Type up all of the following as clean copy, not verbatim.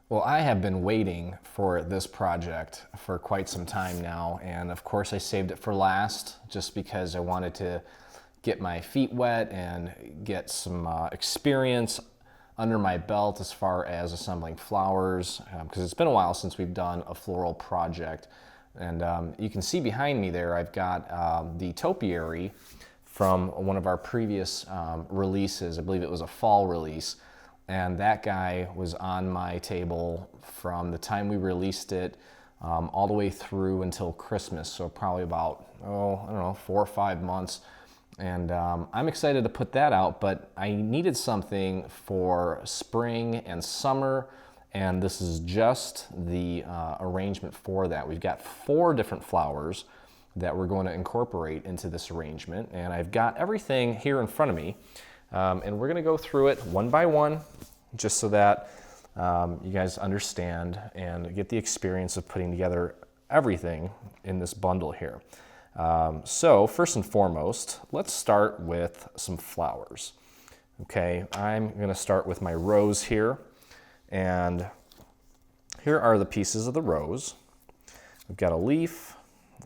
Well, I have been waiting for this project for quite some time now, and of course I saved it for last just because I wanted to get my feet wet and get some experience under my belt as far as assembling flowers, because it's been a while since we've done a floral project. And you can see behind me there, I've got the topiary from one of our previous releases. I believe it was a fall release. And that guy was on my table from the time we released it all the way through until Christmas. So probably about, I don't know, 4 or 5 months. And I'm excited to put that out, but I needed something for spring and summer. And this is just the arrangement for that. We've got 4 different flowers that we're going to incorporate into this arrangement. And I've got everything here in front of me. And we're going to go through it one by one, just so that you guys understand and get the experience of putting together everything in this bundle here. So first and foremost, let's start with some flowers. Okay, I'm going to start with my rose here. And here are the pieces of the rose. We've got a leaf.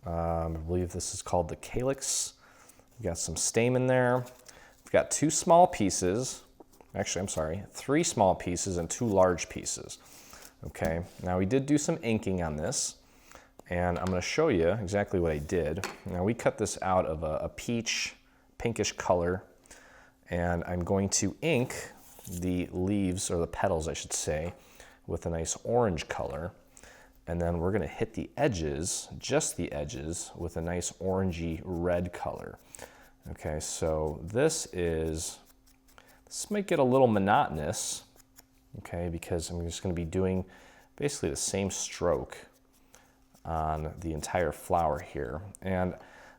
I believe this is called the calyx. We've got some stamen there. We've got 2 small pieces, actually, I'm sorry, 3 small pieces and 2 large pieces. Okay, now we did do some inking on this, and I'm going to show you exactly what I did. Now we cut this out of a peach, pinkish color, and I'm going to ink the leaves, or the petals I should say, with a nice orange color. And then we're going to hit the edges, just the edges, with a nice orangey red color. Okay, so this might get a little monotonous, okay, because I'm just going to be doing basically the same stroke on the entire flower here. And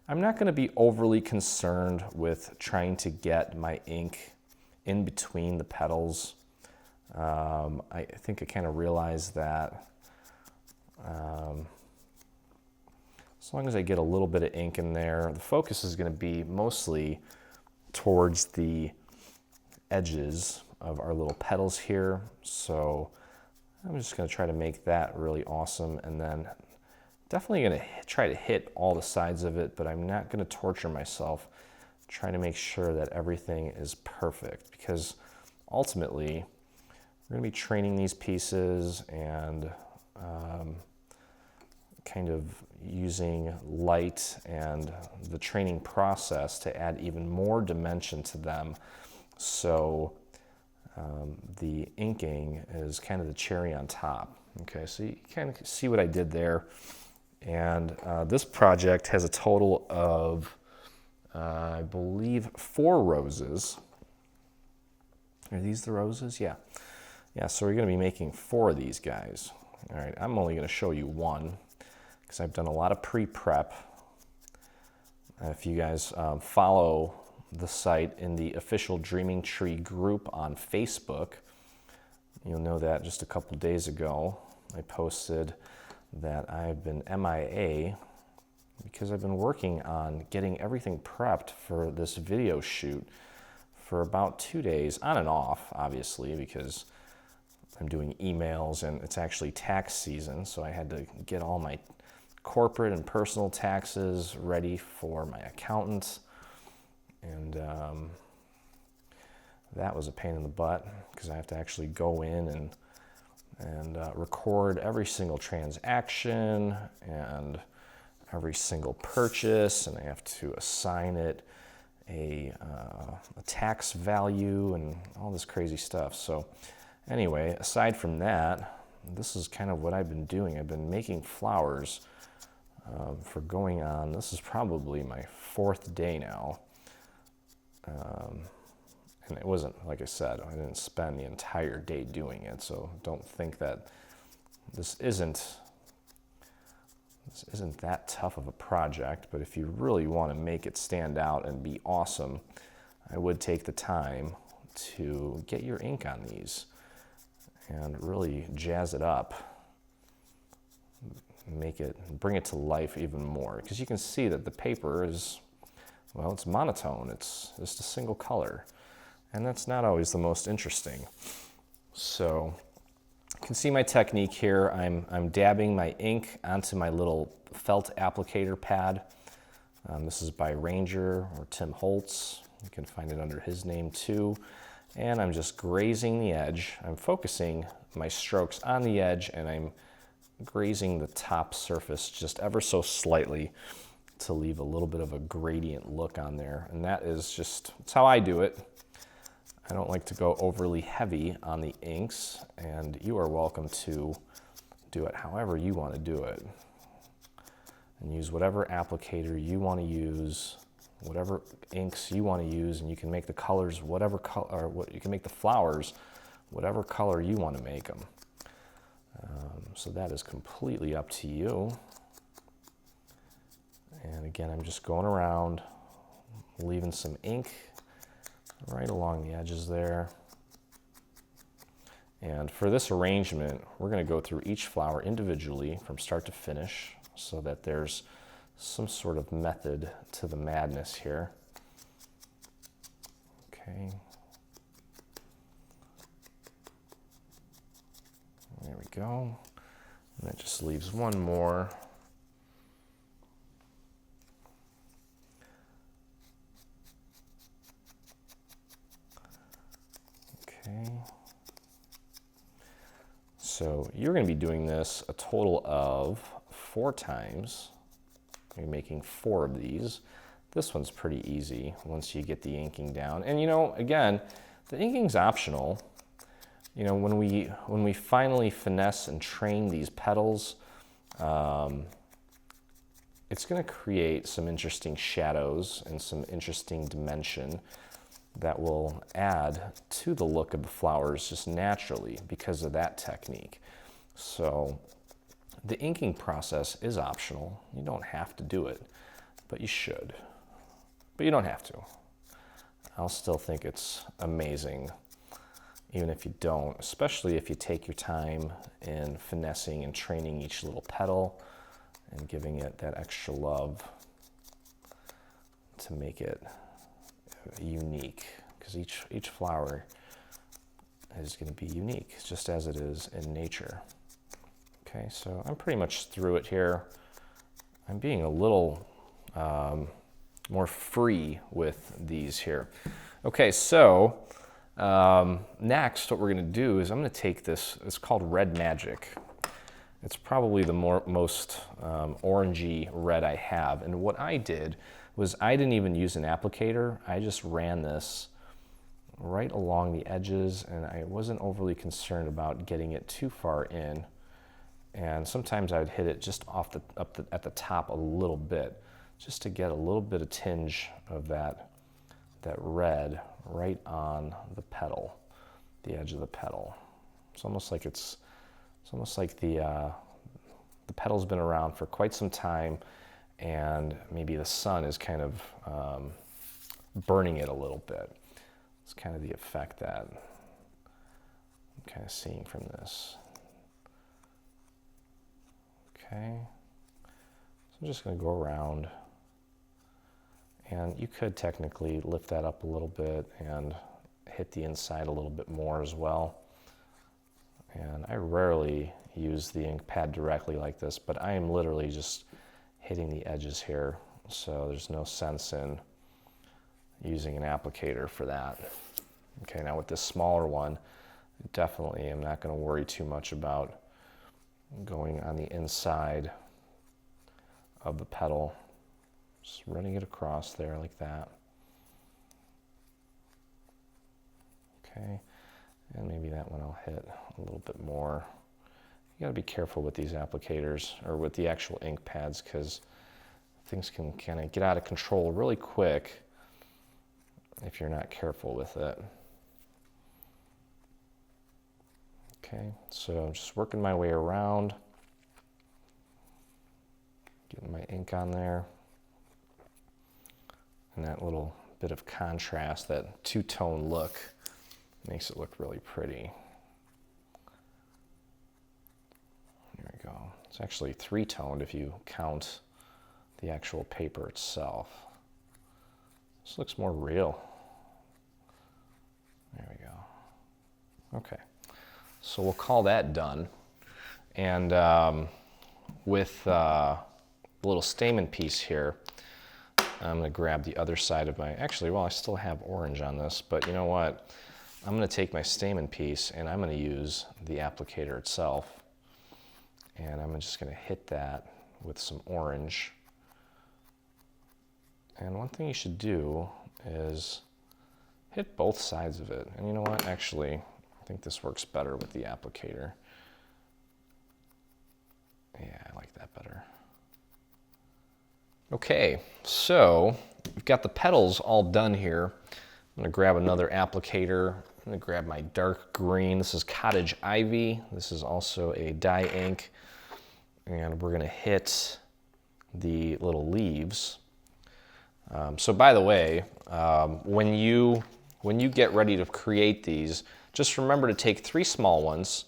I'm not going to be overly concerned with trying to get my ink in between the petals. I think I kind of realized that as long as I get a little bit of ink in there, the focus is going to be mostly towards the edges of our little petals here. So I'm just going to try to make that really awesome, and then definitely going to try to hit all the sides of it, but I'm not going to torture myself trying to make sure that everything is perfect, because ultimately we're going to be training these pieces and kind of using light and the training process to add even more dimension to them. So the inking is kind of the cherry on top. Okay, so you kind of see what I did there. And this project has a total of, I believe, 4 roses. Are these the roses? Yeah. Yeah, so we're going to be making 4 of these guys. All right, I'm only going to show you one, because I've done a lot of pre-prep. If you guys follow the site in the official Dreaming Tree group on Facebook, you'll know that just a couple days ago I posted that I've been MIA because I've been working on getting everything prepped for this video shoot for about 2 days, on and off, obviously, because I'm doing emails and it's actually tax season, so I had to get all my corporate and personal taxes ready for my accountant. And that was a pain in the butt, because I have to actually go in and record every single transaction and every single purchase, and I have to assign it a tax value and all this crazy stuff. So anyway, aside from that, this is kind of what I've been doing. I've been making flowers for going on, this is probably my 4th day now. And it wasn't, like I said, I didn't spend the entire day doing it, so don't think that this isn't that tough of a project. But if you really want to make it stand out and be awesome, I would take the time to get your ink on these and really jazz it up. Bring it to life even more, because you can see that the paper is, well, it's monotone. It's just a single color, and that's not always the most interesting. So You can see my technique here. I'm dabbing my ink onto my little felt applicator pad. This is by Ranger or Tim Holtz. You can find it under his name too. And I'm just grazing the edge. I'm focusing my strokes on the edge, and I'm grazing the top surface just ever so slightly to leave a little bit of a gradient look on there. And that is just, that's how I do it. I don't like to go overly heavy on the inks, and you are welcome to do it however you want to do it. And use whatever applicator you want to use, whatever inks you want to use, and you can make the colors whatever color, or you can make the flowers whatever color you want to make them. So that is completely up to you. And again, I'm just going around, leaving some ink right along the edges there. And for this arrangement, we're going to go through each flower individually from start to finish so that there's some sort of method to the madness here. Okay. There we go. And that just leaves one more. Okay. So you're going to be doing this a total of 4 times. You're making 4 of these. This one's pretty easy once you get the inking down. And you know, again, the inking's optional. You know, when we finally finesse and train these petals, it's going to create some interesting shadows and some interesting dimension that will add to the look of the flowers just naturally because of that technique. So the inking process is optional. You don't have to do it, but you should. But you don't have to. I'll still think it's amazing, even if you don't, especially if you take your time in finessing and training each little petal and giving it that extra love to make it unique, because each flower is going to be unique, just as it is in nature. Okay, so I'm pretty much through it here. I'm being a little more free with these here. Okay, so next what we're going to do is I'm going to take this, it's called Red Magic. It's probably the most orangey red I have, and what I did was I didn't even use an applicator. I just ran this right along the edges, and I wasn't overly concerned about getting it too far in. And sometimes I'd hit it just at the top a little bit, just to get a little bit of tinge of that red right on the petal, the edge of the petal. It's almost like the petal's been around for quite some time, and maybe the sun is kind of burning it a little bit. It's kind of the effect that I'm kind of seeing from this. Okay, so I'm just going to go around, and you could technically lift that up a little bit and hit the inside a little bit more as well. And I rarely use the ink pad directly like this, but I am literally just hitting the edges here, so there's no sense in using an applicator for that. Okay, now with this smaller one, definitely I'm not going to worry too much about going on the inside of the petal, just running it across there like that. Okay, and maybe that one I'll hit a little bit more. You gotta be careful with these applicators, or with the actual ink pads, because things can kind of get out of control really quick if you're not careful with it. Okay, so I'm just working my way around, getting my ink on there, and that little bit of contrast, that two-tone look, makes it look really pretty. There we go. It's actually 3-toned if you count the actual paper itself. This looks more real. There we go. Okay. So we'll call that done. And with the little stamen piece here, I'm going to grab the other side of my, actually, well, I still have orange on this, but you know what? I'm going to take my stamen piece and I'm going to use the applicator itself. And I'm just going to hit that with some orange. And one thing you should do is hit both sides of it. And you know what? Actually, I think this works better with the applicator. Yeah, I like that better. Okay, so we've got the petals all done here. I'm gonna grab another applicator. I'm gonna grab my dark green. This is Cottage Ivy. This is also a dye ink. And we're gonna hit the little leaves. So by the way, when you get ready to create these, just remember to take 3 small ones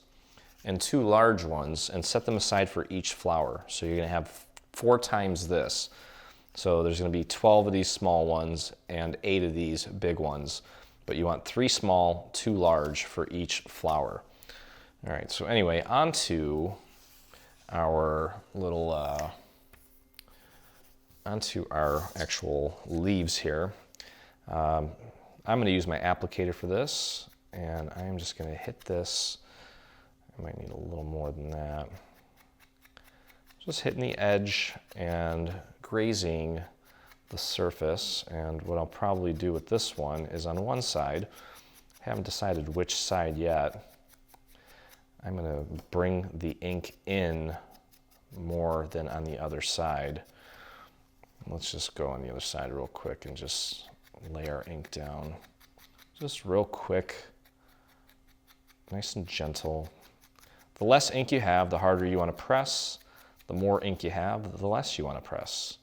and 2 large ones and set them aside for each flower. So you're gonna have 4 times this. So there's gonna be 12 of these small ones and 8 of these big ones. But you want 3 small, 2 large for each flower. All right, so anyway, on to our little, onto our actual leaves here. I'm gonna use my applicator for this, and I'm just gonna hit this. I might need a little more than that. Just hitting the edge and grazing the surface. And what I'll probably do with this one is on one side, I haven't decided which side yet, I'm gonna bring the ink in more than on the other side. Let's just go on the other side real quick and just lay our ink down. Just real quick, nice and gentle. The less ink you have, the harder you want to press. The more ink you have, the less you want to press.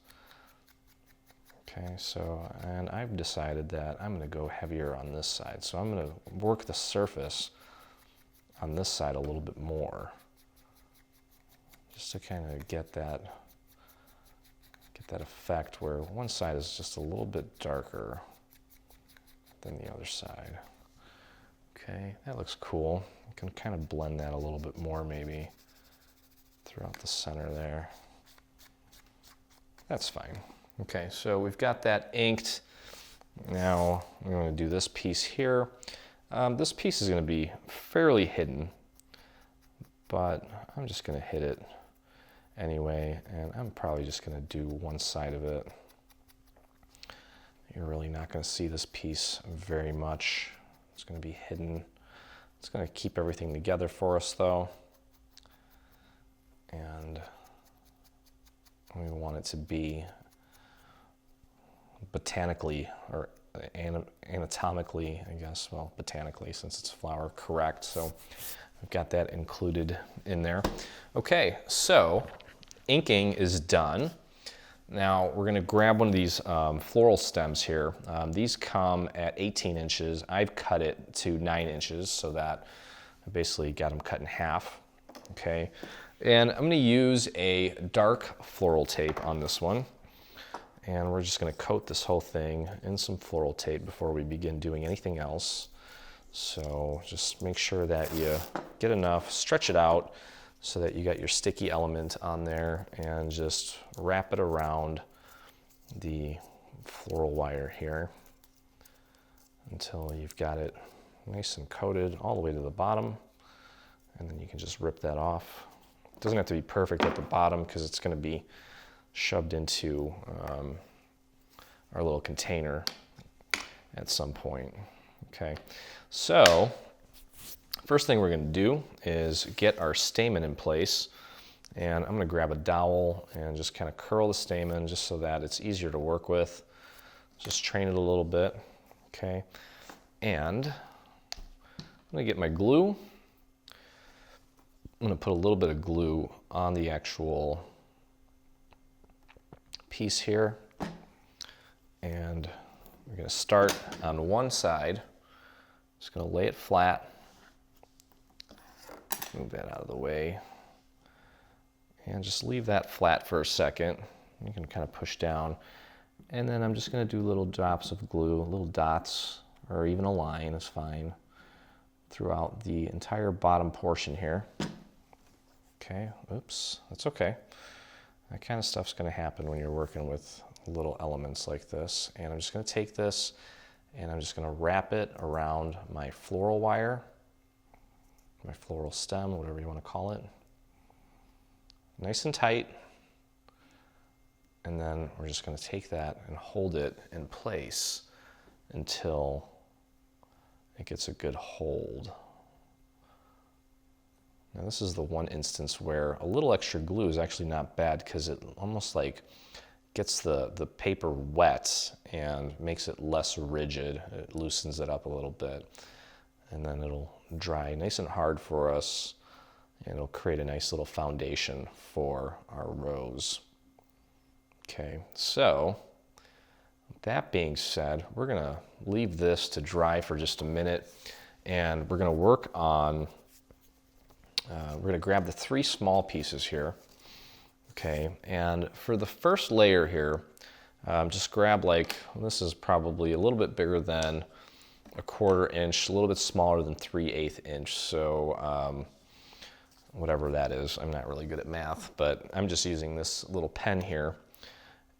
Okay, so, and I've decided that I'm going to go heavier on this side. So I'm going to work the surface on this side a little bit more, just to kind of get that effect where one side is just a little bit darker than the other side. Okay, that looks cool. You can kind of blend that a little bit more maybe throughout the center there. That's fine. Okay, so we've got that inked. Now I'm going to do this piece here. This piece is going to be fairly hidden, but I'm just going to hit it anyway, and I'm probably just going to do one side of it. You're really not going to see this piece very much. It's going to be hidden. It's going to keep everything together for us though. And we want it to be botanically or anatomically, I guess, well, botanically since it's flower, correct. So I've got that included in there. Okay, so inking is done. Now we're going to grab one of these floral stems here. These come at 18 inches. I've cut it to 9 inches so that I basically got them cut in half. Okay, and I'm going to use a dark floral tape on this one. And we're just going to coat this whole thing in some floral tape before we begin doing anything else. So just make sure that you get enough, stretch it out so that you got your sticky element on there, and just wrap it around the floral wire here until you've got it nice and coated all the way to the bottom. And then you can just rip that off. It doesn't have to be perfect at the bottom because it's going to be shoved into our little container at some point. Okay, so first thing we're going to do is get our stamen in place, and I'm going to grab a dowel and just kind of curl the stamen just so that it's easier to work with. Just train it a little bit. Okay, and I'm going to get my glue. I'm going to put a little bit of glue on the actual piece here, and we're going to start on one side. Just going to lay it flat, move that out of the way, and just leave that flat for a second. You can kind of push down, and then I'm just going to do little drops of glue, little dots, or even a line is fine, throughout the entire bottom portion here. Okay, oops, that's okay. That kind of stuff's going to happen when you're working with little elements like this. And I'm just going to take this and I'm just going to wrap it around my floral wire, my floral stem, whatever you want to call it. Nice and tight. And then we're just going to take that and hold it in place until it gets a good hold. Now this is the one instance where a little extra glue is actually not bad because it almost like gets the paper wet and makes it less rigid. It loosens it up a little bit. And then it'll dry nice and hard for us, and it'll create a nice little foundation for our rose. Okay, so that being said, we're gonna leave this to dry for just a minute, and we're gonna work on, we're gonna grab the 3 small pieces here. Okay, and for the first layer here, just grab like, this is probably a little bit bigger than a 1/4 inch, a little bit smaller than 3/8 inch. So whatever that is, I'm not really good at math, but I'm just using this little pen here.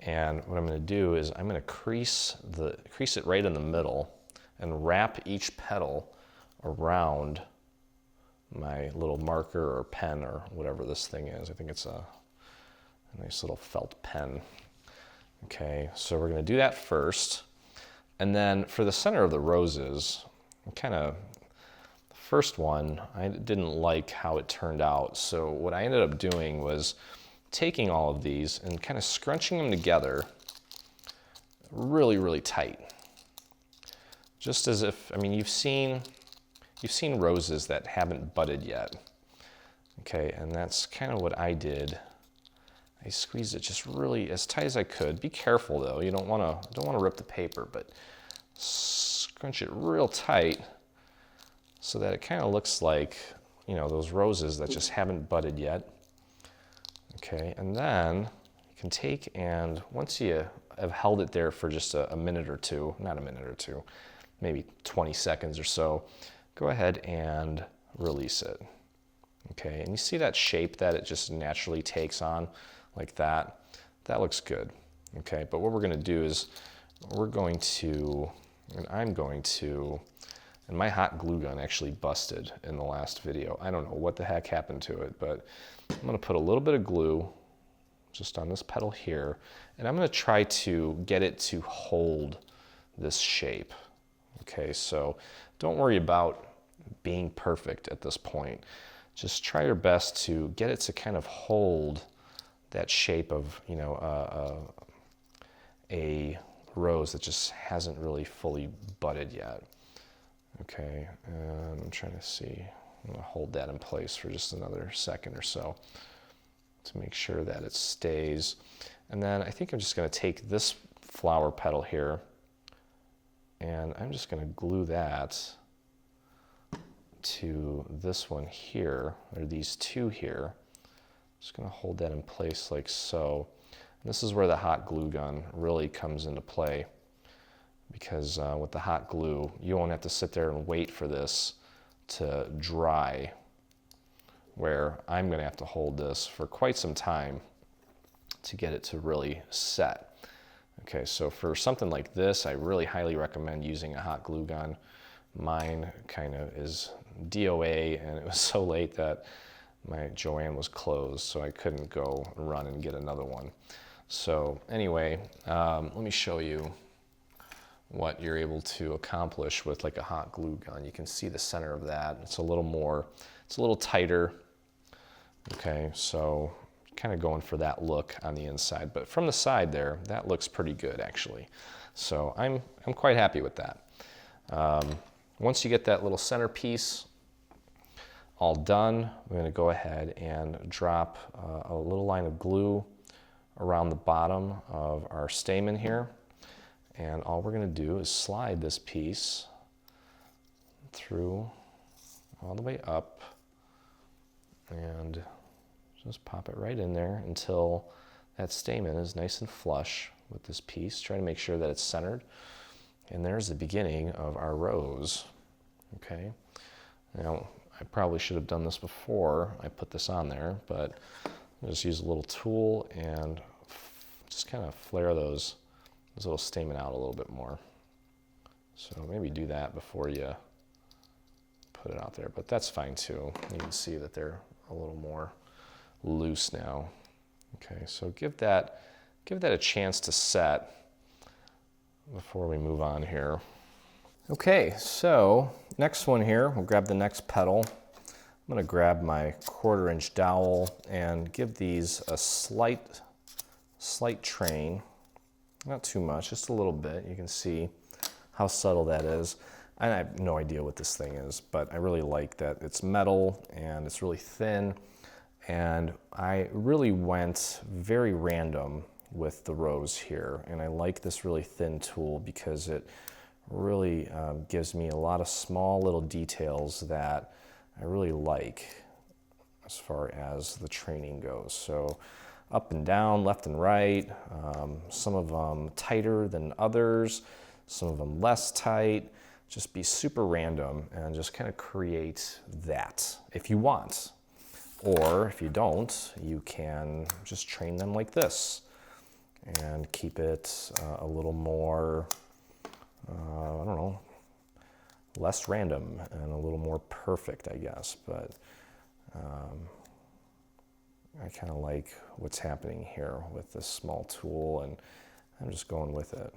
And what I'm going to do is I'm going to crease it right in the middle and wrap each petal around my little marker or pen or whatever this thing is. I think it's a nice little felt pen. Okay, so we're going to do that first. And then for the center of the roses, the first one, I didn't like how it turned out. So what I ended up doing was taking all of these and kind of scrunching them together really, really tight. Just as if, I mean, you've seen roses that haven't budded yet. Okay, and that's kind of what I did. I squeezed it just really as tight as I could. Be careful though, you don't want to rip the paper, but scrunch it real tight so that it kind of looks like, you know, those roses that just haven't budded yet. Okay, and then you can take, and once you have held it there for just a minute or two, not a minute or two, maybe 20 seconds or so, go ahead and release it. Okay, and you see that shape that it just naturally takes on like that? That looks good. Okay, but what we're going to do is I'm going to, and my hot glue gun actually busted in the last video. I don't know what the heck happened to it, but I'm going to put a little bit of glue just on this petal here, and I'm going to try to get it to hold this shape. Okay, so don't worry about being perfect at this point. Just try your best to get it to kind of hold that shape of, you know, a rose that just hasn't really fully budded yet. Okay, and I'm trying to see, I'm gonna hold that in place for just another second or so to make sure that it stays. And then I think I'm just gonna take this flower petal here and I'm just gonna glue that to this one here, or these two here. Just gonna hold that in place like so. And this is where the hot glue gun really comes into play, because with the hot glue, you won't have to sit there and wait for this to dry, where I'm gonna have to hold this for quite some time to get it to really set. Okay, so for something like this, I really highly recommend using a hot glue gun. Mine kind of is DOA, and it was so late that my Joann was closed, so I couldn't go run and get another one. So anyway, let me show you what you're able to accomplish with like a hot glue gun. You can see the center of that. It's a little tighter. Okay, so kind of going for that look on the inside, but from the side there, that looks pretty good actually. So I'm quite happy with that. Once you get that little centerpiece all done, we're going to go ahead and drop a little line of glue around the bottom of our stamen here. And all we're going to do is slide this piece through all the way up and just pop it right in there until that stamen is nice and flush with this piece. Try to make sure that it's centered. And there's the beginning of our rose. Okay. Now, I probably should have done this before I put this on there, but I'll just use a little tool and just kind of flare those little stamen out a little bit more. So maybe do that before you put it out there, but that's fine too. You can see that they're a little more loose now. Okay, so give that a chance to set before we move on here. Okay, so next one here, we'll grab the next petal. I'm gonna grab my 1/4" dowel and give these a slight train. Not too much, just a little bit. You can see how subtle that is. I have no idea what this thing is, but I really like that it's metal and it's really thin. And I really went very random with the rows here. And I like this really thin tool because it really gives me a lot of small little details that I really like as far as the training goes. So up and down, left and right, some of them tighter than others, some of them less tight. Just be super random and just kind of create that if you want. Or if you don't, you can just train them like this and keep it a little more, I don't know, less random and a little more perfect, I guess. But I kind of like what's happening here with this small tool, and I'm just going with it.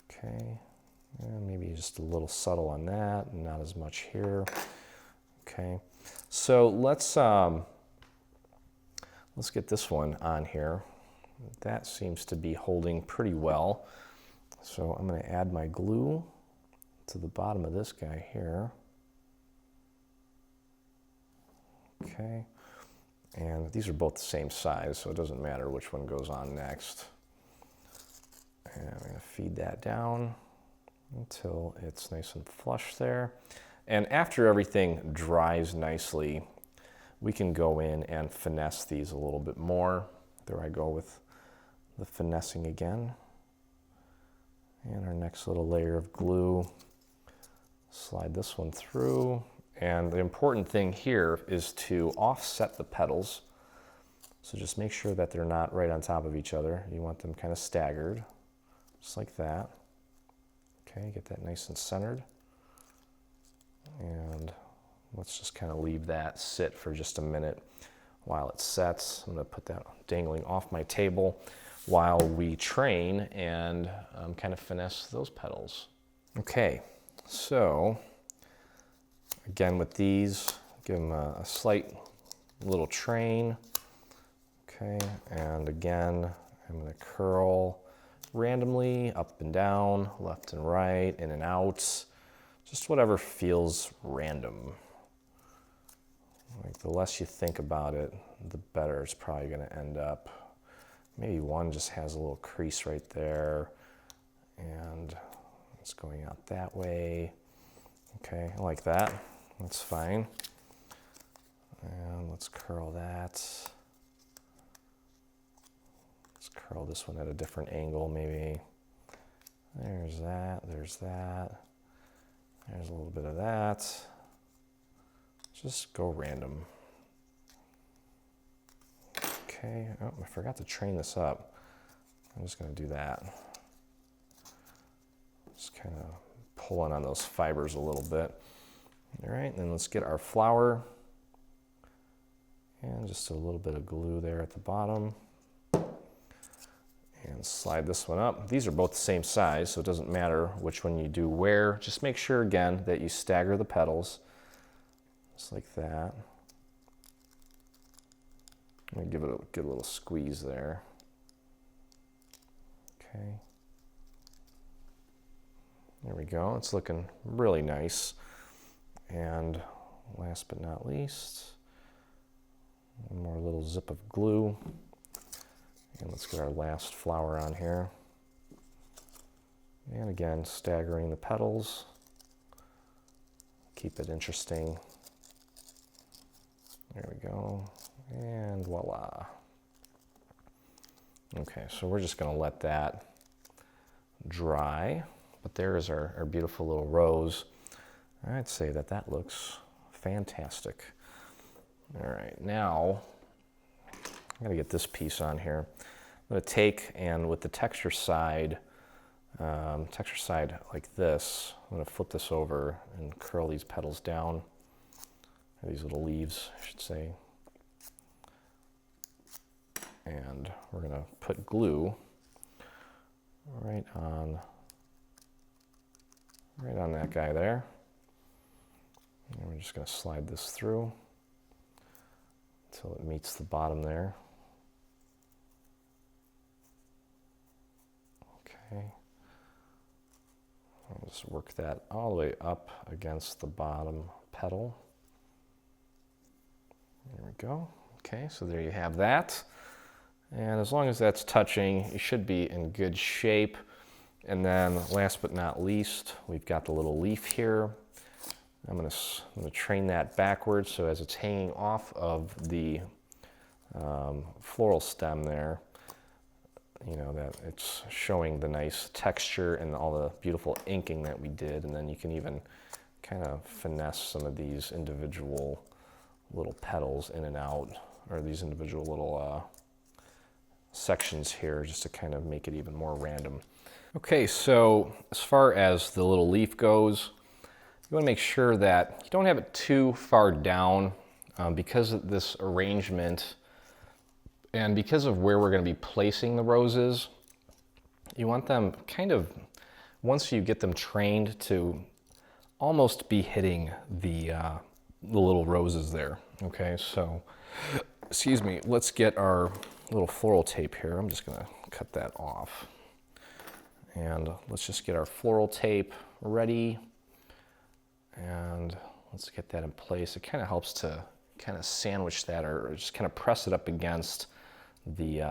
Okay, and maybe just a little subtle on that, and not as much here. Okay, so let's get this one on here. That seems to be holding pretty well. So I'm going to add my glue to the bottom of this guy here. Okay, and these are both the same size, so it doesn't matter which one goes on next. And I'm going to feed that down until it's nice and flush there. And after everything dries nicely, we can go in and finesse these a little bit more. There I go with the finessing again. And our next little layer of glue. Slide this one through. And the important thing here is to offset the petals. So just make sure that they're not right on top of each other. You want them kind of staggered, just like that. Okay, get that nice and centered. And let's just kind of leave that sit for just a minute while it sets. I'm going to put that dangling off my table while we train and kind of finesse those petals. Okay, so again with these, give them a slight little train. Okay, and again, I'm going to curl randomly up and down, left and right, in and out. Just whatever feels random. Like the less you think about it, the better it's probably going to end up. Maybe one just has a little crease right there, and it's going out that way. Okay, I like that. That's fine. And let's curl that. Let's curl this one at a different angle, maybe. There's that, there's that. There's a little bit of that. Just go random. Okay, oh, I forgot to train this up. I'm just gonna do that. Just kind of pulling on those fibers a little bit. All right, and then let's get our flower. And just a little bit of glue there at the bottom. And slide this one up. These are both the same size, so it doesn't matter which one you do where. Just make sure, again, that you stagger the petals, just like that. I'm gonna give it a good little squeeze there. Okay. There we go. It's looking really nice. And last but not least, one more little zip of glue. And let's get our last flower on here. And again, staggering the petals. Keep it interesting. There we go. And voila. Okay, so we're just going to let that dry. But there is our beautiful little rose. I'd say that that looks fantastic. All right, now I'm gonna get this piece on here. I'm gonna take, and with the texture side like this, I'm gonna flip this over and curl these petals down, or these little leaves, I should say. And we're gonna put glue right on that guy there. And we're just gonna slide this through until it meets the bottom there. Okay. I'll just work that all the way up against the bottom petal. There we go. Okay, so there you have that. And as long as that's touching, you should be in good shape. And then last but not least, we've got the little leaf here. I'm gonna train that backwards so as it's hanging off of the floral stem there, you know, that it's showing the nice texture and all the beautiful inking that we did. And then you can even kind of finesse some of these individual little petals in and out, or these individual little sections here, just to kind of make it even more random. Okay, so as far as the little leaf goes, you want to make sure that you don't have it too far down because of this arrangement and because of where we're going to be placing the roses. You want them kind of, once you get them trained, to almost be hitting the little roses there. Okay, so excuse me, let's get our little floral tape here. I'm just going to cut that off. And let's just get our floral tape ready. And let's get that in place. It kind of helps to kind of sandwich that, or just kind of press it up against the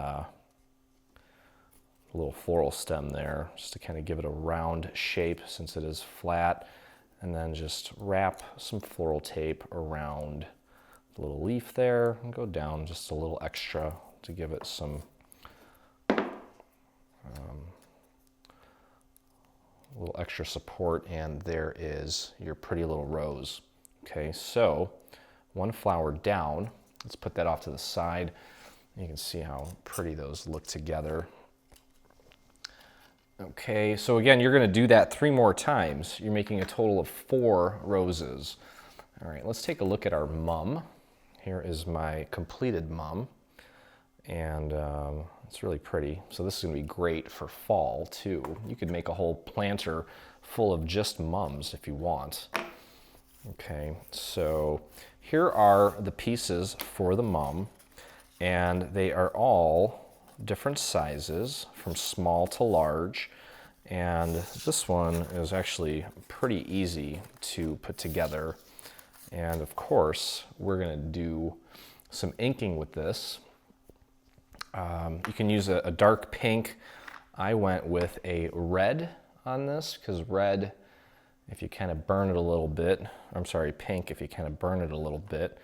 little floral stem there, just to kind of give it a round shape since it is flat. And then just wrap some floral tape around the little leaf there and go down just a little extra to give it some little extra support. And there is your pretty little rose. Okay, so one flower down. Let's put that off to the side. You can see how pretty those look together. Okay, so again, you're going to do that 3 more times. You're making a total of 4 roses. All right, let's take a look at our mum. Here is my completed mum, and it's really pretty. So this is going to be great for fall too. You could make a whole planter full of just mums if you want. Okay, so here are the pieces for the mum, and they are all different sizes from small to large. And this one is actually pretty easy to put together. And of course, we're going to do some inking with this. You can use a dark pink. I went with a red on this because red, if you kind of burn it a little bit, I'm sorry, pink, if you kind of burn it a little bit,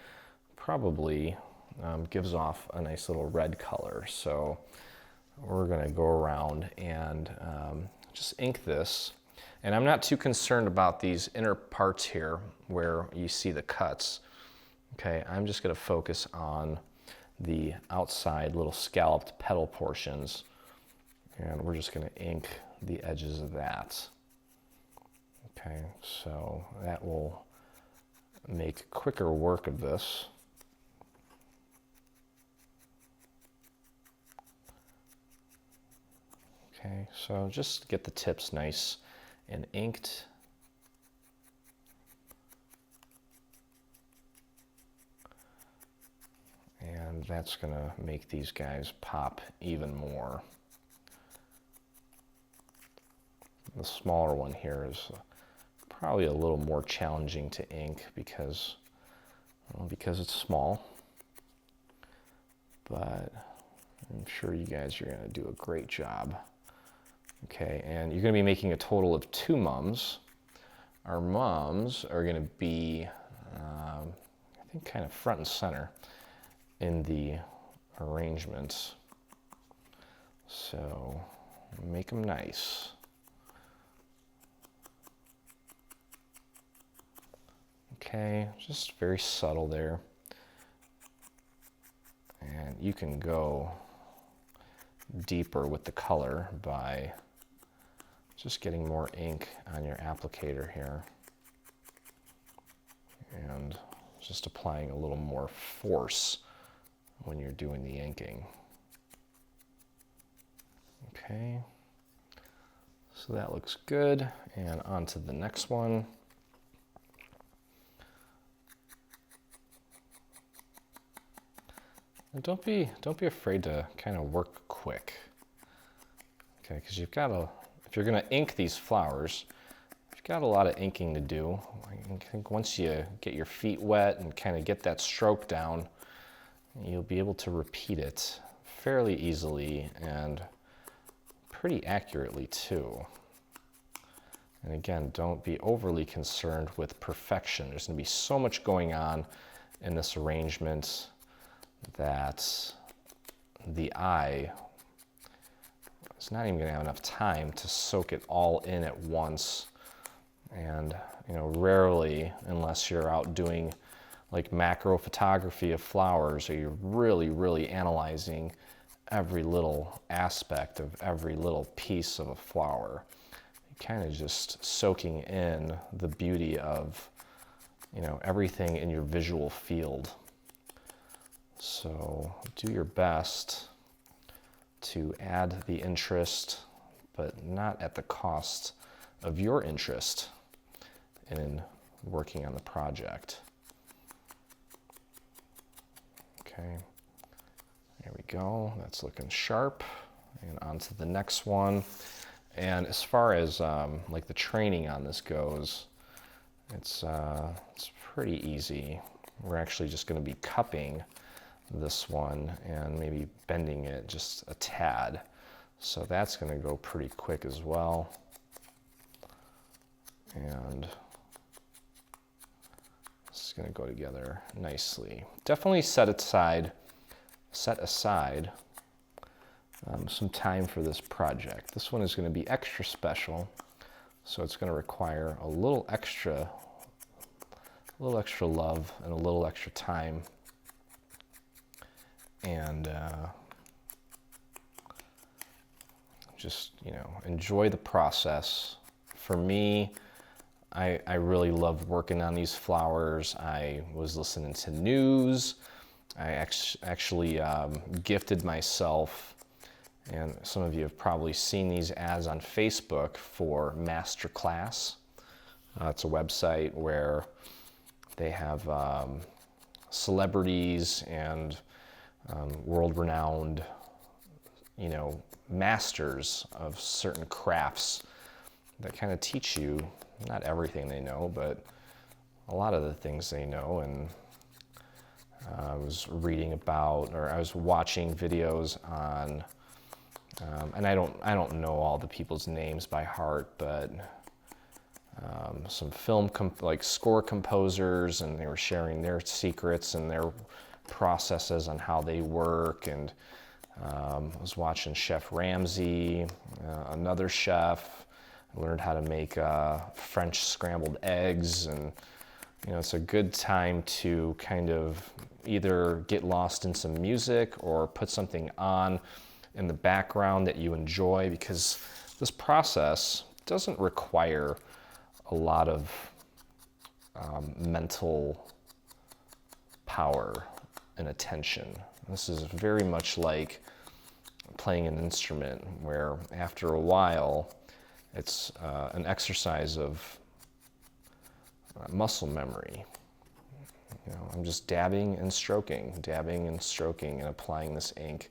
probably gives off a nice little red color. So we're going to go around and just ink this. And I'm not too concerned about these inner parts here where you see the cuts. Okay, I'm just going to focus on the outside little scalloped petal portions, and we're just going to ink the edges of that. Okay, so that will make quicker work of this. Okay, so just get the tips nice and inked. And that's going to make these guys pop even more. The smaller one here is probably a little more challenging to ink because it's small. But I'm sure you guys are going to do a great job. Okay, and you're going to be making a total of 2 mums. Our mums are going to be, I think, kind of front and center in the arrangement. So make them nice. Okay, just very subtle there. And you can go deeper with the color by just getting more ink on your applicator here and just applying a little more force when you're doing the inking. Okay, so that looks good, and on to the next one. And don't be afraid to kind of work quick, okay? Because you've got to, if you're going to ink these flowers, you've got a lot of inking to do. I think once you get your feet wet and kind of get that stroke down, you'll be able to repeat it fairly easily and pretty accurately too. And again, don't be overly concerned with perfection. There's going to be so much going on in this arrangement that the eye is not even going to have enough time to soak it all in at once. And you know, rarely, unless you're out doing like macro photography of flowers, or you're really analyzing every little aspect of every little piece of a flower, you're kind of just soaking in the beauty of, you know, everything in your visual field. So do your best to add the interest, but not at the cost of your interest in working on the project. Okay, there we go. That's looking sharp. And on to the next one. And as far as like the training on this goes, it's pretty easy. We're actually just going to be cupping this one and maybe bending it just a tad. So that's going to go pretty quick as well. And this is going to go together nicely. Definitely set aside some time for this project. This one is going to be extra special, so it's going to require a little extra love and a little extra time. And just, you know, enjoy the process. For me, I really love working on these flowers. I was listening to news. I actually gifted myself, and some of you have probably seen these ads on Facebook for Masterclass. It's a website where they have celebrities and world-renowned, you know, masters of certain crafts that kind of teach you not everything they know, but a lot of the things they know. And I was reading about, or I was watching videos on, and I don't know all the people's names by heart, but some film like score composers, and they were sharing their secrets and their processes on how they work. And I was watching Chef Ramsay, another chef. I learned how to make French scrambled eggs, and you know, it's a good time to kind of either get lost in some music or put something on in the background that you enjoy, because this process doesn't require a lot of mental power and attention. This is very much like playing an instrument, where after a while it's an exercise of muscle memory. You know, I'm just dabbing and stroking and applying this ink,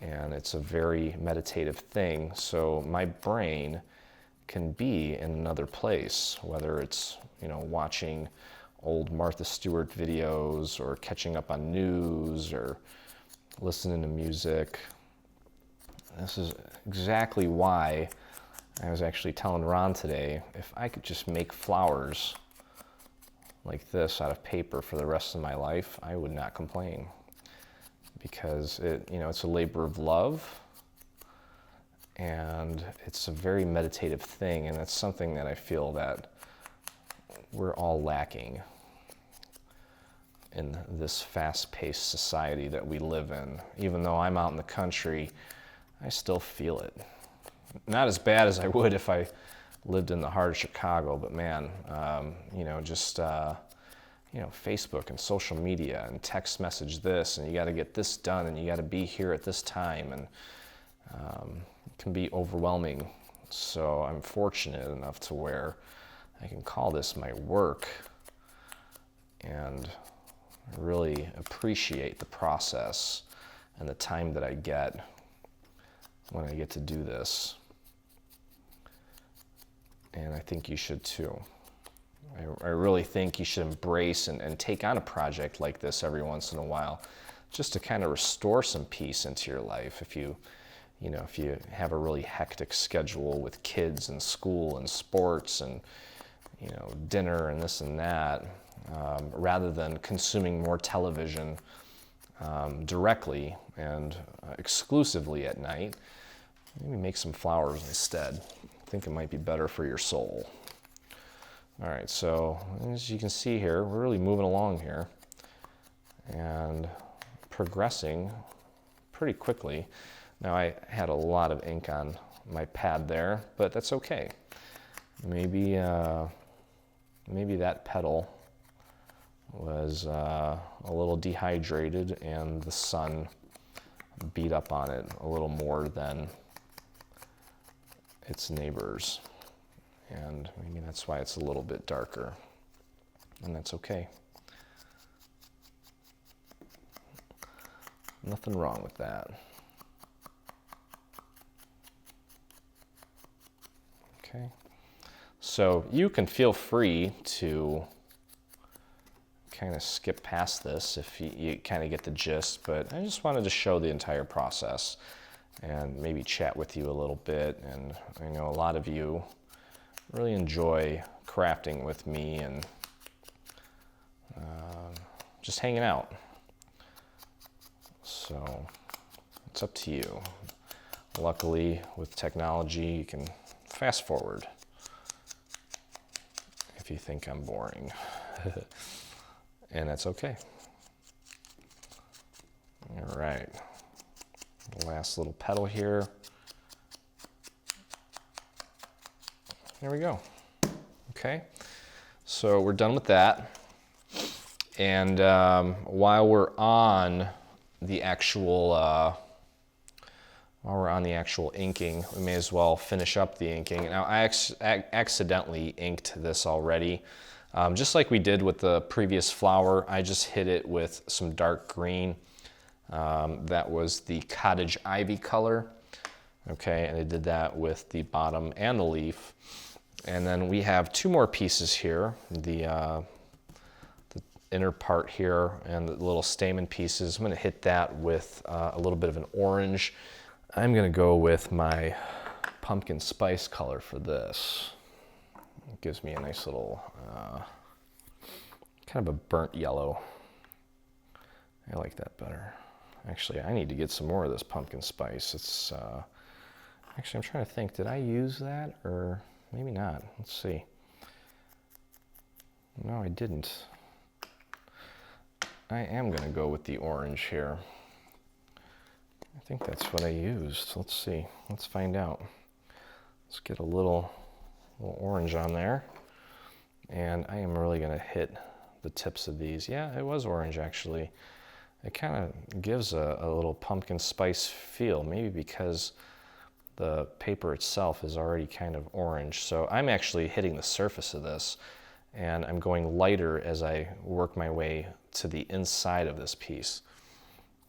and it's a very meditative thing. So my brain can be in another place, whether it's, you know, watching old Martha Stewart videos, or catching up on news, or listening to music. This is exactly why I was actually telling Ron today, if I could just make flowers like this out of paper for the rest of my life, I would not complain, because it's a labor of love, and it's a very meditative thing, and it's something that I feel that we're all lacking. in this fast-paced society that we live in. Even though I'm out in the country, I still feel it. Not as bad as I would if I lived in the heart of Chicago, but man, you know, just, you know, Facebook and social media and text message this, and you got to get this done, and you got to be here at this time, and it can be overwhelming. So I'm fortunate enough to where I can call this my work and really appreciate the process and the time that I get when I get to do this. And I think you should too. I really think you should embrace and take on a project like this every once in a while, just to kind of restore some peace into your life. If you know, if you have a really hectic schedule with kids and school and sports and, you know, dinner and this and that, rather than consuming more television directly and exclusively at night, maybe make some flowers instead. I think it might be better for your soul. All right, so as you can see here, we're really moving along here and progressing pretty quickly. Now, I had a lot of ink on my pad there, but that's okay. Maybe that petal was a little dehydrated and the sun beat up on it a little more than its neighbors. And maybe that's why it's a little bit darker. And that's okay. Nothing wrong with that. Okay. So you can feel free to kind of skip past this if you kind of get the gist, but I just wanted to show the entire process and maybe chat with you a little bit. And I know a lot of you really enjoy crafting with me and just hanging out. So it's up to you. Luckily, with technology, you can fast forward if you think I'm boring. And that's okay. All right. Last little petal here. There we go. Okay. So we're done with that. And while we're on the actual inking, we may as well finish up the inking. Now, I accidentally inked this already. Just like we did with the previous flower, I just hit it with some dark green. That was the cottage ivy color. Okay, and I did that with the bottom and the leaf. And then we have two more pieces here, the inner part here and the little stamen pieces. I'm going to hit that with a little bit of an orange. I'm going to go with my pumpkin spice color for this. It gives me a nice little kind of a burnt yellow. I like that better. Actually, I need to get some more of this pumpkin spice. It's actually, I'm trying to think, did I use that or maybe not? Let's see. No, I didn't. I am going to go with the orange here. I think that's what I used. Let's see. Let's find out. Let's get a little orange on there. And I am really going to hit the tips of these. Yeah, it was orange actually. It kind of gives a little pumpkin spice feel, maybe because the paper itself is already kind of orange. So I'm actually hitting the surface of this, and I'm going lighter as I work my way to the inside of this piece.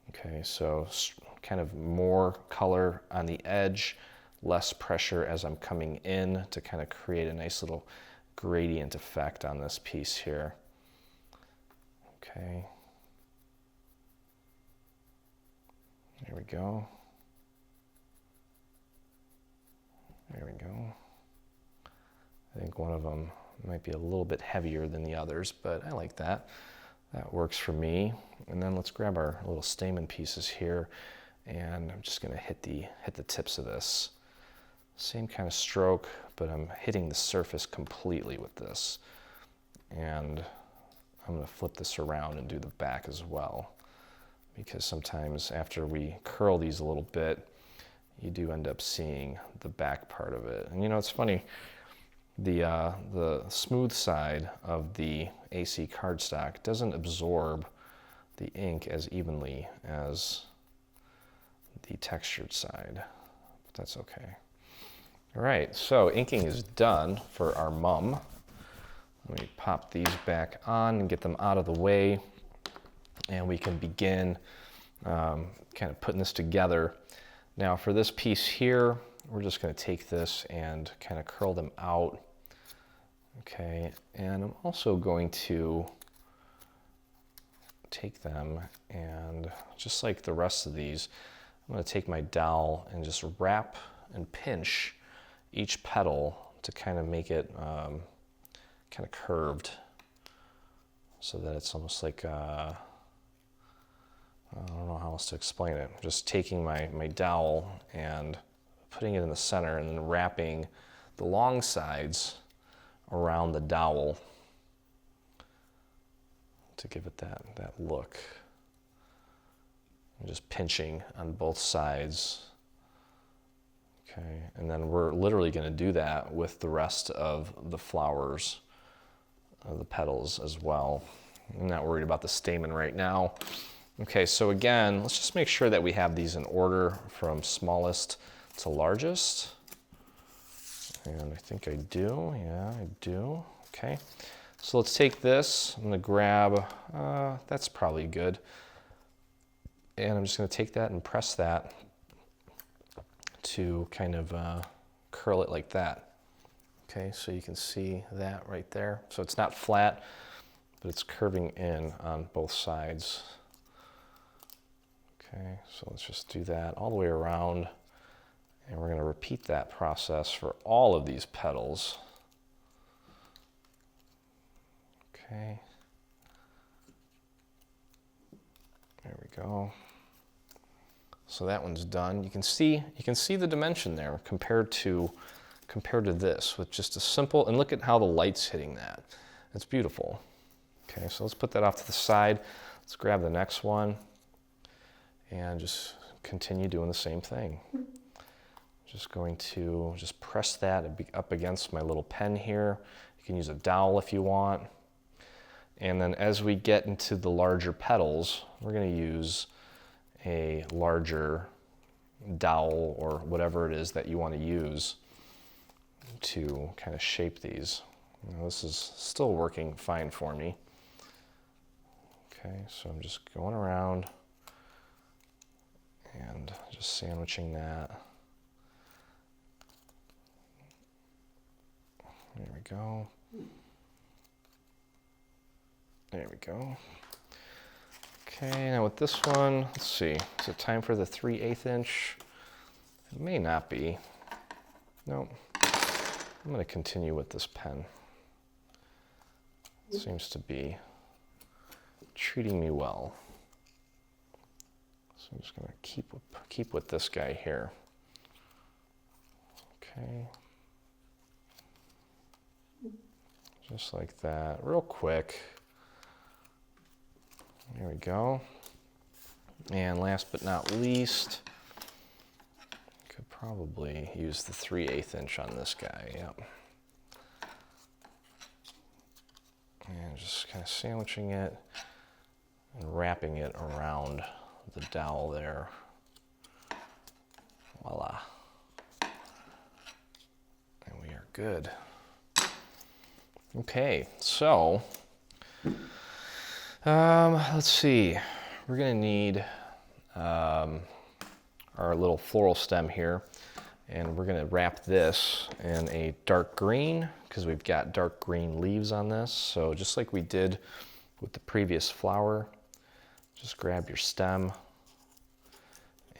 Okay, so kind of more color on the edge, less pressure as I'm coming in to kind of create a nice little gradient effect on this piece here. Okay. There we go. There we go. I think one of them might be a little bit heavier than the others, but I like that. That works for me. And then let's grab our little stamen pieces here, and I'm just going to hit the tips of this. Same kind of stroke, but I'm hitting the surface completely with this. And I'm going to flip this around and do the back as well, because sometimes after we curl these a little bit, you do end up seeing the back part of it. And you know, it's funny, the smooth side of the AC cardstock doesn't absorb the ink as evenly as the textured side, but that's okay. All right, so inking is done for our mum. Let me pop these back on and get them out of the way, and we can begin kind of putting this together. Now for this piece here, we're just going to take this and kind of curl them out. Okay, and I'm also going to take them and, just like the rest of these, I'm going to take my dowel and just wrap and pinch each petal to kind of make it kind of curved, so that it's almost like I don't know how else to explain it. Just taking my dowel and putting it in the center and then wrapping the long sides around the dowel to give it that look. And just pinching on both sides. Okay, and then we're literally going to do that with the rest of the flowers, the petals as well. I'm not worried about the stamen right now. Okay, so again, let's just make sure that we have these in order from smallest to largest. And I think I do, yeah, I do. Okay, so let's take this, I'm gonna grab, that's probably good. And I'm just gonna take that and press that to kind of curl it like that. Okay, so you can see that right there. So it's not flat, but it's curving in on both sides. Okay, so let's just do that all the way around. And we're going to repeat that process for all of these petals. Okay. There we go. So that one's done. You can see the dimension there compared to this with just a simple, and look at how the light's hitting that. It's beautiful. Okay, so let's put that off to the side. Let's grab the next one and just continue doing the same thing. Just going to just press that up against my little pen here. You can use a dowel if you want. And then as we get into the larger petals, we're going to use a larger dowel or whatever it is that you want to use to kind of shape these. Now, this is still working fine for me. Okay, so I'm just going around and just sandwiching that. There we go. There we go. Okay, now with this one, let's see. Is it time for the 3/8 inch? It may not be. Nope. I'm going to continue with this pen. It seems to be treating me well. So I'm just going to keep with this guy here. Okay. Just like that, real quick. There we go. And last but not least, could probably use the 3/8 inch on this guy, yep. And just kind of sandwiching it and wrapping it around the dowel there. Voila. And we are good. Okay, so let's see. We're gonna need our little floral stem here, and we're gonna wrap this in a dark green because we've got dark green leaves on this. So just like we did with the previous flower, just grab your stem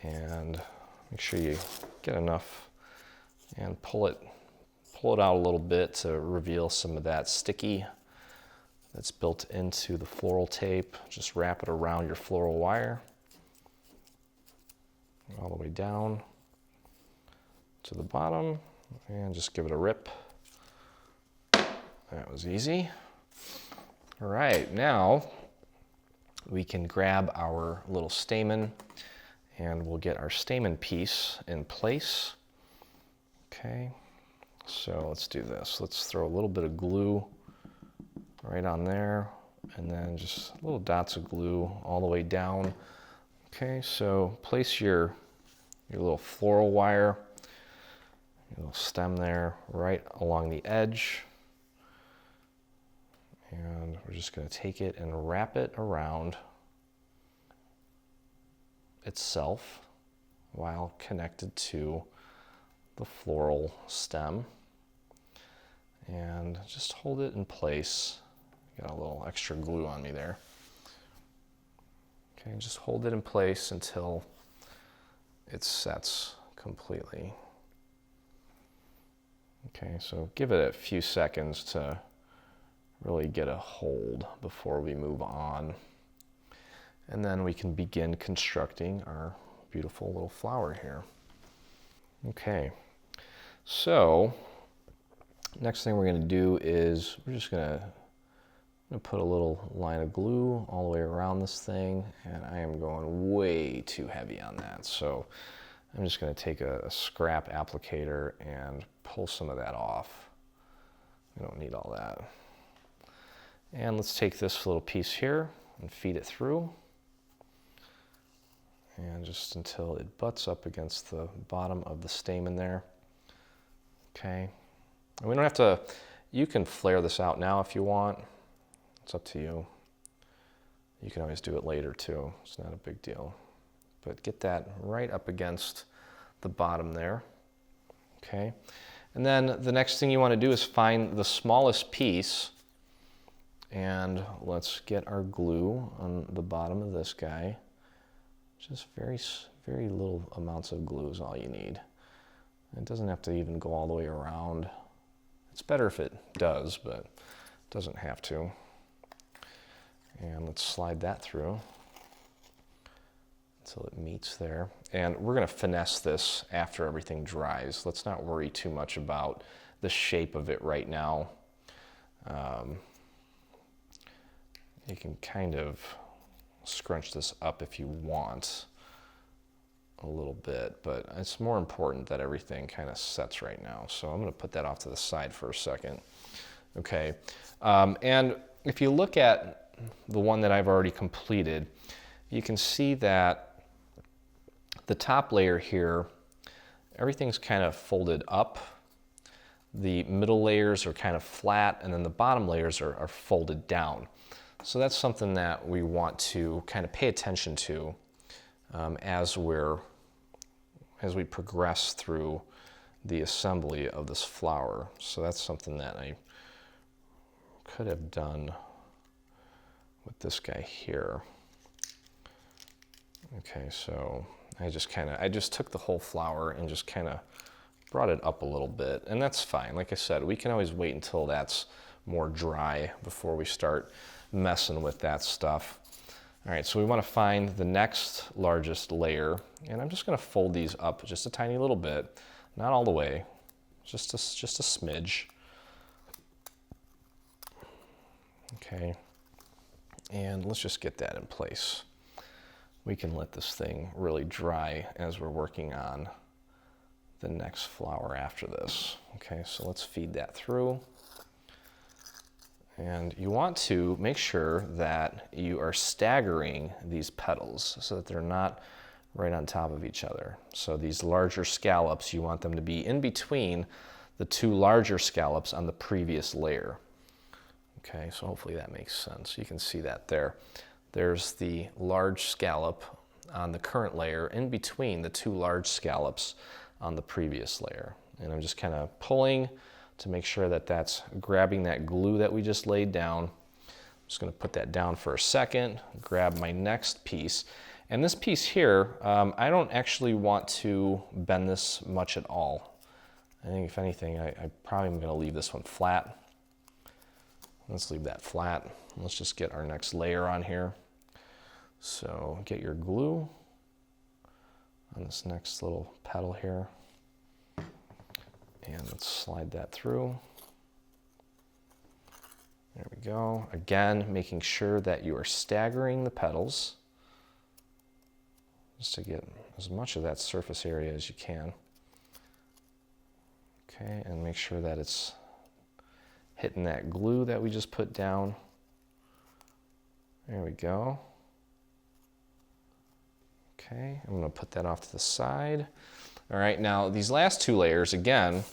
and make sure you get enough and pull it out a little bit to reveal some of that sticky that's built into the floral tape. Just wrap it around your floral wire all the way down to the bottom and just give it a rip. That was easy. All right, now we can grab our little stamen and we'll get our stamen piece in place. Okay, so let's do this. Let's throw a little bit of glue right on there, and then just little dots of glue all the way down. Okay, so place your little floral wire, your little stem there, right along the edge. And we're just going to take it and wrap it around itself while connected to the floral stem. And just hold it in place. Got a little extra glue on me there. Okay, just hold it in place until it sets completely. Okay, so give it a few seconds to really get a hold before we move on. And then we can begin constructing our beautiful little flower here. Okay, so next thing we're going to do is we're just going to put a little line of glue all the way around this thing, and I am going way too heavy on that. So I'm just going to take a scrap applicator and pull some of that off. We don't need all that. And let's take this little piece here and feed it through. And just until it butts up against the bottom of the stamen there. Okay. And we don't have to, you can flare this out now if you want. It's up to you. You can always do it later too. It's not a big deal. But get that right up against the bottom there. Okay. And then the next thing you want to do is find the smallest piece. And let's get our glue on the bottom of this guy. Just very little amounts of glue is all you need. It doesn't have to even go all the way around. It's better if it does, but it doesn't have to. And let's slide that through until it meets there. And we're going to finesse this after everything dries. Let's not worry too much about the shape of it right now. You can kind of scrunch this up if you want a little bit, but it's more important that everything kind of sets right now. So I'm going to put that off to the side for a second. Okay, and if you look at the one that I've already completed, you can see that the top layer here, everything's kind of folded up. The middle layers are kind of flat, and then the bottom layers are folded down. So that's something that we want to kind of pay attention to as we progress through the assembly of this flower. So that's something that I could have done with this guy here. Okay, so I just took the whole flower and just kind of brought it up a little bit, and that's fine. Like I said, we can always wait until that's more dry before we start messing with that stuff. All right, so we want to find the next largest layer, and I'm just going to fold these up just a tiny little bit, not all the way, just a smidge. Okay, and let's just get that in place. We can let this thing really dry as we're working on the next flower after this. Okay, so let's feed that through. And you want to make sure that you are staggering these petals so that they're not right on top of each other. So these larger scallops, you want them to be in between the two larger scallops on the previous layer. Okay, so hopefully that makes sense. You can see that there. There's the large scallop on the current layer in between the two large scallops on the previous layer. And I'm just kind of pulling to make sure that that's grabbing that glue that we just laid down. I'm just going to put that down for a second, grab my next piece. And this piece here, I don't actually want to bend this much at all. I think if anything, I probably am going to leave this one flat. Let's leave that flat. Let's just get our next layer on here. So get your glue on this next little petal here. And let's slide that through. There we we go. Again, making sure that you are staggering the petals just to get as much of that surface area as you can. Okay, and make sure that it's hitting that glue that we just put down. There we go. Okay, I'm going to put that off to the side. All right, now these last two layers, again,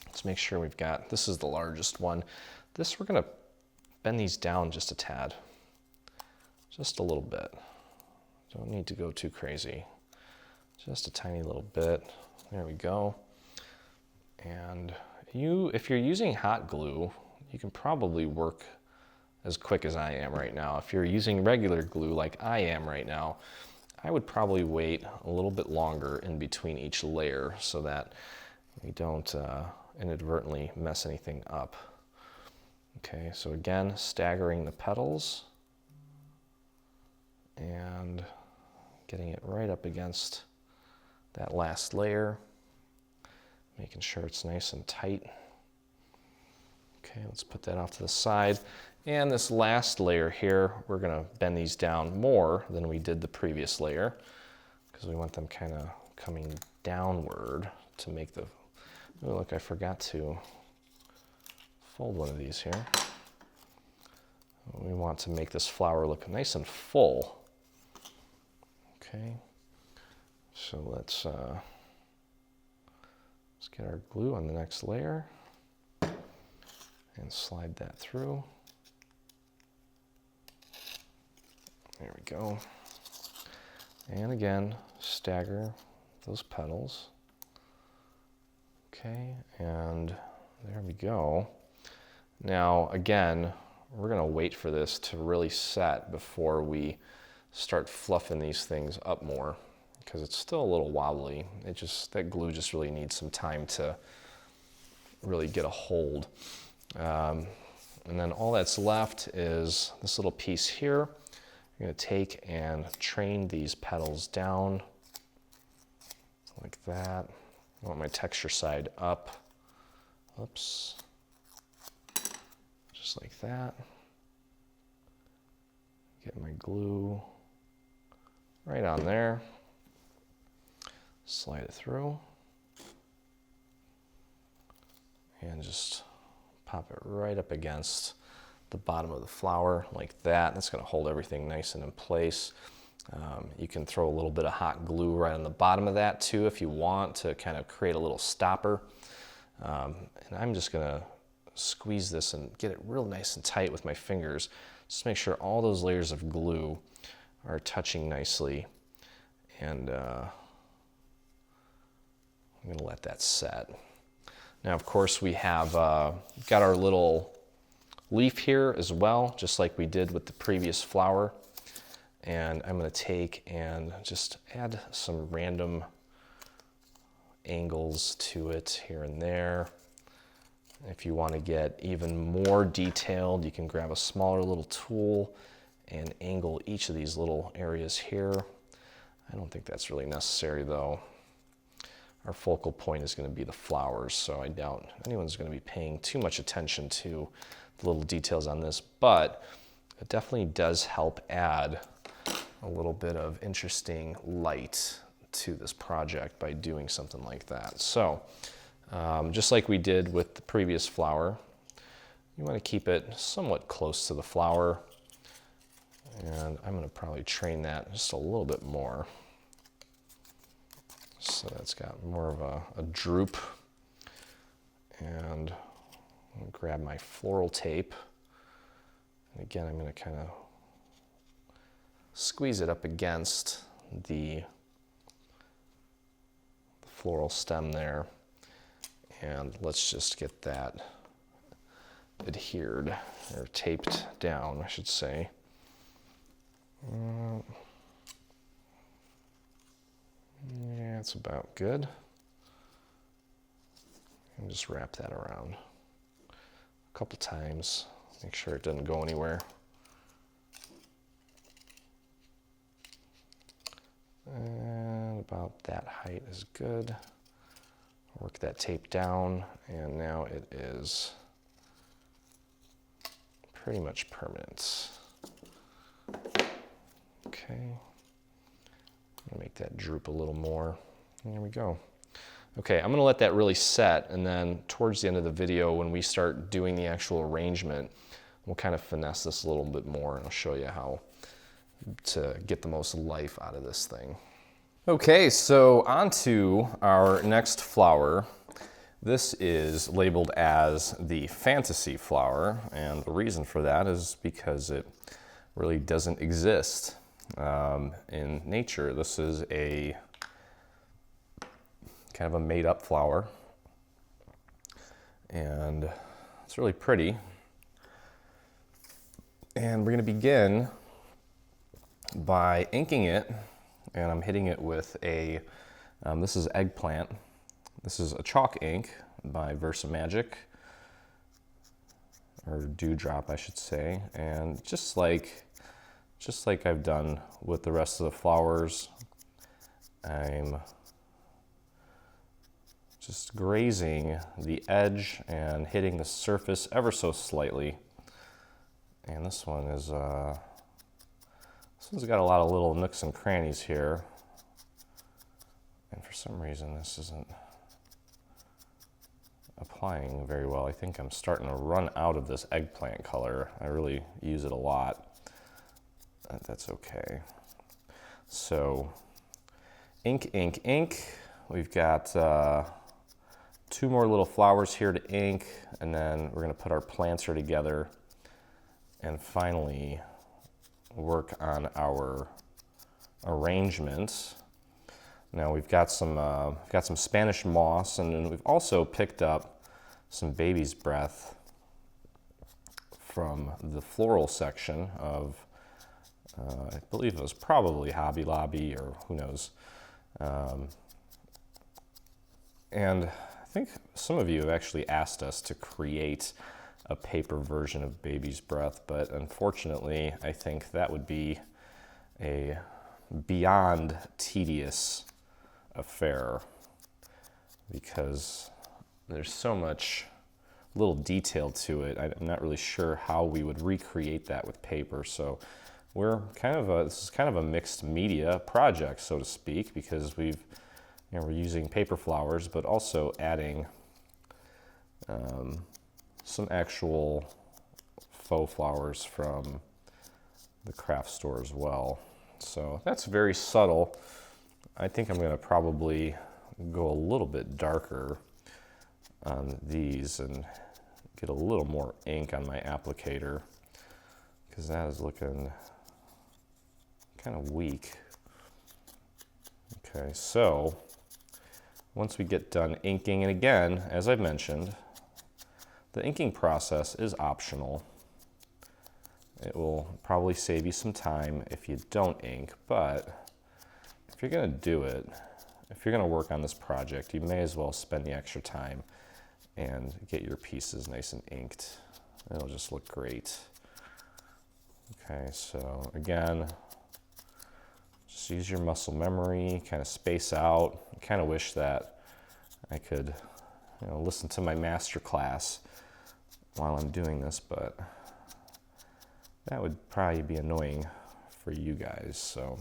let's make sure we've got, this is the largest one. This, we're going to bend these down just a tad, just a little bit. Don't need to go too crazy, just a tiny little bit. There we go. And if you're using hot glue, you can probably work as quick as I am right now. If you're using regular glue like I am right now, I would probably wait a little bit longer in between each layer so that we don't inadvertently mess anything up. Okay, so again, staggering the petals and getting it right up against that last layer, making sure it's nice and tight. Okay, let's put that off to the side. And this last layer here, we're going to bend these down more than we did the previous layer because we want them kind of coming downward to make the, oh look, I forgot to fold one of these here. We want to make this flower look nice and full. Okay, so let's get our glue on the next layer and slide that through. There we go. And again, stagger those petals. Okay, and there we go. Now, again, we're going to wait for this to really set before we start fluffing these things up more because it's still a little wobbly. That glue just really needs some time to really get a hold. And then all that's left is this little piece here. I'm going to take and train these petals down like that. I want my texture side up. Oops. Just like that. Get my glue right on there. Slide it through. And just pop it right up against the bottom of the flower like that. That's going to hold everything nice and in place. You can throw a little bit of hot glue right on the bottom of that too if you want to kind of create a little stopper. And I'm just going to squeeze this and get it real nice and tight with my fingers. Just make sure all those layers of glue are touching nicely. And I'm going to let that set. Now, of course, we have got our little leaf here as well, just like we did with the previous flower. And I'm going to take and just add some random angles to it here and there. If you want to get even more detailed, you can grab a smaller little tool and angle each of these little areas here. I don't think that's really necessary though. Our focal point is going to be the flowers, so I doubt anyone's going to be paying too much attention to the little details on this, but it definitely does help add a little bit of interesting light to this project by doing something like that. So just like we did with the previous flower, you want to keep it somewhat close to the flower, and I'm going to probably train that just a little bit more so that's got more of a droop. And I'm going to grab my floral tape, and again I'm going to kind of squeeze it up against the floral stem there, and let's just get that adhered, or taped down, I should say. Yeah, it's about good. And just wrap that around a couple times, make sure it doesn't go anywhere. And about that height is good. Work that tape down, and now it is pretty much permanent. Okay, I'm gonna make that droop a little more. There we go. Okay, I'm gonna let that really set, and then towards the end of the video, when we start doing the actual arrangement, we'll kind of finesse this a little bit more, and I'll show you how to get the most life out of this thing. Okay, so on to our next flower. This is labeled as the fantasy flower, and the reason for that is because it really doesn't exist in nature. This is a kind of a made-up flower, and it's really pretty. And we're going to begin by inking it, and I'm hitting it with a, this is Eggplant. This is a chalk ink by Versamagic, or Dewdrop, I should say. And just like I've done with the rest of the flowers, I'm just grazing the edge and hitting the surface ever so slightly. And this one is, this one's got a lot of little nooks and crannies here. And for some reason this isn't applying very well. I think I'm starting to run out of this eggplant color. I really use it a lot. That's okay. So, ink, ink, ink. We've got 2 more little flowers here to ink, and then we're gonna put our planter together and finally work on our arrangements. Now we've got some Spanish moss, and then we've also picked up some baby's breath from the floral section of, I believe it was probably Hobby Lobby, or who knows. And I think some of you have actually asked us to create a paper version of baby's breath, but unfortunately I think that would be a beyond tedious affair, because there's so much little detail to it. I'm not really sure how we would recreate that with paper. So we're kind of this is kind of a mixed media project, so to speak, because we're using paper flowers, but also adding some actual faux flowers from the craft store as well. So that's very subtle. I think I'm going to probably go a little bit darker on these and get a little more ink on my applicator, because that is looking kind of weak. Okay, so once we get done inking, and again, as I've mentioned, the inking process is optional. It will probably save you some time if you don't ink, but if you're going to do it, if you're going to work on this project, you may as well spend the extra time and get your pieces nice and inked. It'll just look great. Okay, so again, just use your muscle memory, kind of space out. I kind of wish that I could, listen to my master class while I'm doing this, but that would probably be annoying for you guys. So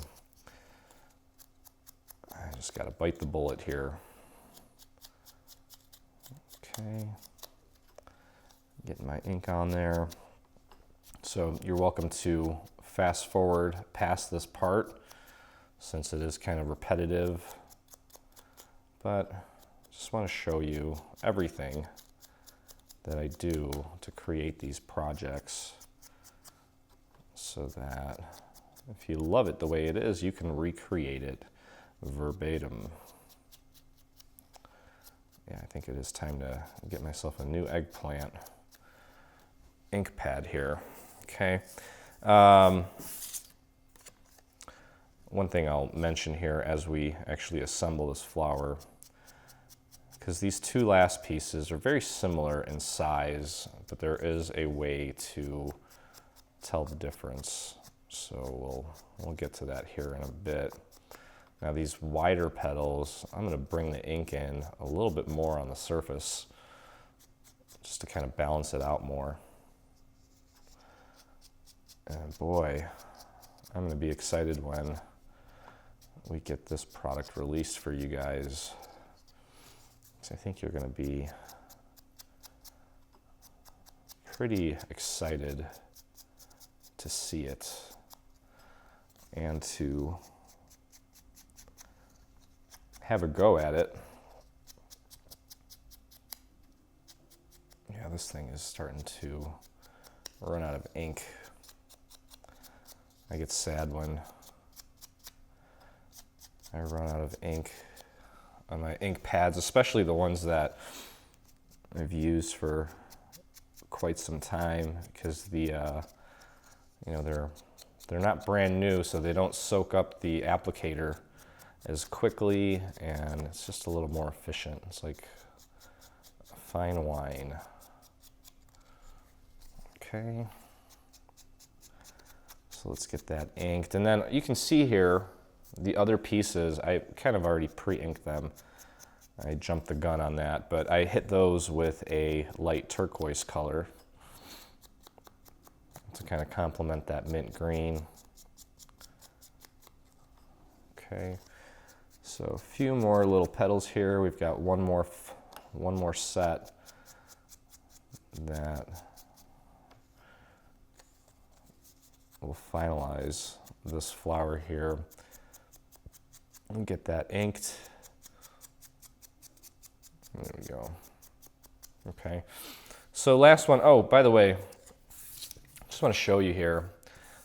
I just got to bite the bullet here. Okay, getting my ink on there. So you're welcome to fast forward past this part, since it is kind of repetitive, but just want to show you everything that I do to create these projects, so that if you love it the way it is, you can recreate it verbatim. Yeah, I think it is time to get myself a new eggplant ink pad here. Okay. One thing I'll mention here as we actually assemble this flower, because these 2 last pieces are very similar in size, but there is a way to tell the difference. So we'll get to that here in a bit. Now these wider petals, I'm going to bring the ink in a little bit more on the surface, just to kind of balance it out more. And boy, I'm going to be excited when we get this product released for you guys. So I think you're going to be pretty excited to see it and to have a go at it. Yeah, this thing is starting to run out of ink. I get sad when I run out of ink on my ink pads, especially the ones that I've used for quite some time, because the you know, they're not brand new, so they don't soak up the applicator as quickly, and it's just a little more efficient. It's like fine wine. Okay, so let's get that inked, and then you can see here the other pieces. I kind of already pre-inked them. I jumped the gun on that, but I hit those with a light turquoise color to kind of complement that mint green. Okay, so a few more little petals here. We've got one more set that will finalize this flower here. And get that inked. There we go. Okay, so last one. Oh, by the way, just want to show you here.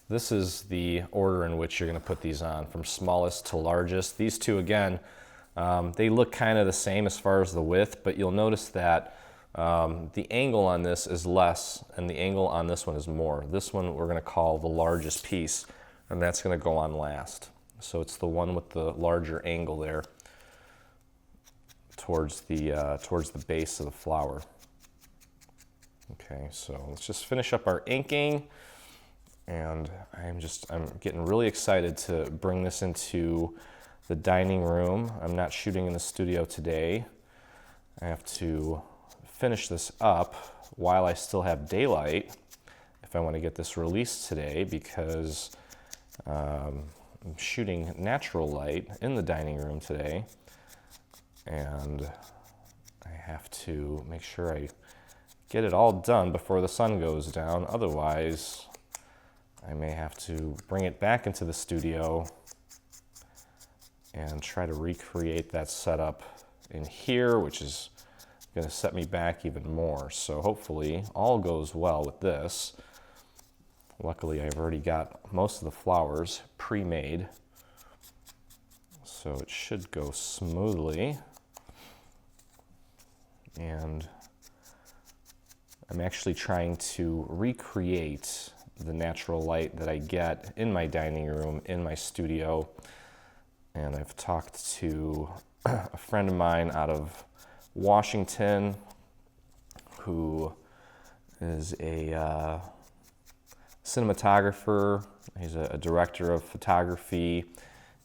This is the order in which you're going to put these on, from smallest to largest. These two, again, they look kind of the same as far as the width, but you'll notice that the angle on this is less, and the angle on this one is more. This one we're going to call the largest piece, and that's going to go on last. So it's the one with the larger angle there towards the base of the flower. Okay, so let's just finish up our inking, and I'm getting really excited to bring this into the dining room. I'm not shooting in the studio today. I have to finish this up while I still have daylight if I want to get this released today, because I'm shooting natural light in the dining room today, and I have to make sure I get it all done before the sun goes down. Otherwise, I may have to bring it back into the studio and try to recreate that setup in here, which is going to set me back even more. So hopefully all goes well with this. Luckily, I've already got most of the flowers pre-made, so it should go smoothly. And I'm actually trying to recreate the natural light that I get in my dining room, in my studio. And I've talked to a friend of mine out of Washington who is a cinematographer. He's a director of photography.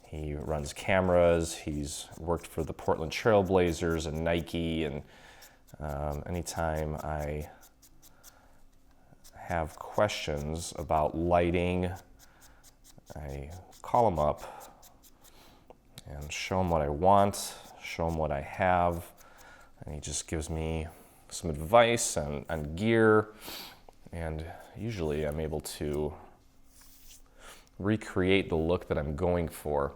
He runs cameras. He's worked for the Portland Trail Blazers and Nike. And anytime I have questions about lighting, I call him up and show him what I want, show him what I have, and he just gives me some advice on gear, and usually I'm able to recreate the look that I'm going for.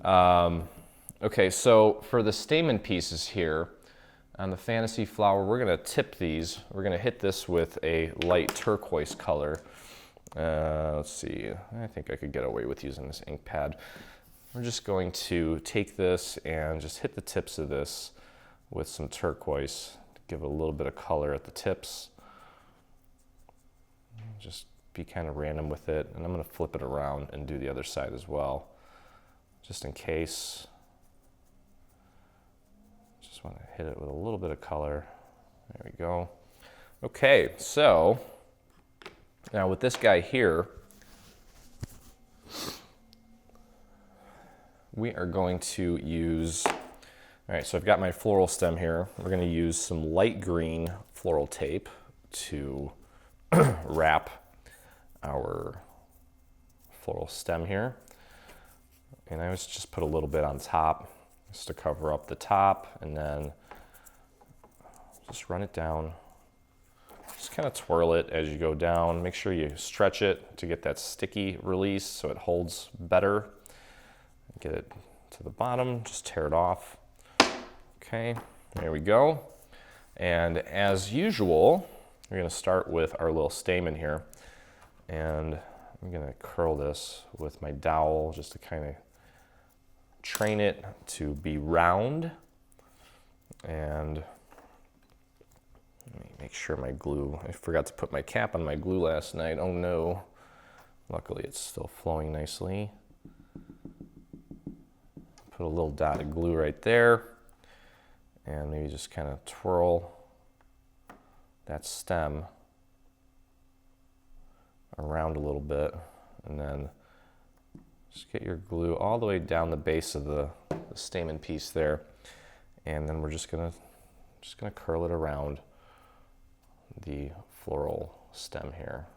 Okay, so for the stamen pieces here, on the fantasy flower, we're going to tip these. We're going to hit this with a light turquoise color. Let's see, I think I could get away with using this ink pad. We're just going to take this and just hit the tips of this with some turquoise to give it a little bit of color at the tips. Just be kind of random with it, and I'm going to flip it around and do the other side as well, just in case. Just want to hit it with a little bit of color. There we go. Okay, so now with this guy here, we are going to use, all right, so I've got my floral stem here. We're going to use some light green floral tape to wrap our floral stem here. And I always just put a little bit on top just to cover up the top, and then just run it down. Just kind of twirl it as you go down. Make sure you stretch it to get that sticky release so it holds better. Get it to the bottom, just tear it off. Okay, there we go. And as usual, we're gonna start with our little stamen here. And I'm gonna curl this with my dowel just to kind of train it to be round. And let me make sure my glue, I forgot to put my cap on my glue last night. Oh no. Luckily it's still flowing nicely. Put a little dot of glue right there. And maybe just kind of twirl that stem around a little bit, and then just get your glue all the way down the base of the stamen piece there, and then we're just gonna curl it around the floral stem here.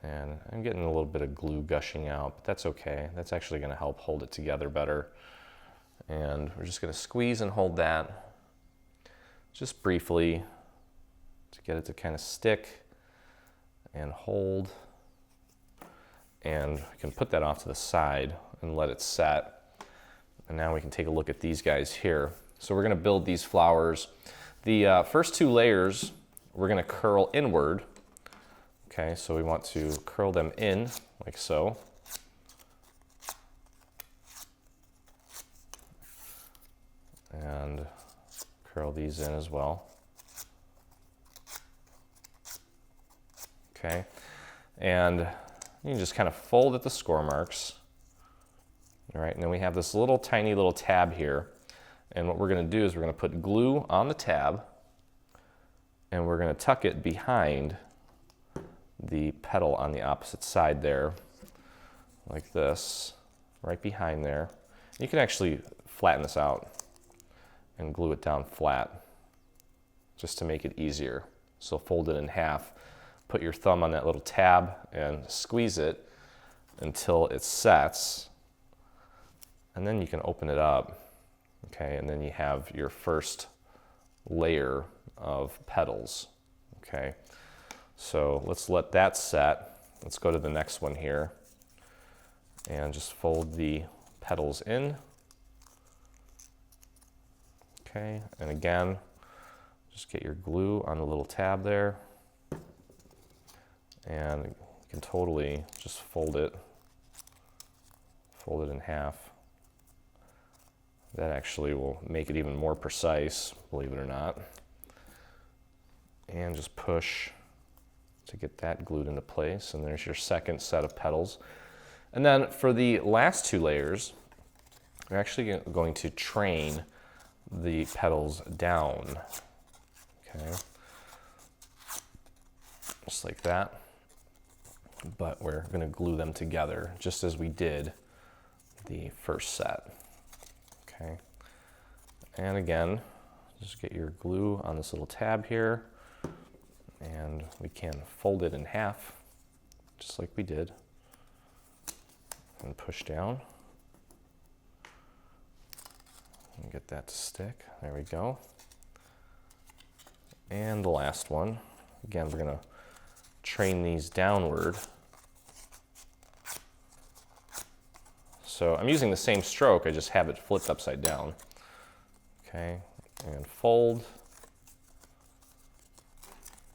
And I'm getting a little bit of glue gushing out, but that's okay. That's actually gonna help hold it together better. And we're just gonna squeeze and hold that just briefly to get it to kind of stick and hold. And we can put that off to the side and let it set. And now we can take a look at these guys here. So we're gonna build these flowers. The first two layers, we're gonna curl inward. Okay, so we want to curl them in like so. And curl these in as well. Okay, and you can just kind of fold at the score marks. All right, and then we have this little tiny little tab here. And what we're gonna do is we're gonna put glue on the tab, and we're gonna tuck it behind the petal on the opposite side there, like this, right behind there. You can actually flatten this out and glue it down flat just to make it easier. So fold it in half, put your thumb on that little tab and squeeze it until it sets, and then you can open it up. Okay, and then you have your first layer of petals. Okay, so let's let that set. Let's go to the next one here and just fold the petals in. Okay, and again, just get your glue on the little tab there, and you can totally just fold it in half. That actually will make it even more precise, believe it or not. And just push to get that glued into place, and there's your second set of petals. And then for the last two layers, we're actually going to train the petals down. Okay, just like that. But we're going to glue them together just as we did the first set. Okay, and again, just get your glue on this little tab here, and we can fold it in half just like we did and push down and get that to stick. There we go. And the last one, again, we're going to train these downward. So I'm using the same stroke, I just have it flipped upside down. Okay, and fold.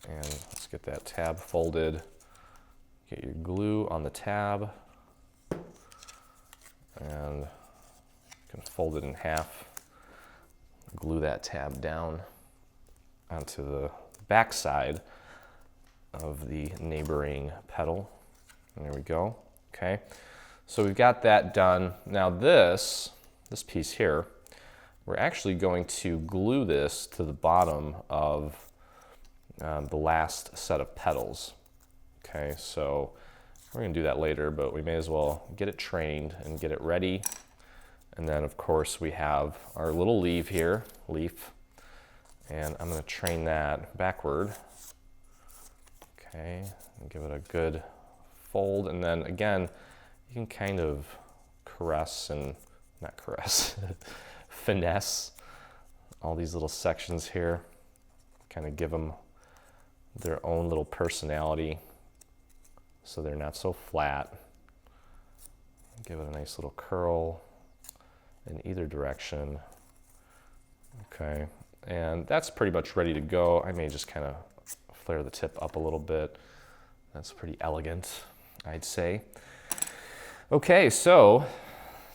And let's get that tab folded. Get your glue on the tab. And you can fold it in half. Glue that tab down onto the back side of the neighboring petal. And there we go. Okay. So we've got that done. Now this piece here, we're actually going to glue this to the bottom of the last set of petals. Okay, so we're gonna do that later, but we may as well get it trained and get it ready. And then of course we have our little leaf here, and I'm gonna train that backward. Okay, and give it a good fold, and then again, you can kind of caress and, not caress, finesse all these little sections here, kind of give them their own little personality so they're not so flat. Give it a nice little curl in either direction. Okay, and that's pretty much ready to go. I may just kind of flare the tip up a little bit. That's pretty elegant, I'd say. Okay, so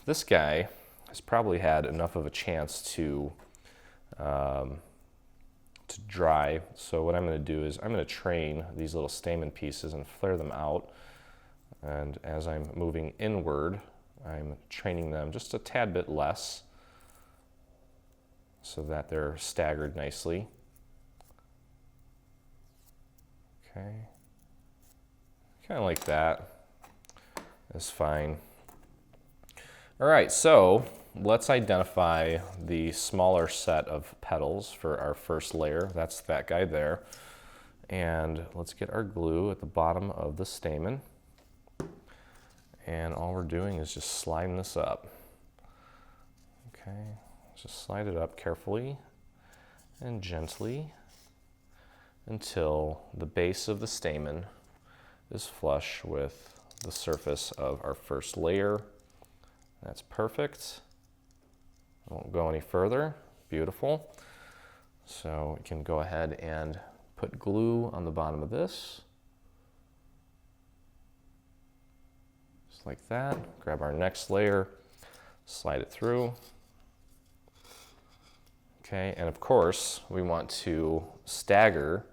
this guy has probably had enough of a chance to dry. So what I'm going to do is I'm going to train these little stamen pieces and flare them out. And as I'm moving inward, I'm training them just a tad bit less so that they're staggered nicely. Okay, kind of like that is fine. All right, so let's identify the smaller set of petals for our first layer. That's that guy there. And let's get our glue at the bottom of the stamen. And all we're doing is just sliding this up. Okay, just slide it up carefully and gently until the base of the stamen is flush with the surface of our first layer. That's perfect. Won't go any further. Beautiful. So we can go ahead and put glue on the bottom of this. Just like that. Grab our next layer, slide it through. Okay, and of course, we want to stagger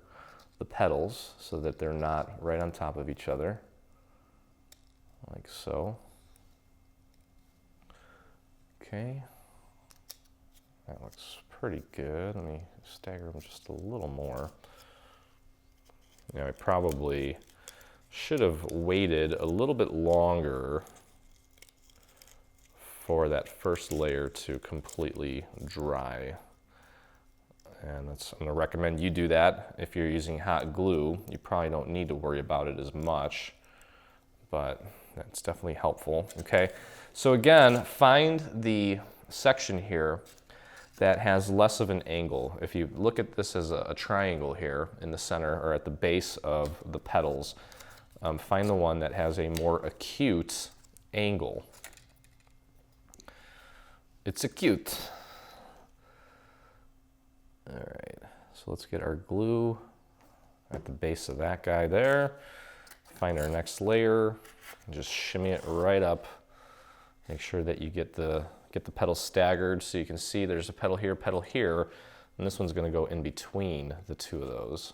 the petals so that they're not right on top of each other, like so. Okay, that looks pretty good. Let me stagger them just a little more. Now, I probably should have waited a little bit longer for that first layer to completely dry. And I'm going to recommend you do that. If you're using hot glue, you probably don't need to worry about it as much, but that's definitely helpful. Okay, so again, find the section here that has less of an angle. If you look at this as a triangle here in the center or at the base of the petals, find the one that has a more acute angle. It's acute. All right, so let's get our glue at the base of that guy there. Find our next layer and just shimmy it right up. Make sure that you get the petals staggered so you can see there's a petal here, and this one's going to go in between the two of those.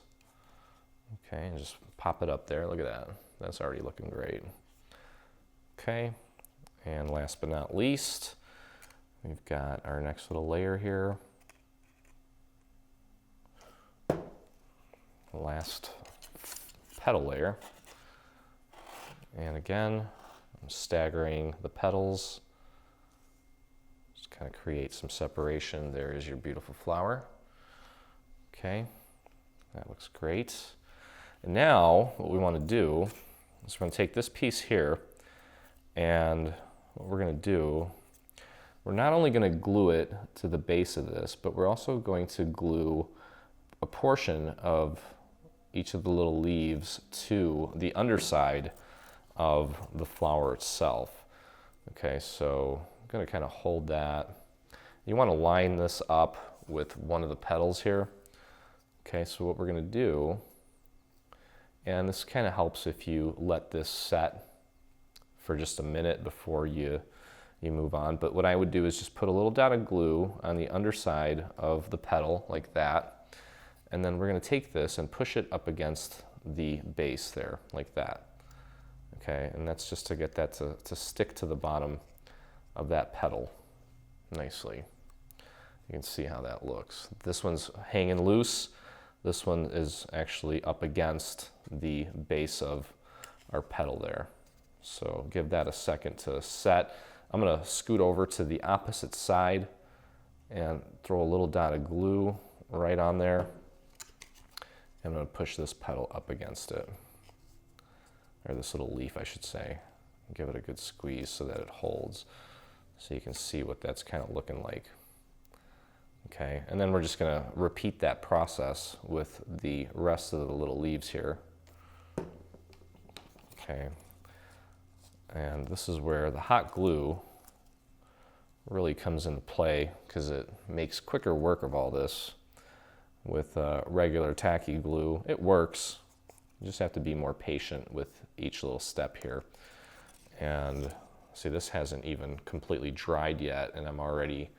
Okay, and just pop it up there. Look at that. That's already looking great. Okay, and last but not least, we've got our next little layer here. Last petal layer. And again, I'm staggering the petals. Just kind of create some separation. There is your beautiful flower. Okay, that looks great. And now what we want to do is we're going to take this piece here, and what we're going to do, we're not only going to glue it to the base of this, but we're also going to glue a portion of each of the little leaves to the underside of the flower itself. Okay, so I'm going to kind of hold that. You want to line this up with one of the petals here. Okay, so what we're going to do, and this kind of helps if you let this set for just a minute before you move on, but what I would do is just put a little dot of glue on the underside of the petal like that. And then we're going to take this and push it up against the base there, like that. Okay, and that's just to get that to stick to the bottom of that petal nicely. You can see how that looks. This one's hanging loose. This one is actually up against the base of our petal there. So give that a second to set. I'm going to scoot over to the opposite side and throw a little dot of glue right on there. I'm going to push this petal up against it. or this little leaf I should say. Give it a good squeeze so that it holds, so you can see what that's kind of looking like. Okay, and then we're just gonna repeat that process with the rest of the little leaves here. Okay, and this is where the hot glue really comes into play, because it makes quicker work of all this. With regular tacky glue, it works. You just have to be more patient with each little step here. And see, this hasn't even completely dried yet, and I'm already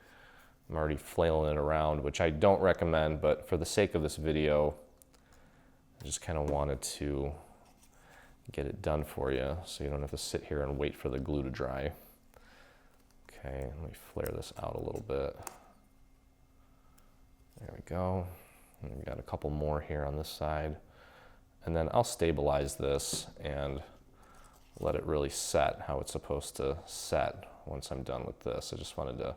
flailing it around, which I don't recommend, but for the sake of this video, I just kind of wanted to get it done for you so you don't have to sit here and wait for the glue to dry. Okay, let me flare this out a little bit. There we go. And we got a couple more here on this side. And then I'll stabilize this and let it really set how it's supposed to set once I'm done with this. I just wanted to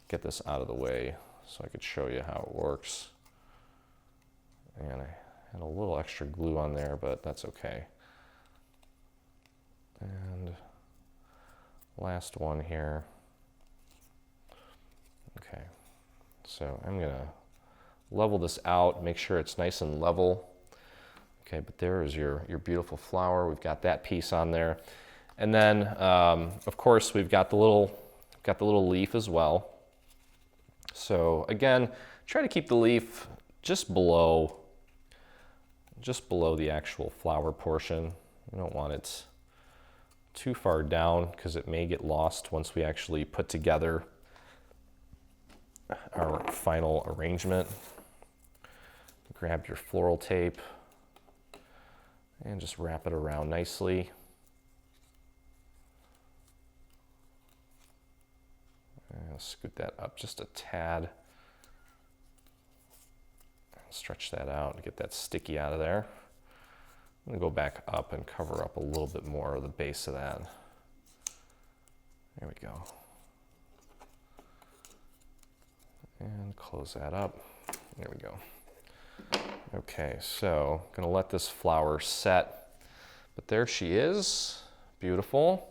get this out of the way so I could show you how it works. And I had a little extra glue on there, but that's okay. And last one here. Okay, so I'm gonna level this out, make sure it's nice and level. Okay, but there is your beautiful flower. We've got that piece on there. And then, of course, we've got the little leaf as well. So again, try to keep the leaf just below the actual flower portion. You don't want it too far down, because it may get lost once we actually put together our final arrangement. Grab your floral tape and just wrap it around nicely. And scoot that up just a tad. Stretch that out and get that sticky out of there. I'm gonna go back up and cover up a little bit more of the base of that. There we go. And close that up. There we go. Okay, so I'm gonna let this flower set, but there she is, beautiful.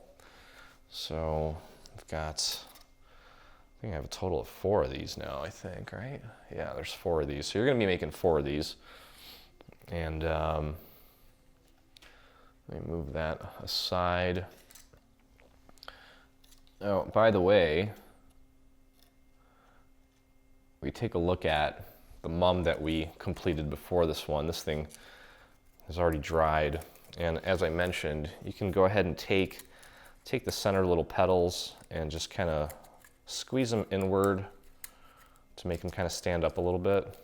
So I've got, I think I have a total of 4 of these now, I think, right? Yeah, there's 4 of these. So you're gonna be making 4 of these. And let me move that aside. Oh, by the way, we take a look at the mum that we completed before this one. This thing is already dried. And as I mentioned, you can go ahead and take the center little petals and just kind of squeeze them inward to make them kind of stand up a little bit.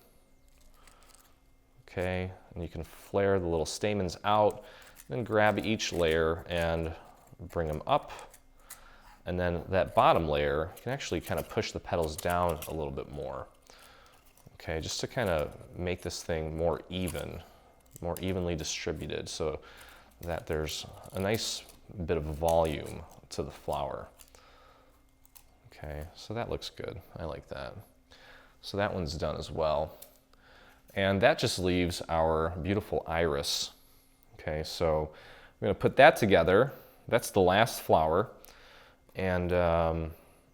Okay, and you can flare the little stamens out, then grab each layer and bring them up. And then that bottom layer, you can actually kind of push the petals down a little bit more. Okay, just to kind of make this thing more evenly distributed, so that there's a nice bit of volume to the flower. Okay, so that looks good. I like that. So that one's done as well. And that just leaves our beautiful iris. Okay, so I'm gonna put that together. That's the last flower. And then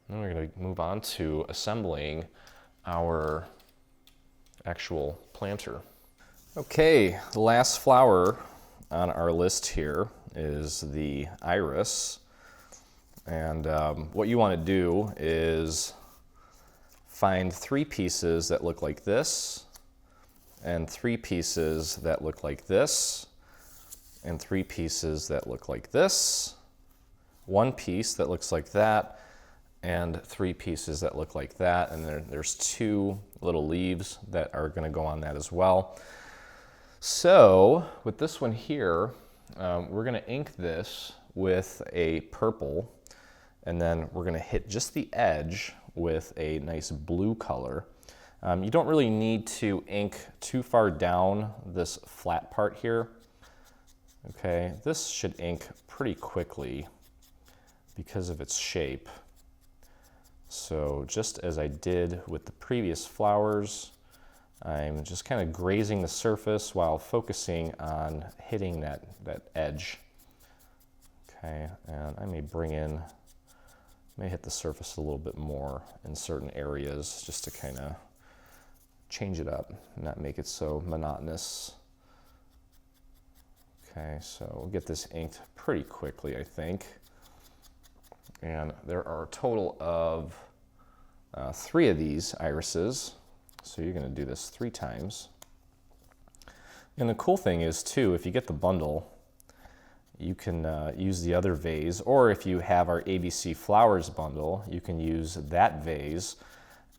we're gonna move on to assembling our actual planter. Okay, the last flower on our list here is the iris. And what you want to do is find 3 pieces that look like this, and 3 pieces that look like this, and 3 pieces that look like this, 1 piece that looks like that, and 3 pieces that look like that, and there's 2 little leaves that are going to go on that as well. So with this one here, we're going to ink this with a purple, and then we're going to hit just the edge with a nice blue color. You don't really need to ink too far down this flat part here. Okay, this should ink pretty quickly because of its shape. So just as I did with the previous flowers, I'm just kind of grazing the surface while focusing on hitting that edge. Okay, and I may bring in, may hit the surface a little bit more in certain areas just to kind of change it up, not make it so monotonous. Okay, so we'll get this inked pretty quickly, I think. And there are a total of 3 of these irises. So you're gonna do this 3 times. And the cool thing is too, if you get the bundle, you can use the other vase, or if you have our ABC Flowers bundle, you can use that vase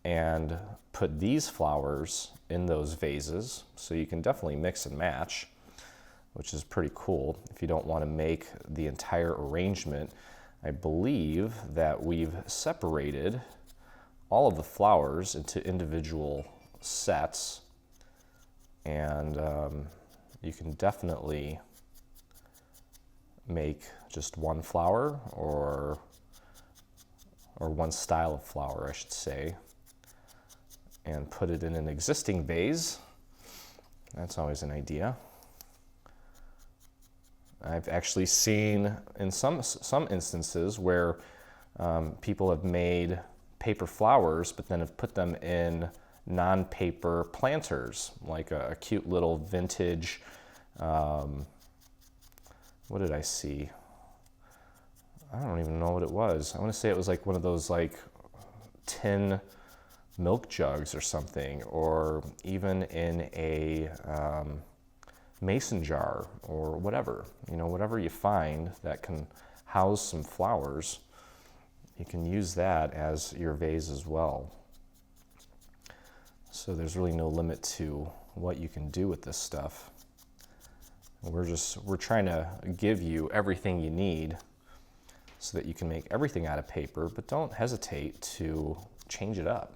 and put these flowers in those vases. So you can definitely mix and match, which is pretty cool if you don't want to make the entire arrangement. I believe that we've separated all of the flowers into individual sets, and you can definitely make just one flower or one style of flower, I should say, and put it in an existing vase. That's always an idea. I've actually seen in some instances where people have made paper flowers, but then have put them in non-paper planters, like a cute little vintage, what did I see? I don't even know what it was. I want to say it was like one of those like tin milk jugs or something, or even in a mason jar or whatever. You know, whatever you find that can house some flowers, you can use that as your vase as well. So there's really no limit to what you can do with this stuff. We're trying to give you everything you need so that you can make everything out of paper, but don't hesitate to change it up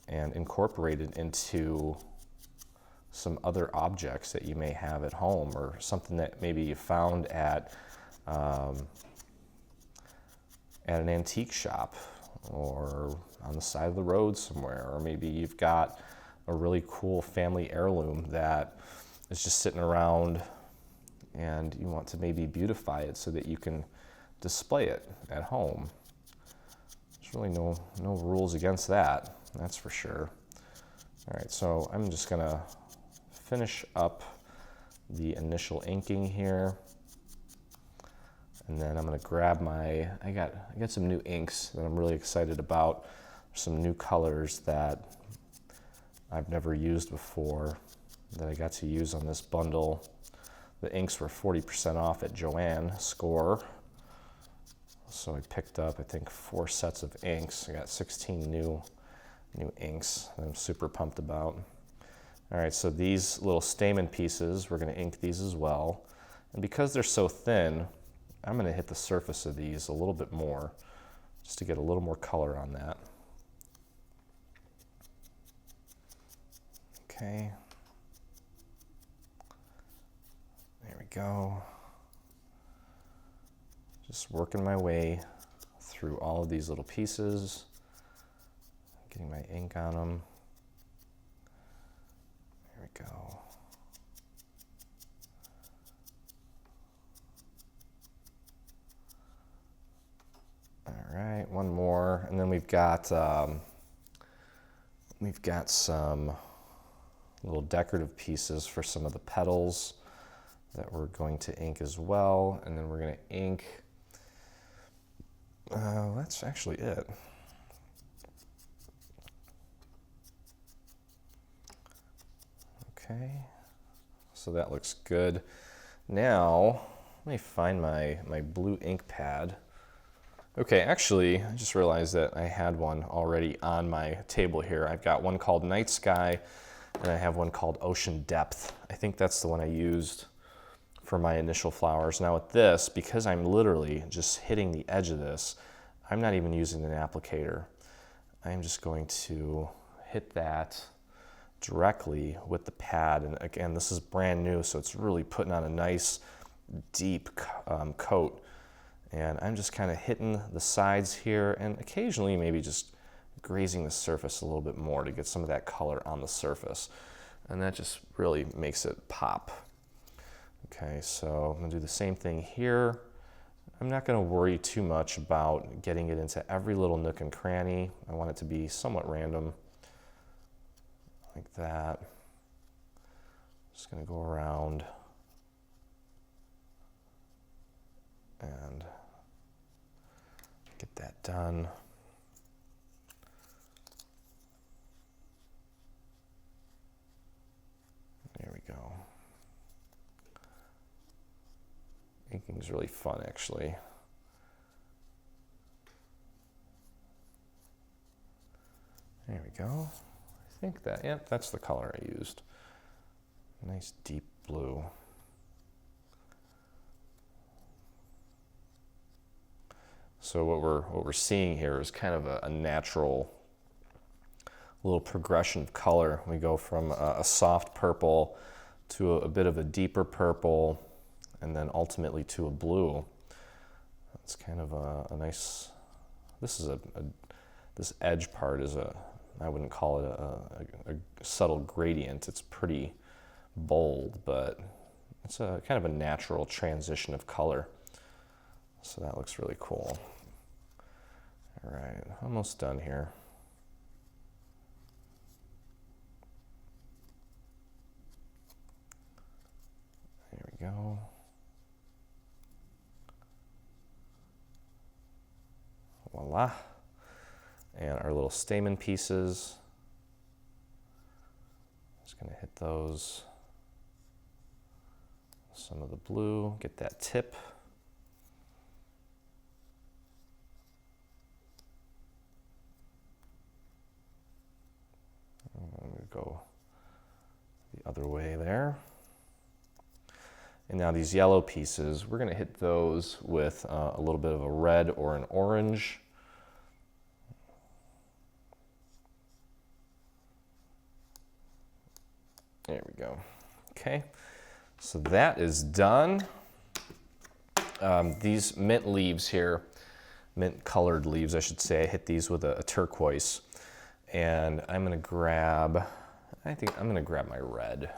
and incorporate it into some other objects that you may have at home, or something that maybe you found at an antique shop or on the side of the road somewhere, or maybe you've got a really cool family heirloom that is just sitting around and you want to maybe beautify it so that you can display it at home. There's really no rules against that, that's for sure. All right, so I'm just gonna finish up the initial inking here, and then I'm gonna grab my, I got some new inks that I'm really excited about. Some new colors that I've never used before that I got to use on this bundle. The inks were 40% off at Joann Score. So I picked up, I think, 4 sets of inks. I got 16 new inks that I'm super pumped about. All right, so these little stamen pieces, we're gonna ink these as well. And because they're so thin, I'm gonna hit the surface of these a little bit more just to get a little more color on that. Okay. There we go. Just working my way through all of these little pieces, getting my ink on them. There we go. All right, one more, and then we've got some little decorative pieces for some of the petals that we're going to ink as well, and then we're going to ink. That's actually it. Okay, so that looks good. Now, let me find my blue ink pad. Okay, actually, I just realized that I had one already on my table here. I've got one called Night Sky, and I have one called Ocean Depth. I think that's the one I used for my initial flowers. Now with this, because I'm literally just hitting the edge of this, I'm not even using an applicator. I'm just going to hit that directly with the pad. And again, this is brand new, so it's really putting on a nice deep coat. And I'm just kind of hitting the sides here and occasionally maybe just grazing the surface a little bit more to get some of that color on the surface. And that just really makes it pop. Okay, so I'm gonna do the same thing here. I'm not going to worry too much about getting it into every little nook and cranny. I want it to be somewhat random, like that. Just going to go around and get that done. There we go. Inking is really fun, actually. There we go. I think that, yep, that's the color I used. Nice deep blue. So what we're seeing here is kind of a natural little progression of color. We go from a soft purple to a bit of a deeper purple, and then ultimately to a blue. It's kind of a nice, this edge part is I wouldn't call it a subtle gradient. It's pretty bold, but it's a kind of a natural transition of color. So that looks really cool. All right, almost done here. There we go. Voila. And our little stamen pieces. Just gonna hit those. Some of the blue, get that tip. I'm gonna go the other way there. And now these yellow pieces, we're gonna hit those with a little bit of a red or an orange. There we go. Okay, so that is done. These mint leaves here, mint colored leaves, I should say, I hit these with a turquoise. And I'm gonna grab, I think I'm gonna grab my red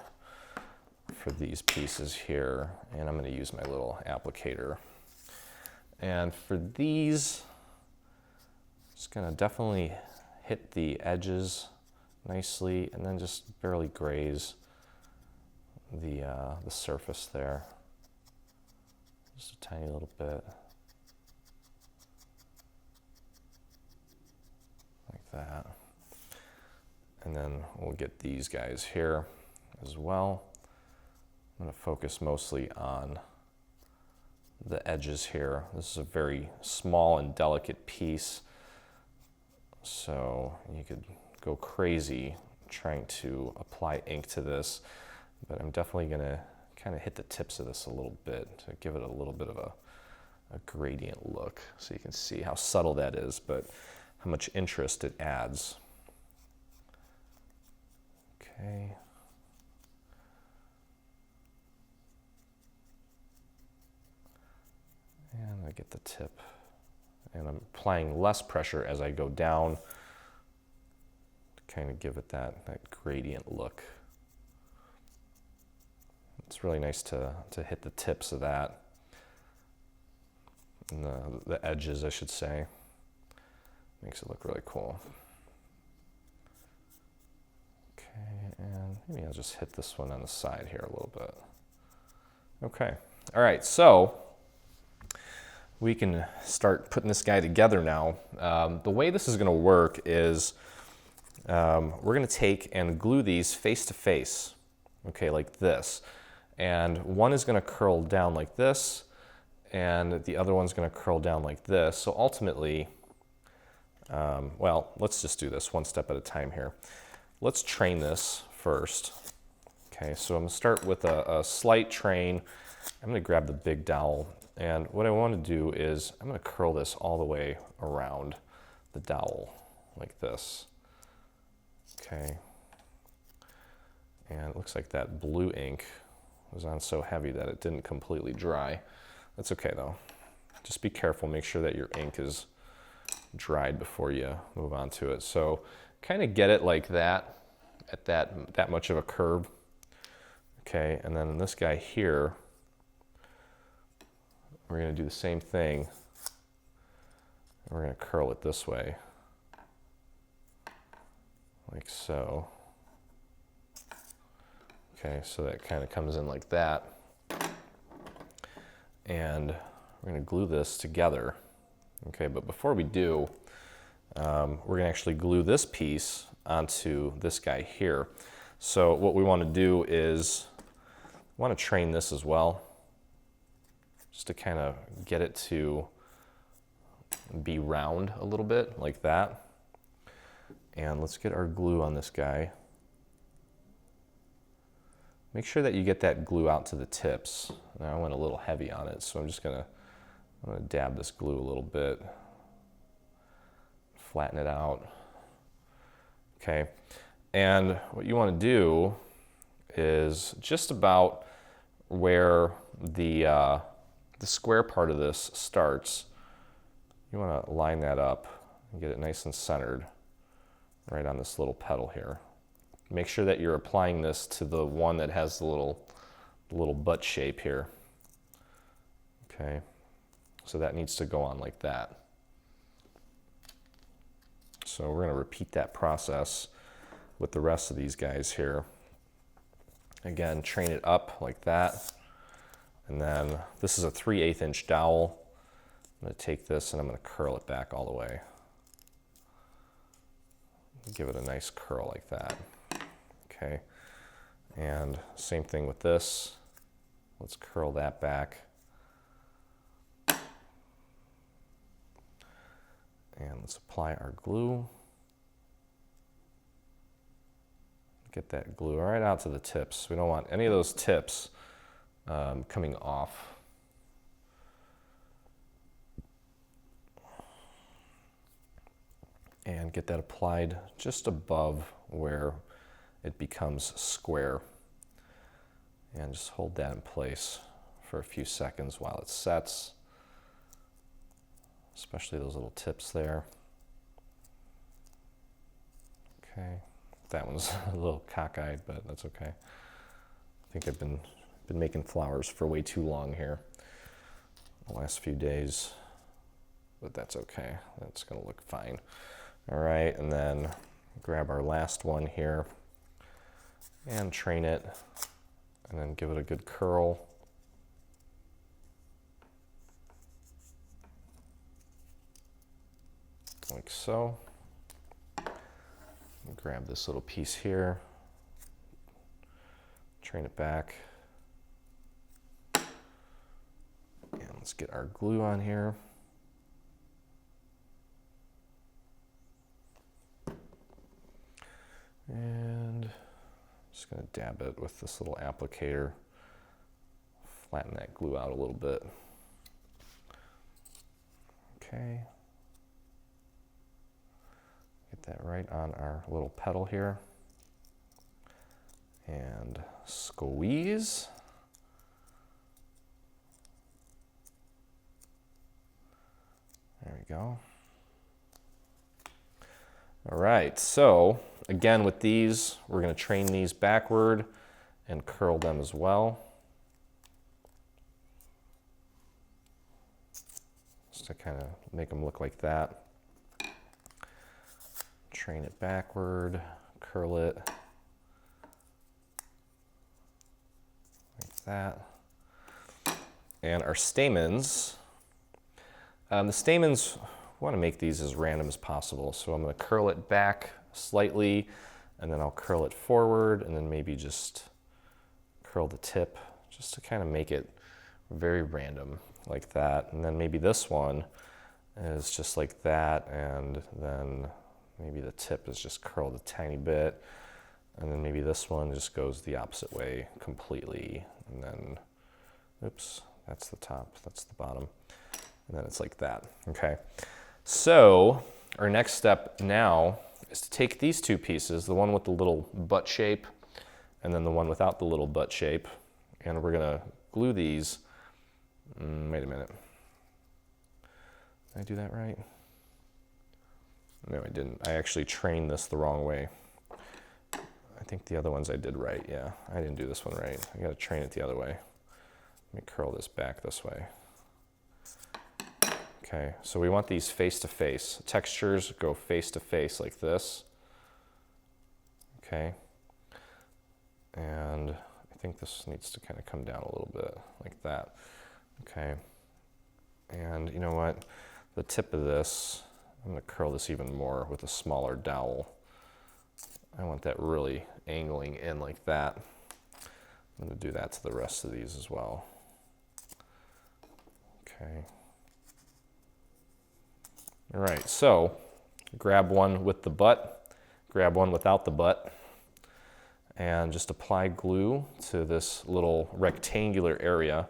for these pieces here, and I'm gonna use my little applicator. And for these, just gonna definitely hit the edges nicely, and then just barely graze the surface there. Just a tiny little bit. Like that. And then we'll get these guys here as well. I'm going to focus mostly on the edges here. This is a very small and delicate piece, so you could go crazy trying to apply ink to this, but I'm definitely going to kind of hit the tips of this a little bit to give it a little bit of a gradient look, so you can see how subtle that is, but how much interest it adds. Okay. And I get the tip. And I'm applying less pressure as I go down to kind of give it that gradient look. It's really nice to hit the tips of that, and the edges, I should say. Makes it look really cool. Okay, and maybe I'll just hit this one on the side here a little bit. Okay, all right, so we can start putting this guy together now. The way this is gonna work is we're gonna take and glue these face to face, okay, like this. And one is gonna curl down like this, and the other one's gonna curl down like this. So ultimately, well, let's just do this one step at a time here. Let's train this first. Okay, so I'm gonna start with a slight train. I'm gonna grab the big dowel, and what I wanna do is I'm gonna curl this all the way around the dowel like this. Okay, and it looks like that blue ink was on so heavy that it didn't completely dry. That's okay though. Just be careful, make sure that your ink is dried before you move on to it. So kind of get it like that, at that much of a curve. Okay, and then this guy here, we're going to do the same thing. We're going to curl it this way, like so. Okay, so that kind of comes in like that. And we're going to glue this together. Okay, but before we do, we're going to actually glue this piece onto this guy here. So what we want to do is, we want to train this as well, just to kind of get it to be round a little bit, like that. And let's get our glue on this guy. Make sure that you get that glue out to the tips. Now I went a little heavy on it, so I'm gonna dab this glue a little bit, flatten it out. Okay, and what you want to do is just about where the square part of this starts. You want to line that up and get it nice and centered right on this little petal here. Make sure that you're applying this to the one that has the little butt shape here. Okay, so that needs to go on like that. So we're going to repeat that process with the rest of these guys here. Again, train it up like that. And then this is a 3/8 inch dowel. I'm going to take this and I'm going to curl it back all the way. Give it a nice curl like that. Okay, and same thing with this. Let's curl that back. And let's apply our glue. Get that glue right out to the tips. We don't want any of those tips coming off. And get that applied just above where it becomes square. And just hold that in place for a few seconds while it sets, especially those little tips there. Okay, that one's a little cockeyed, but that's okay. I think I've been making flowers for way too long here the last few days, but that's okay. That's gonna look fine. All right, and then grab our last one here and train it, and then give it a good curl. Like so. Grab this little piece here, train it back, and let's get our glue on here. And just going to dab it with this little applicator, flatten that glue out a little bit. Okay. Get that right on our little petal here. And squeeze. There we go. All right, so again with these, we're going to train these backward and curl them as well. Just to kind of make them look like that. Train it backward, curl it like that. And our stamens, the stamens, we want to make these as random as possible. So I'm going to curl it back slightly, and then I'll curl it forward, and then maybe just curl the tip, just to kind of make it very random like that. And then maybe this one is just like that, and then maybe the tip is just curled a tiny bit, and then maybe this one just goes the opposite way completely, and then, oops, that's the top, that's the bottom, and then it's like that. Okay, so our next step now is to take these two pieces, the one with the little butt shape and then the one without the little butt shape, and we're gonna glue these. Wait a minute, did I do that right? No, I didn't. I actually trained this the wrong way. I think the other ones I did right, yeah. I didn't do this one right. I gotta train it the other way. Let me curl this back this way. Okay, so we want these face to face. Textures go face to face like this. Okay. And I think this needs to kind of come down a little bit like that. Okay. And you know what? The tip of this, I'm going to curl this even more with a smaller dowel. I want that really angling in like that. I'm going to do that to the rest of these as well. Okay. All right, so grab one with the butt, grab one without the butt, and just apply glue to this little rectangular area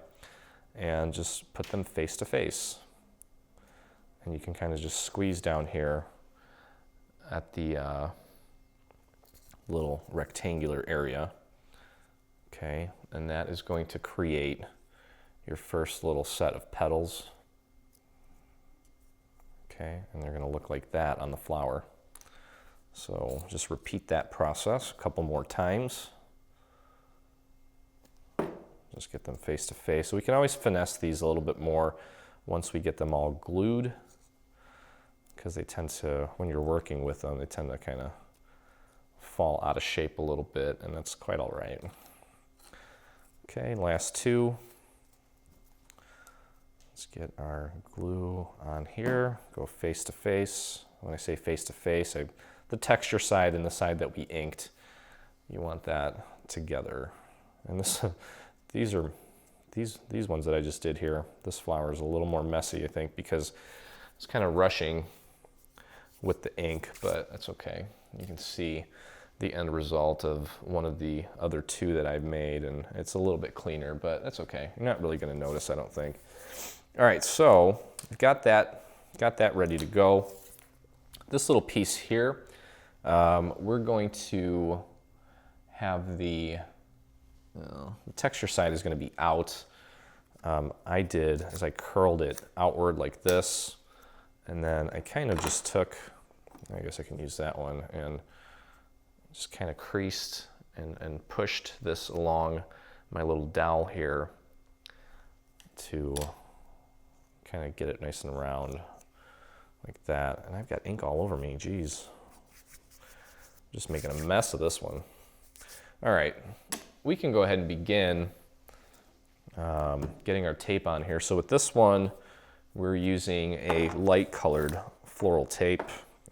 and just put them face to face. And you can kind of just squeeze down here at the little rectangular area. Okay, and that is going to create your first little set of petals. Okay, and they're going to look like that on the flower. So just repeat that process a couple more times. Just get them face to face. So we can always finesse these a little bit more once we get them all glued, because they tend to, when you're working with them, they tend to kind of fall out of shape a little bit, and that's quite all right. Okay, last two. Let's get our glue on here, go face to face. When I say face to face, the texture side and the side that we inked, you want that together. And this, these ones that I just did here, this flower is a little more messy, I think, because it's kind of rushing with the ink, but that's okay. You can see the end result of one of the other two that I've made, and it's a little bit cleaner, but that's okay. You're not really going to notice, I don't think. All right, so got that ready to go. This little piece here, we're going to have the texture side is going to be out. I did is I curled it outward like this, and then I kind of just took, I guess I can use that one, and just kind of creased and pushed this along my little dowel here to kind of get it nice and round like that. And I've got ink all over me, geez. Just making a mess of this one. All right, we can go ahead and begin getting our tape on here. So with this one, we're using a light colored floral tape.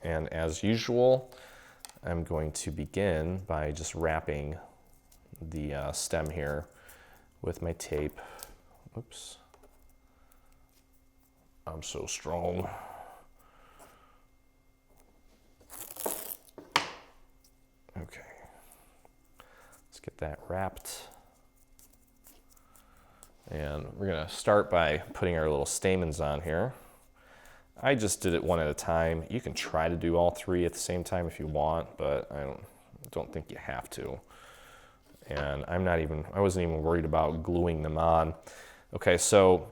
And as usual, I'm going to begin by just wrapping the stem here with my tape. Oops. I'm so strong. Okay. Let's get that wrapped. And we're going to start by putting our little stamens on here. I just did it one at a time. You can try to do all three at the same time if you want, but I don't think you have to. And I wasn't even worried about gluing them on. Okay, so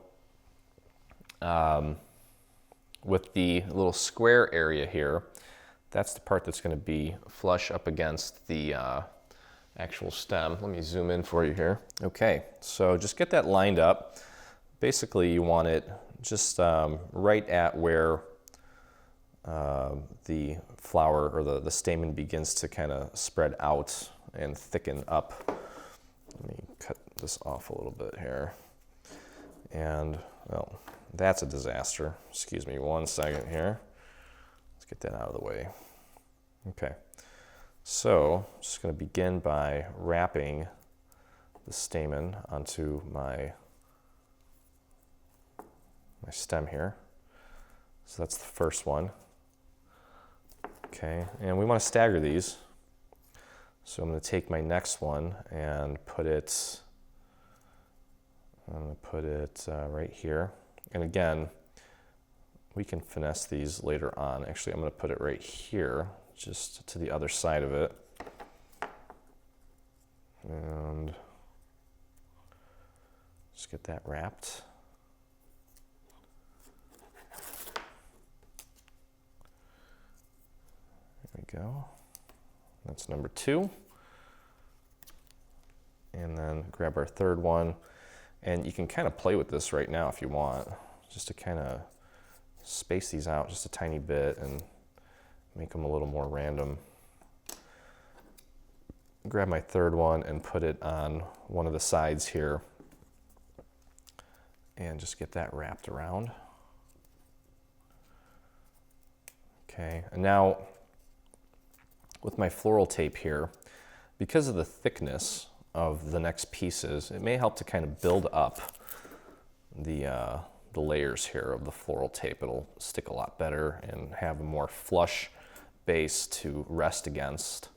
with the little square area here, that's the part that's going to be flush up against the actual stem. Let me zoom in for you here. Okay, so just get that lined up. Basically, you want it just right at where the flower or the stamen begins to kind of spread out and thicken up. Let me cut this off a little bit here. And, well, that's a disaster. Excuse me 1 second here. Let's get that out of the way. Okay, so just going to begin by wrapping the stamen onto my stem here. So that's the first one. Okay, and we want to stagger these. So I'm going to take my next one and I'm going to put it right here. And again, we can finesse these later on. Actually, I'm going to put it right here, just to the other side of it. And just get that wrapped. There we go. That's number 2. And then grab our third one. And you can kind of play with this right now if you want, just to kind of space these out just a tiny bit and make them a little more random. Grab my third one and put it on one of the sides here and just get that wrapped around. Okay, and now with my floral tape here, because of the thickness of the next pieces, it may help to kind of build up the layers here of the floral tape. It'll stick a lot better and have a more flush base to rest against.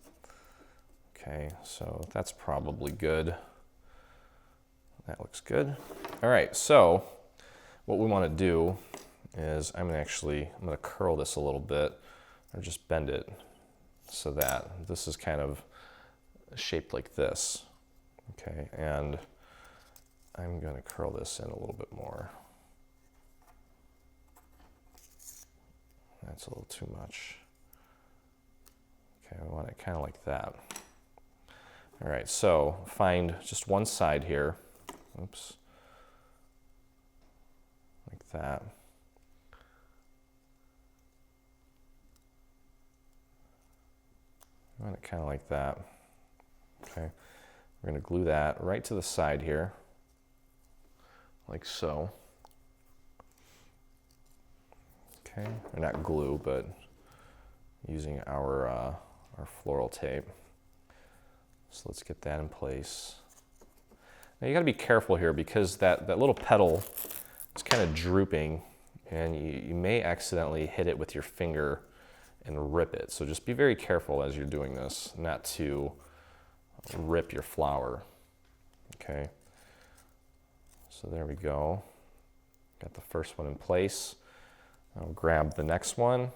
Okay, so that's probably good. That looks good. All right, so what we want to do is I'm gonna curl this a little bit, or just bend it so that this is kind of shaped like this. Okay, and I'm gonna curl this in a little bit more. That's a little too much. Okay, I want it kind of like that. All right, so find just one side here. Oops. Like that. I want it kind of like that. Okay, we're going to glue that right to the side here, like so. Okay, or not glue, but using our floral tape. So let's get that in place. Now you got to be careful here because that little petal is kind of drooping, and you may accidentally hit it with your finger and rip it. So just be very careful as you're doing this, not to rip your flower. Okay. So there we go. Got the first one in place. I'll grab the next one.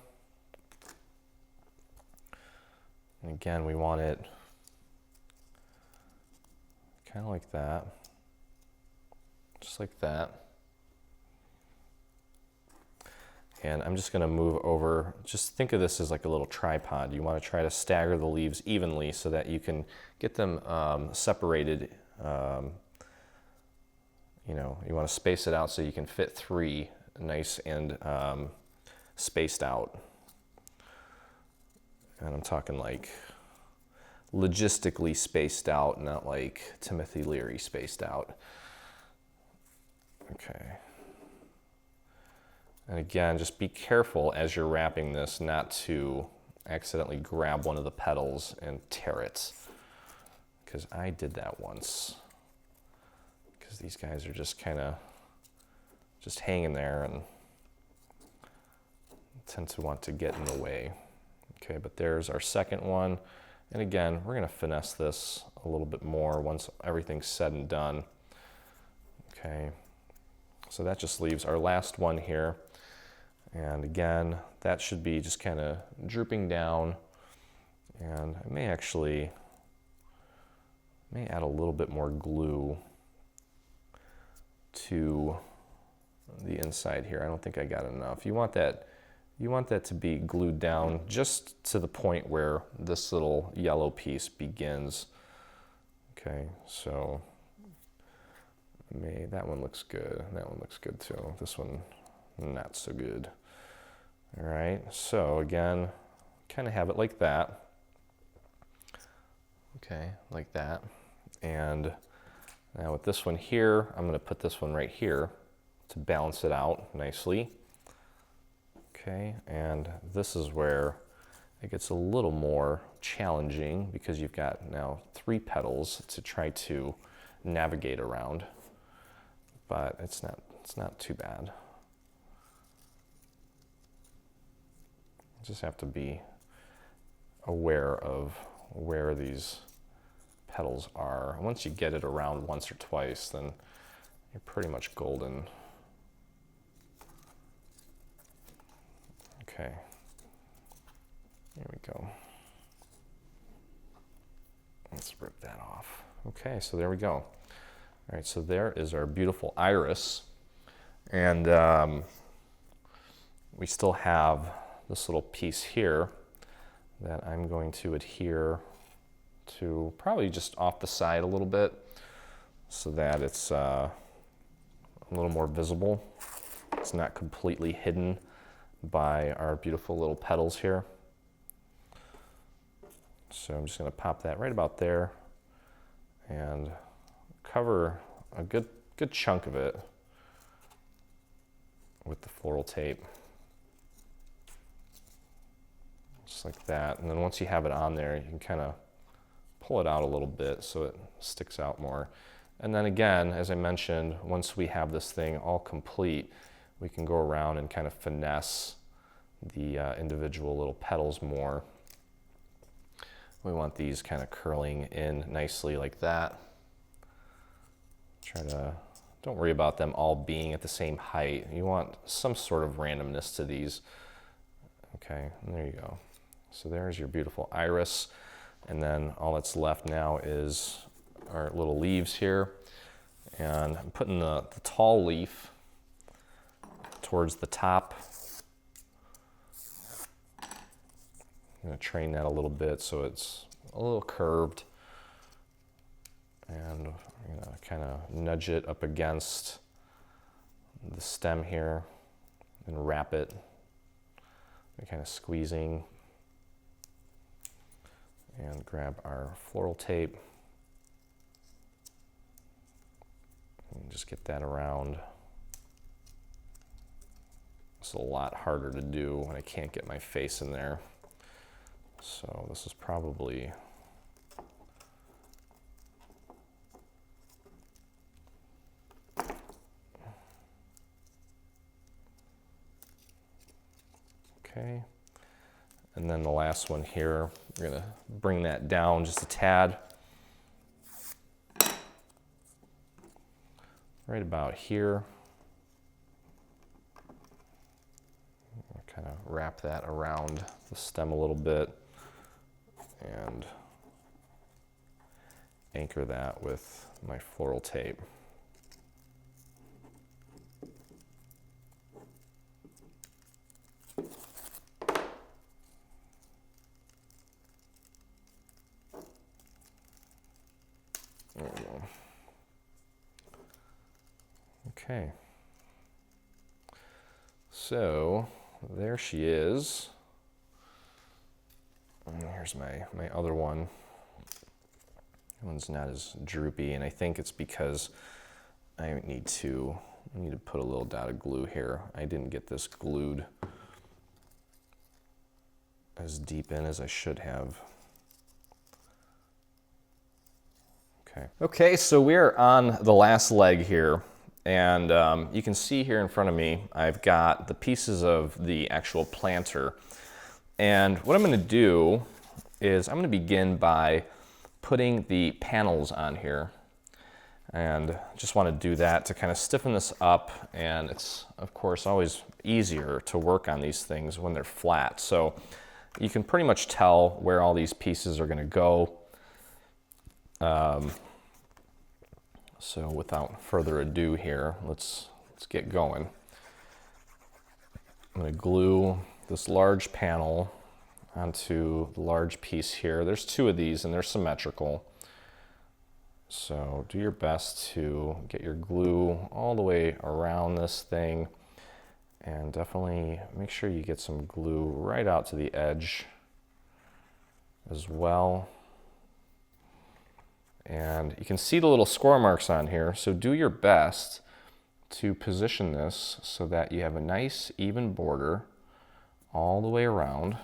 And again, we want it kind of like that. Just like that. And I'm just going to move over, just think of this as like a little tripod. You want to try to stagger the leaves evenly so that you can get them separated. You know, you want to space it out so you can fit three nice and spaced out. And I'm talking like logistically spaced out, not like Timothy Leary spaced out. Okay. And again, just be careful as you're wrapping this not to accidentally grab one of the petals and tear it, because I did that once. Because these guys are just kind of just hanging there and tend to want to get in the way. Okay, but there's our second one. And again, we're going to finesse this a little bit more once everything's said and done. Okay, so that just leaves our last one here. And again, that should be just kind of drooping down. And I may add a little bit more glue to the inside here. I don't think I got enough. You want that to be glued down just to the point where this little yellow piece begins. Okay, so that one looks good. That one looks good too. This one, not so good. All right, so again, kind of have it like that. Okay, like that. And now with this one here, I'm going to put this one right here to balance it out nicely. Okay, and this is where it gets a little more challenging because you've got now 3 petals to try to navigate around, but it's not too bad. You just have to be aware of where these petals are. Once you get it around once or twice, then you're pretty much golden. Okay, here we go. Let's rip that off. Okay, so there we go. All right, so there is our beautiful iris. And we still have this little piece here that I'm going to adhere to probably just off the side a little bit so that it's a little more visible. It's not completely hidden by our beautiful little petals here. So I'm just going to pop that right about there and cover a good chunk of it with the floral tape. Just like that. And then once you have it on there, you can kind of pull it out a little bit so it sticks out more. And then again, as I mentioned, once we have this thing all complete, we can go around and kind of finesse the individual little petals more. We want these kind of curling in nicely like that. Don't worry about them all being at the same height. You want some sort of randomness to these. Okay, and there you go. So there's your beautiful iris. And then all that's left now is our little leaves here. And I'm putting the tall leaf towards the top. I'm going to train that a little bit so it's a little curved. And I'm going to kind of nudge it up against the stem here and wrap it. And kind of squeezing. And grab our floral tape. And just get that around. It's a lot harder to do when I can't get my face in there. So this is probably okay. And then the last one here, we're gonna bring that down just a tad. Right about here. Kind of wrap that around the stem a little bit and anchor that with my floral tape. There we go. Okay. So there she is. And here's my other one. That one's not as droopy, and I think it's because I need to put a little dot of glue here. I didn't get this glued as deep in as I should have. Okay, so we're on the last leg here, and you can see here in front of me, I've got the pieces of the actual planter. And what I'm going to do is I'm going to begin by putting the panels on here. And just want to do that to kind of stiffen this up. And it's, of course, always easier to work on these things when they're flat. So you can pretty much tell where all these pieces are going to go. So without further ado here, let's get going. I'm going to glue this large panel onto the large piece here. There's two of these and they're symmetrical. So do your best to get your glue all the way around this thing, and definitely make sure you get some glue right out to the edge as well. And you can see the little score marks on here, so do your best to position this so that you have a nice even border all the way around,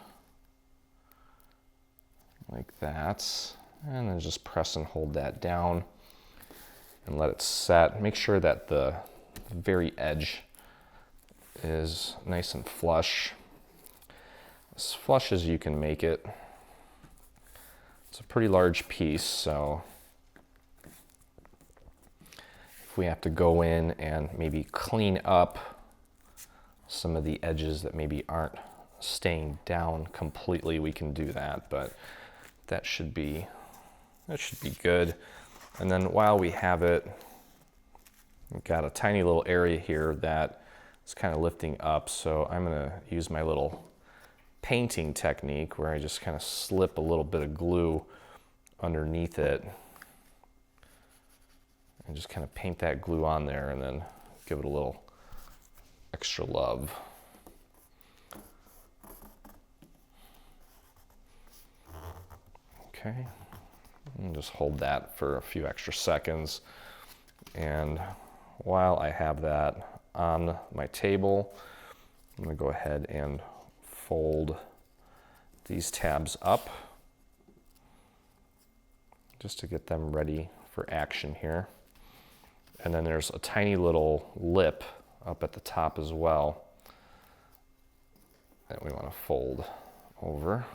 like that. And then just press and hold that down and let it set. Make sure that the very edge is nice and flush, as flush as you can make it. It's a pretty large piece, so if we have to go in and maybe clean up some of the edges that maybe aren't staying down completely, we can do that, but that should be good. And then while we have it, we've got a tiny little area here that is kind of lifting up, so I'm going to use my little painting technique where I just kind of slip a little bit of glue underneath it and just kind of paint that glue on there and then give it a little extra love. Okay, and just hold that for a few extra seconds. And while I have that on my table, I'm gonna go ahead and fold these tabs up just to get them ready for action here. And then there's a tiny little lip up at the top as well that we want to fold over.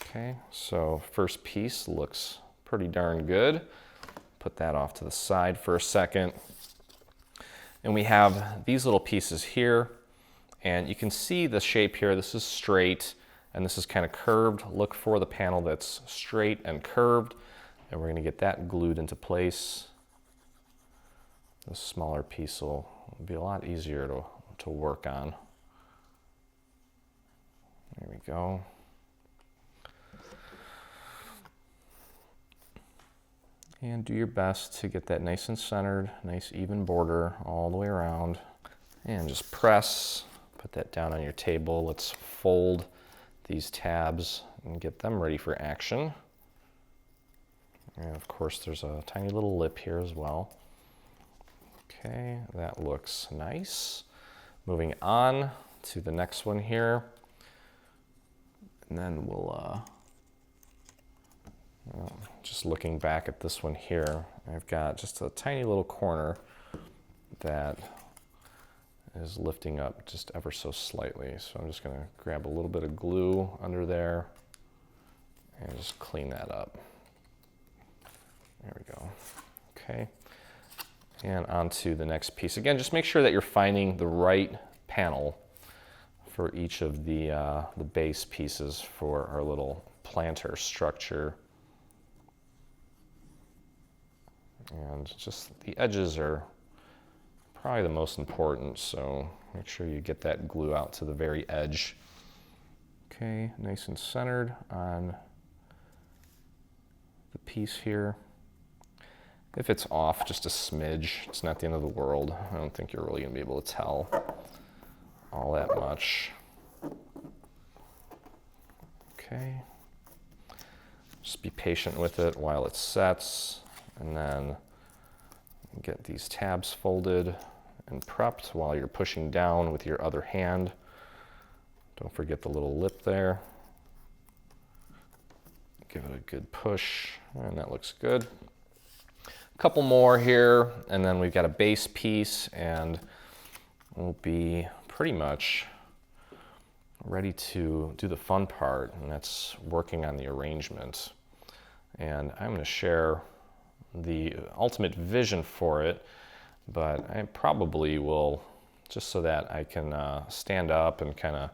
Okay, so first piece looks pretty darn good. Put that off to the side for a second. And we have these little pieces here, and you can see the shape here. This is straight and this is kind of curved. Look for the panel that's straight and curved, and we're going to get that glued into place. The smaller piece will be a lot easier to work on. There we go. And do your best to get that nice and centered, nice even border all the way around. And just press, put that down on your table. Let's fold these tabs and get them ready for action. And of course there's a tiny little lip here as well. Okay, that looks nice. Moving on to the next one here. And then we'll, just looking back at this one here, I've got just a tiny little corner that is lifting up just ever so slightly. So I'm just gonna grab a little bit of glue under there and just clean that up. There we go. Okay. And on to the next piece. Again, just make sure that you're finding the right panel for each of the base pieces for our little planter structure. And just the edges are probably the most important, so make sure you get that glue out to the very edge. Okay, nice and centered on the piece here. If it's off just a smidge, it's not the end of the world. I don't think you're really gonna be able to tell all that much. Okay. Just be patient with it while it sets, and then get these tabs folded and prepped while you're pushing down with your other hand. Don't forget the little lip there. Give it a good push, and that looks good. A couple more here, and then we've got a base piece, and we'll be pretty much ready to do the fun part, and that's working on the arrangement. And I'm going to share the ultimate vision for it, but I probably will, just so that I can stand up and kind of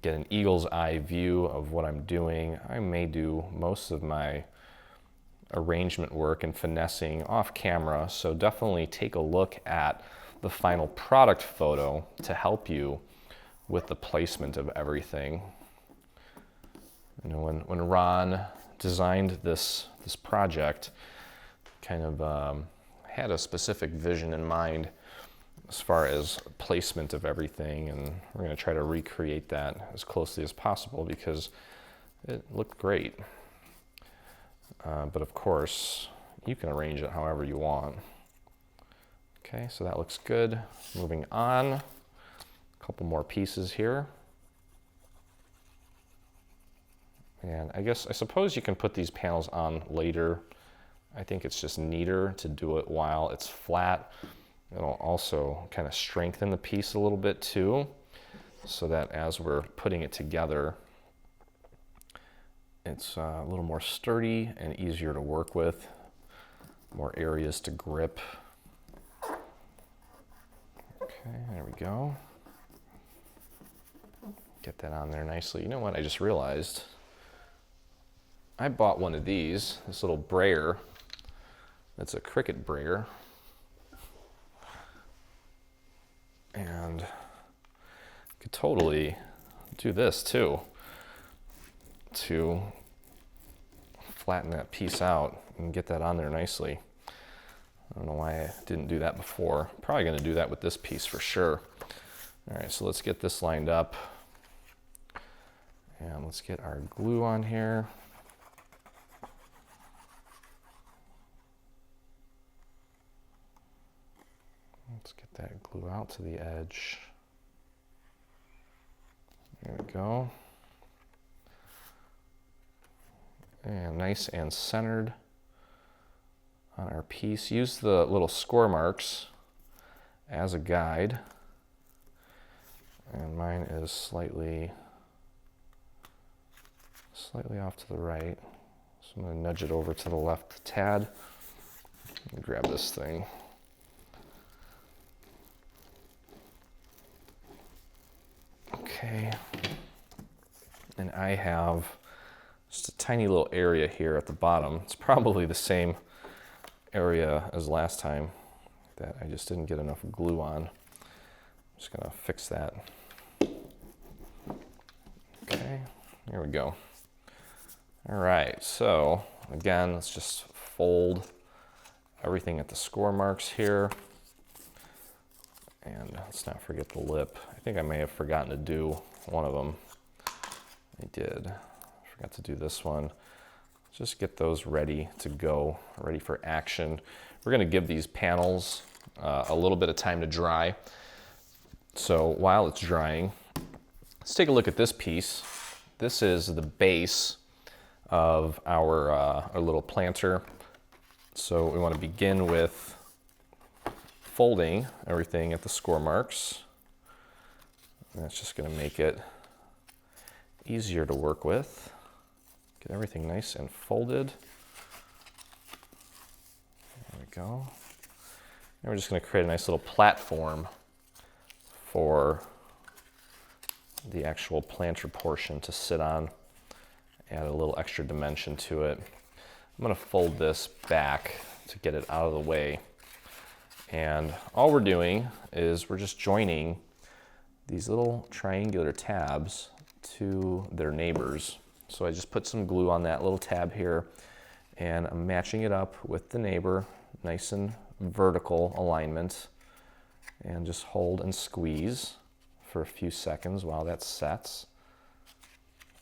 get an eagle's eye view of what I'm doing. I may do most of my arrangement work and finessing off camera, so definitely take a look at the final product photo to help you with the placement of everything. You know, when Ron designed this project, kind of had a specific vision in mind as far as placement of everything, and we're going to try to recreate that as closely as possible because it looked great. But of course, you can arrange it however you want. Okay, so that looks good. Moving on, a couple more pieces here. And I suppose you can put these panels on later. I think it's just neater to do it while it's flat. It'll also kind of strengthen the piece a little bit too, so that as we're putting it together, it's a little more sturdy and easier to work with, more areas to grip. Okay, there we go. Get that on there nicely. You know what, I just realized I bought one of these, this little brayer. It's a Cricut brayer. And could totally do this too, to flatten that piece out and get that on there nicely. I don't know why I didn't do that before. Probably gonna do that with this piece for sure. All right, so let's get this lined up. And let's get our glue on here. Let's get that glue out to the edge. There we go. And nice and centered on our piece. Use the little score marks as a guide. And mine is slightly off to the right. So I'm going to nudge it over to the left a tad. Grab this thing. Okay. And I have just a tiny little area here at the bottom. It's probably the same area as last time that I just didn't get enough glue on. I'm just going to fix that. Okay, here we go. All right, so again, let's just fold everything at the score marks here. And let's not forget the lip. I think I may have forgotten to do one of them. I did. I forgot to do this one. Just get those ready to go, ready for action. We're going to give these panels a little bit of time to dry. So while it's drying, let's take a look at this piece. This is the base of our little planter. So we want to begin with folding everything at the score marks. And that's just going to make it easier to work with. Get everything nice and folded. There we go. And we're just going to create a nice little platform for the actual planter portion to sit on. Add a little extra dimension to it. I'm going to fold this back to get it out of the way. And all we're doing is we're just joining these little triangular tabs to their neighbors. So I just put some glue on that little tab here, and I'm matching it up with the neighbor, nice and vertical alignment, and just hold and squeeze for a few seconds while that sets.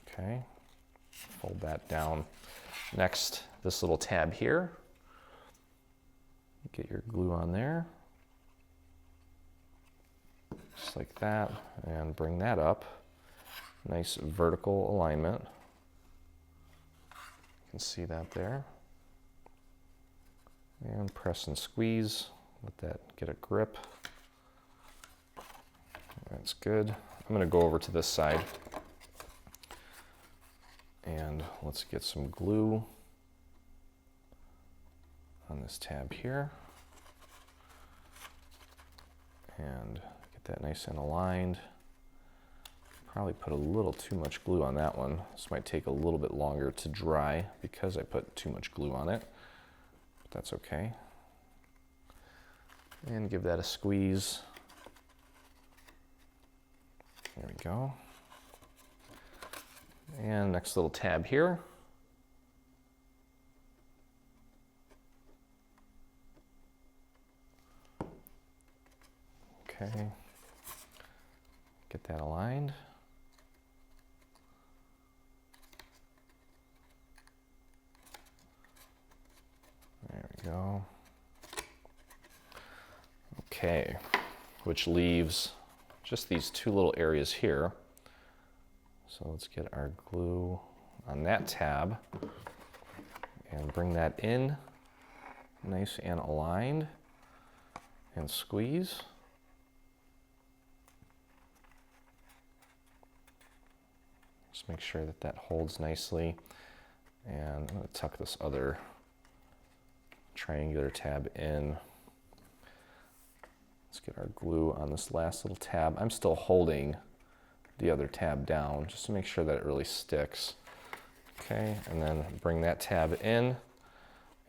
Okay, fold that down. Next, this little tab here. Get your glue on there, just like that, and bring that up. Nice vertical alignment. You can see that there. And press and squeeze, let that get a grip. That's good. I'm going to go over to this side and let's get some glue on this tab here. And get that nice and aligned. Probably put a little too much glue on that one. This might take a little bit longer to dry because I put too much glue on it. But that's okay. And give that a squeeze. There we go. And next little tab here. Okay. Get that aligned. There we go. Okay, which leaves just these two little areas here. So let's get our glue on that tab and bring that in nice and aligned and squeeze. Just make sure that that holds nicely. And I'm going to tuck this other triangular tab in. Let's get our glue on this last little tab. I'm still holding the other tab down just to make sure that it really sticks. Okay, and then bring that tab in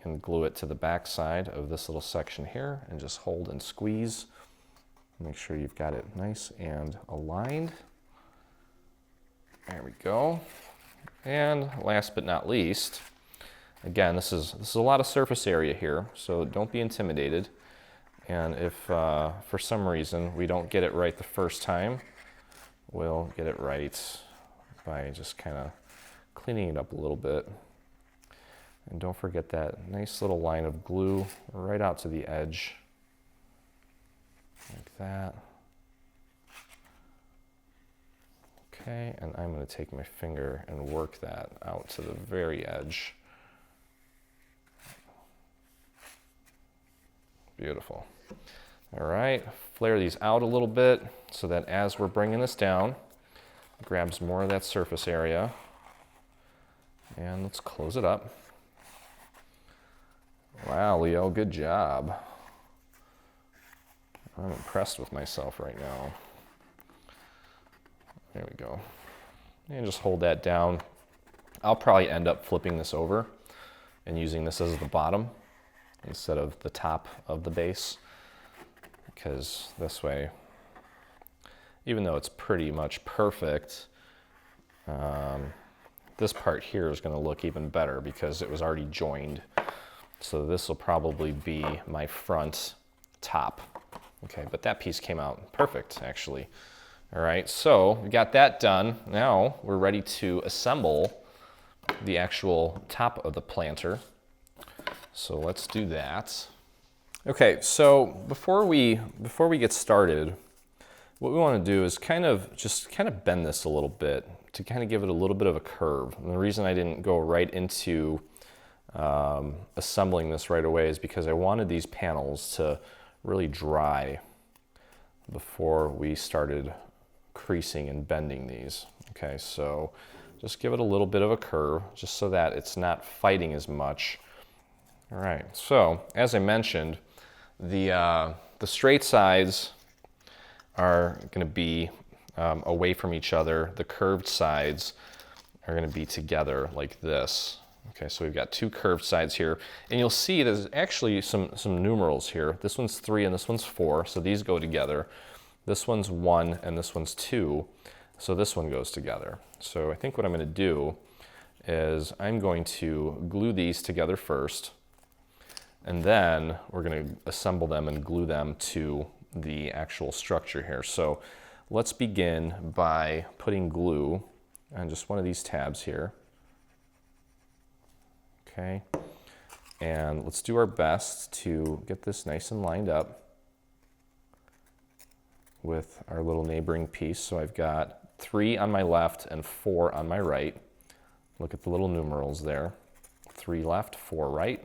and glue it to the back side of this little section here and just hold and squeeze. Make sure you've got it nice and aligned. There we go. And last but not least, again, this is a lot of surface area here, so don't be intimidated. And if for some reason we don't get it right the first time, we'll get it right by just kind of cleaning it up a little bit. And don't forget that nice little line of glue right out to the edge, like that. Okay, and I'm going to take my finger and work that out to the very edge. Beautiful. All right, flare these out a little bit so that as we're bringing this down, it grabs more of that surface area. And let's close it up. Wow, Leo, good job. I'm impressed with myself right now. There we go. And just hold that down. I'll probably end up flipping this over and using this as the bottom instead of the top of the base, because this way, even though it's pretty much perfect, this part here is going to look even better because it was already joined. So this will probably be my front top. Okay, but that piece came out perfect, actually. All right, so we got that done. Now we're ready to assemble the actual top of the planter. So let's do that. Okay, so before we get started, what we want to do is kind of bend this a little bit to kind of give it a little bit of a curve. And the reason I didn't go right into assembling this right away is because I wanted these panels to really dry before we started creasing and bending these. Okay, so just give it a little bit of a curve just so that it's not fighting as much. All right, so as I mentioned, the straight sides are going to be away from each other. The curved sides are going to be together like this. Okay, so we've got two curved sides here, and you'll see there's actually some numerals here. This one's 3 and this one's 4, so these go together. This one's 1 and this one's 2, so this one goes together. So I think what I'm going to do is I'm going to glue these together first, and then we're going to assemble them and glue them to the actual structure here. So let's begin by putting glue on just one of these tabs here. Okay, and let's do our best to get this nice and lined up with our little neighboring piece. So I've got 3 on my left and 4 on my right. Look at the little numerals there. 3 left, 4 right.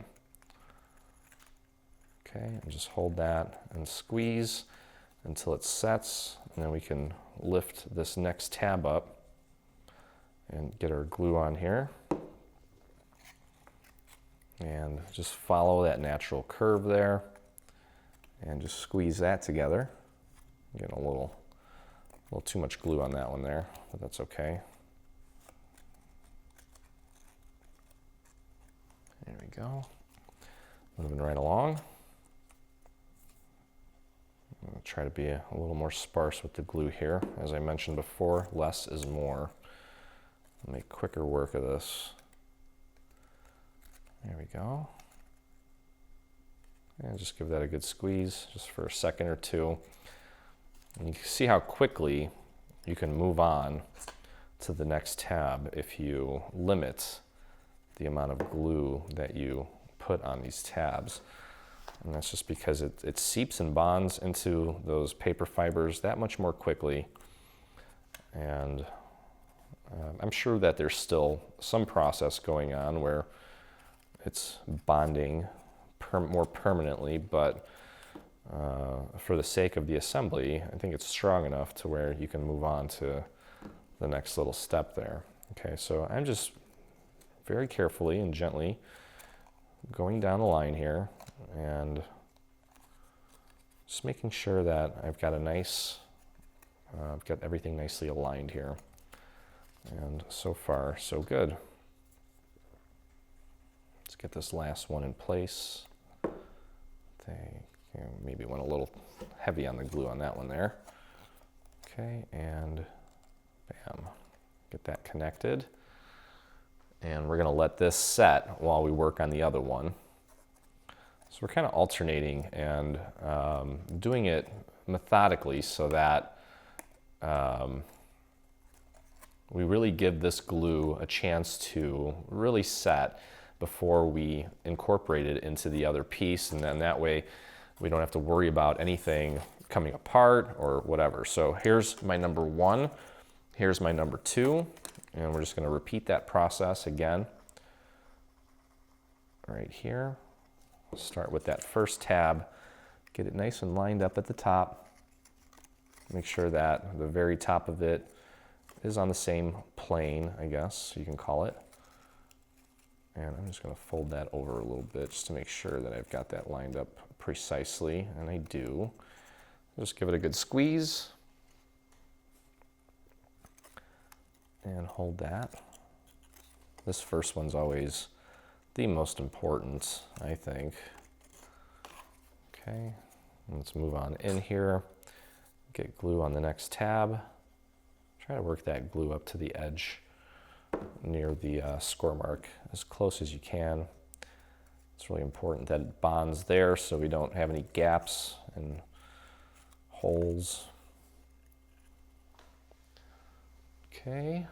Okay, and just hold that and squeeze until it sets, and then we can lift this next tab up and get our glue on here. And just follow that natural curve there and just squeeze that together. Getting a little too much glue on that one there, but that's okay. There we go. Moving right along. I'm going to try to be a little more sparse with the glue here. As I mentioned before, less is more. Make quicker work of this. There we go. And just give that a good squeeze just for a second or two. And you can see how quickly you can move on to the next tab if you limit the amount of glue that you put on these tabs. And that's just because it seeps and bonds into those paper fibers that much more quickly. And I'm sure that there's still some process going on where it's bonding more permanently, but for the sake of the assembly, I think it's strong enough to where you can move on to the next little step there. Okay, so I'm just very carefully and gently going down the line here and just making sure that I've got I've got everything nicely aligned here. And so far, so good. Let's get this last one in place. Maybe went a little heavy on the glue on that one there. Okay, and bam, get that connected. And we're gonna let this set while we work on the other one. So we're kind of alternating and doing it methodically so that we really give this glue a chance to really set before we incorporate it into the other piece, and then that way we don't have to worry about anything coming apart or whatever. So here's my number 1, here's my number 2, and we're just going to repeat that process again right here. Start with that first tab, get it nice and lined up at the top. Make sure that the very top of it is on the same plane, I guess you can call it. And I'm just going to fold that over a little bit just to make sure that I've got that lined up precisely, and I do. Just give it a good squeeze and hold that. This first one's always the most important, I think. Okay, let's move on in here. Get glue on the next tab. Try to work that glue up to the edge near the score mark as close as you can. It's really important that it bonds there so we don't have any gaps and holes. Okay.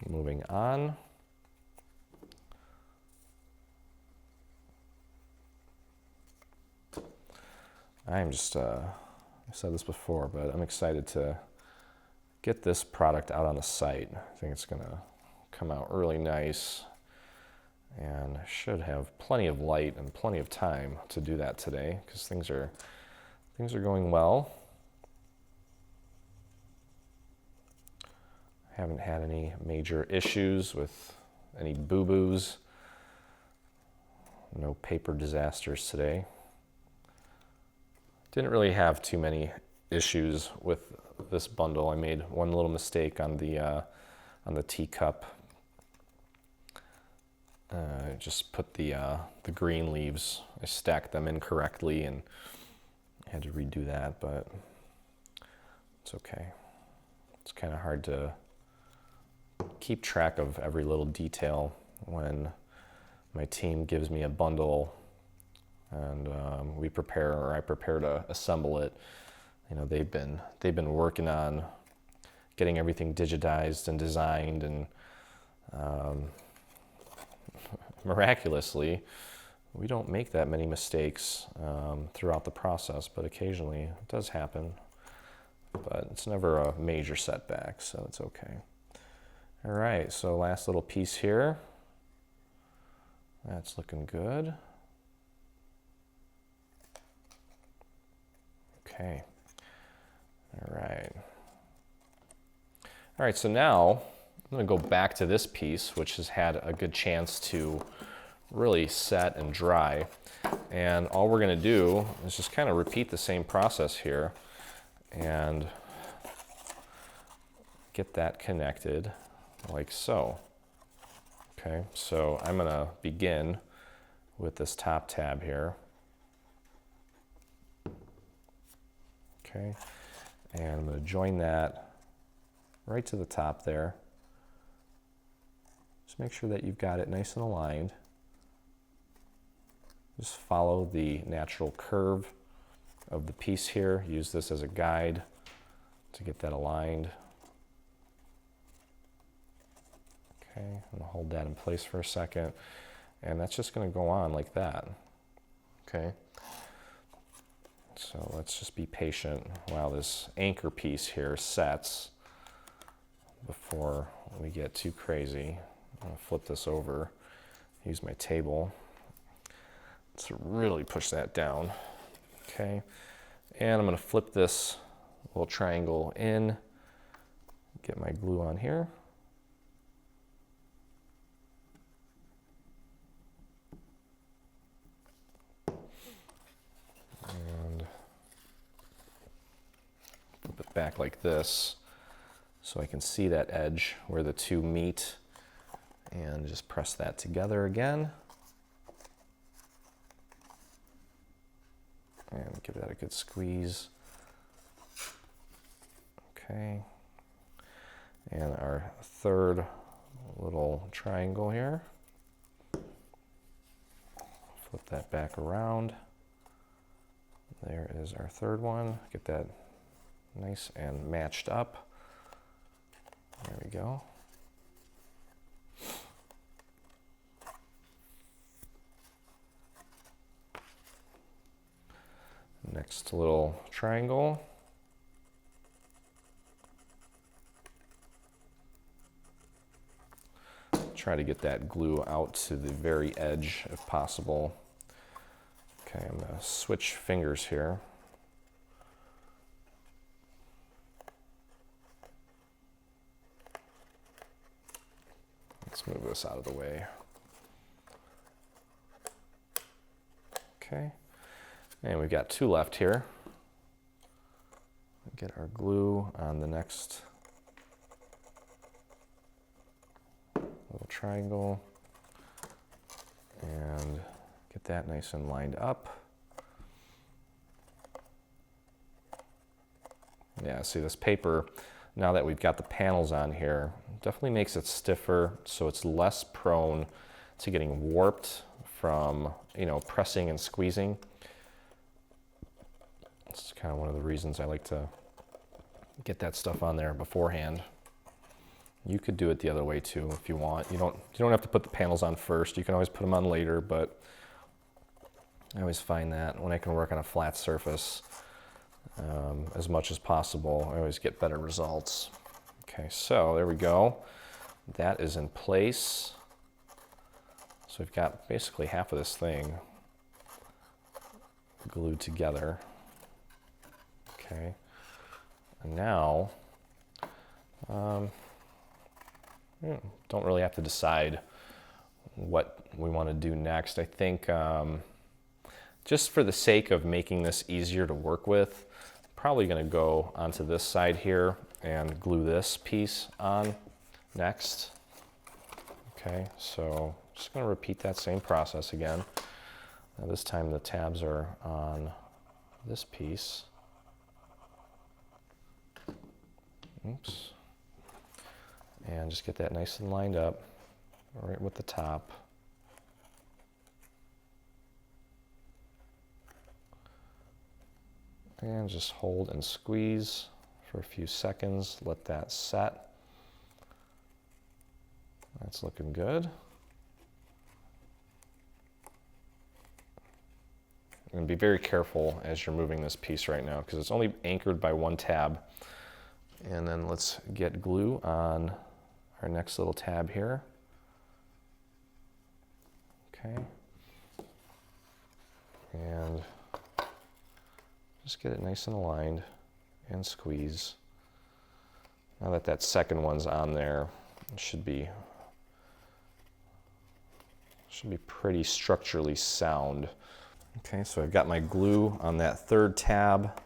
Moving on. I'm just, I said this before, but I'm excited to get this product out on the site. I think it's gonna come out really nice, and I should have plenty of light and plenty of time to do that today because things are going well. Haven't had any major issues with any boo-boos. No paper disasters today. Didn't really have too many issues with this bundle. I made one little mistake on the teacup. I just put the green leaves, I stacked them incorrectly and had to redo that, but it's okay. It's kind of hard to keep track of every little detail when my team gives me a bundle and I prepare to assemble it. You know, they've been working on getting everything digitized and designed, and miraculously, we don't make that many mistakes throughout the process, but occasionally it does happen. But it's never a major setback, so it's okay. All right, so last little piece here. That's looking good. Okay. All right. All right, so now I'm going to go back to this piece, which has had a good chance to really set and dry. And all we're going to do is just kind of repeat the same process here and get that connected like so. Okay, so I'm going to begin with this top tab here. Okay, and I'm going to join that right to the top there. Just make sure that you've got it nice and aligned. Just follow the natural curve of the piece here. Use this as a guide to get that aligned. Okay, I'm going to hold that in place for a second, and that's just going to go on like that. Okay. So let's just be patient while this anchor piece here sets before we get too crazy. I'm going to flip this over, use my table to really push that down. Okay, and I'm going to flip this little triangle in, get my glue on here. Back like this so I can see that edge where the two meet, and just press that together again and give that a good squeeze. Okay, and our third little triangle here, flip that back around. There is our third one. Get that nice and matched up. There we go. Next little triangle. Try to get that glue out to the very edge if possible. Okay, I'm going to switch fingers here. Let's move this out of the way. Okay, and we've got 2 left here. Get our glue on the next little triangle and get that nice and lined up. Yeah, see this paper, now that we've got the panels on here, definitely makes it stiffer so it's less prone to getting warped from, you know, pressing and squeezing. It's kind of one of the reasons I like to get that stuff on there beforehand. You could do it the other way too if you want. You don't have to put the panels on first. You can always put them on later, but I always find that when I can work on a flat surface as much as possible, I always get better results. Okay, so there we go. That is in place. So we've got basically half of this thing glued together. Okay, and now don't really have to decide what we want to do next. I think just for the sake of making this easier to work with, I'm probably going to go onto this side here and glue this piece on next. Okay, so just going to repeat that same process again. Now this time the tabs are on this piece. Oops. And just get that nice and lined up right with the top. And just hold and squeeze for a few seconds. Let that set. That's looking good. And be very careful as you're moving this piece right now because it's only anchored by 1 tab. And then let's get glue on our next little tab here. Okay. And just get it nice and aligned and squeeze. Now that that second one's on there, it should be pretty structurally sound. Okay, so I've got my glue on that 3rd tab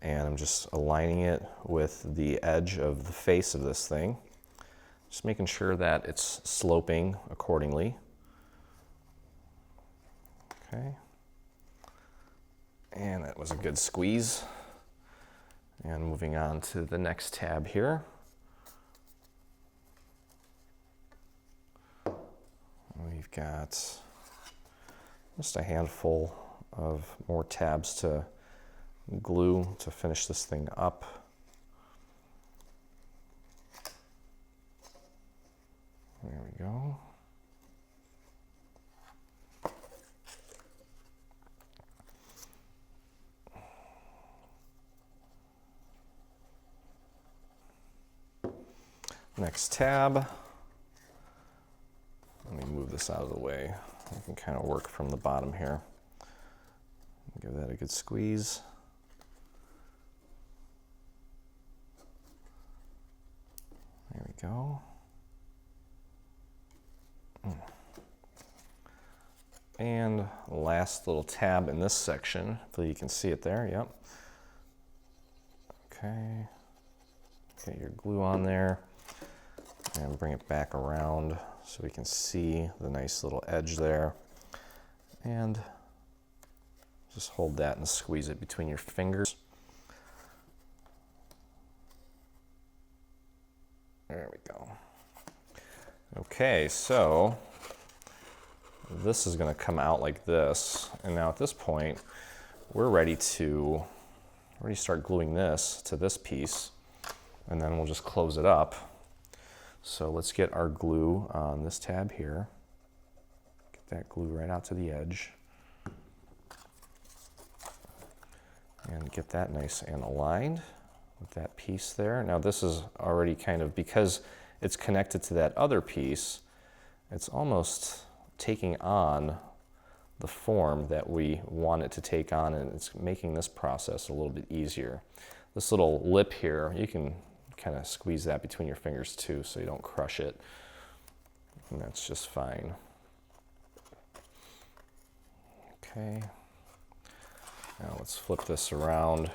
and I'm just aligning it with the edge of the face of this thing. Just making sure that it's sloping accordingly. Okay. And that was a good squeeze. And moving on to the next tab here. We've got just a handful of more tabs to glue to finish this thing up. There we go. Next tab. Let me move this out of the way. I can kind of work from the bottom here. Give that a good squeeze. There we go. And last little tab in this section. Hopefully you can see it there, yep. Okay, get your glue on there and bring it back around so we can see the nice little edge there. And just hold that and squeeze it between your fingers. There we go. Okay, so this is going to come out like this. And now at this point, we're ready to start gluing this to this piece. And then we'll just close it up So let's get our glue on this tab here. Get that glue right out to the edge. And get that nice and aligned with that piece there. Now this is already kind of, because it's connected to that other piece, it's almost taking on the form that we want it to take on, and it's making this process a little bit easier. This little lip here, you can kind of squeeze that between your fingers too so you don't crush it, and that's just fine. Okay. Now let's flip this around,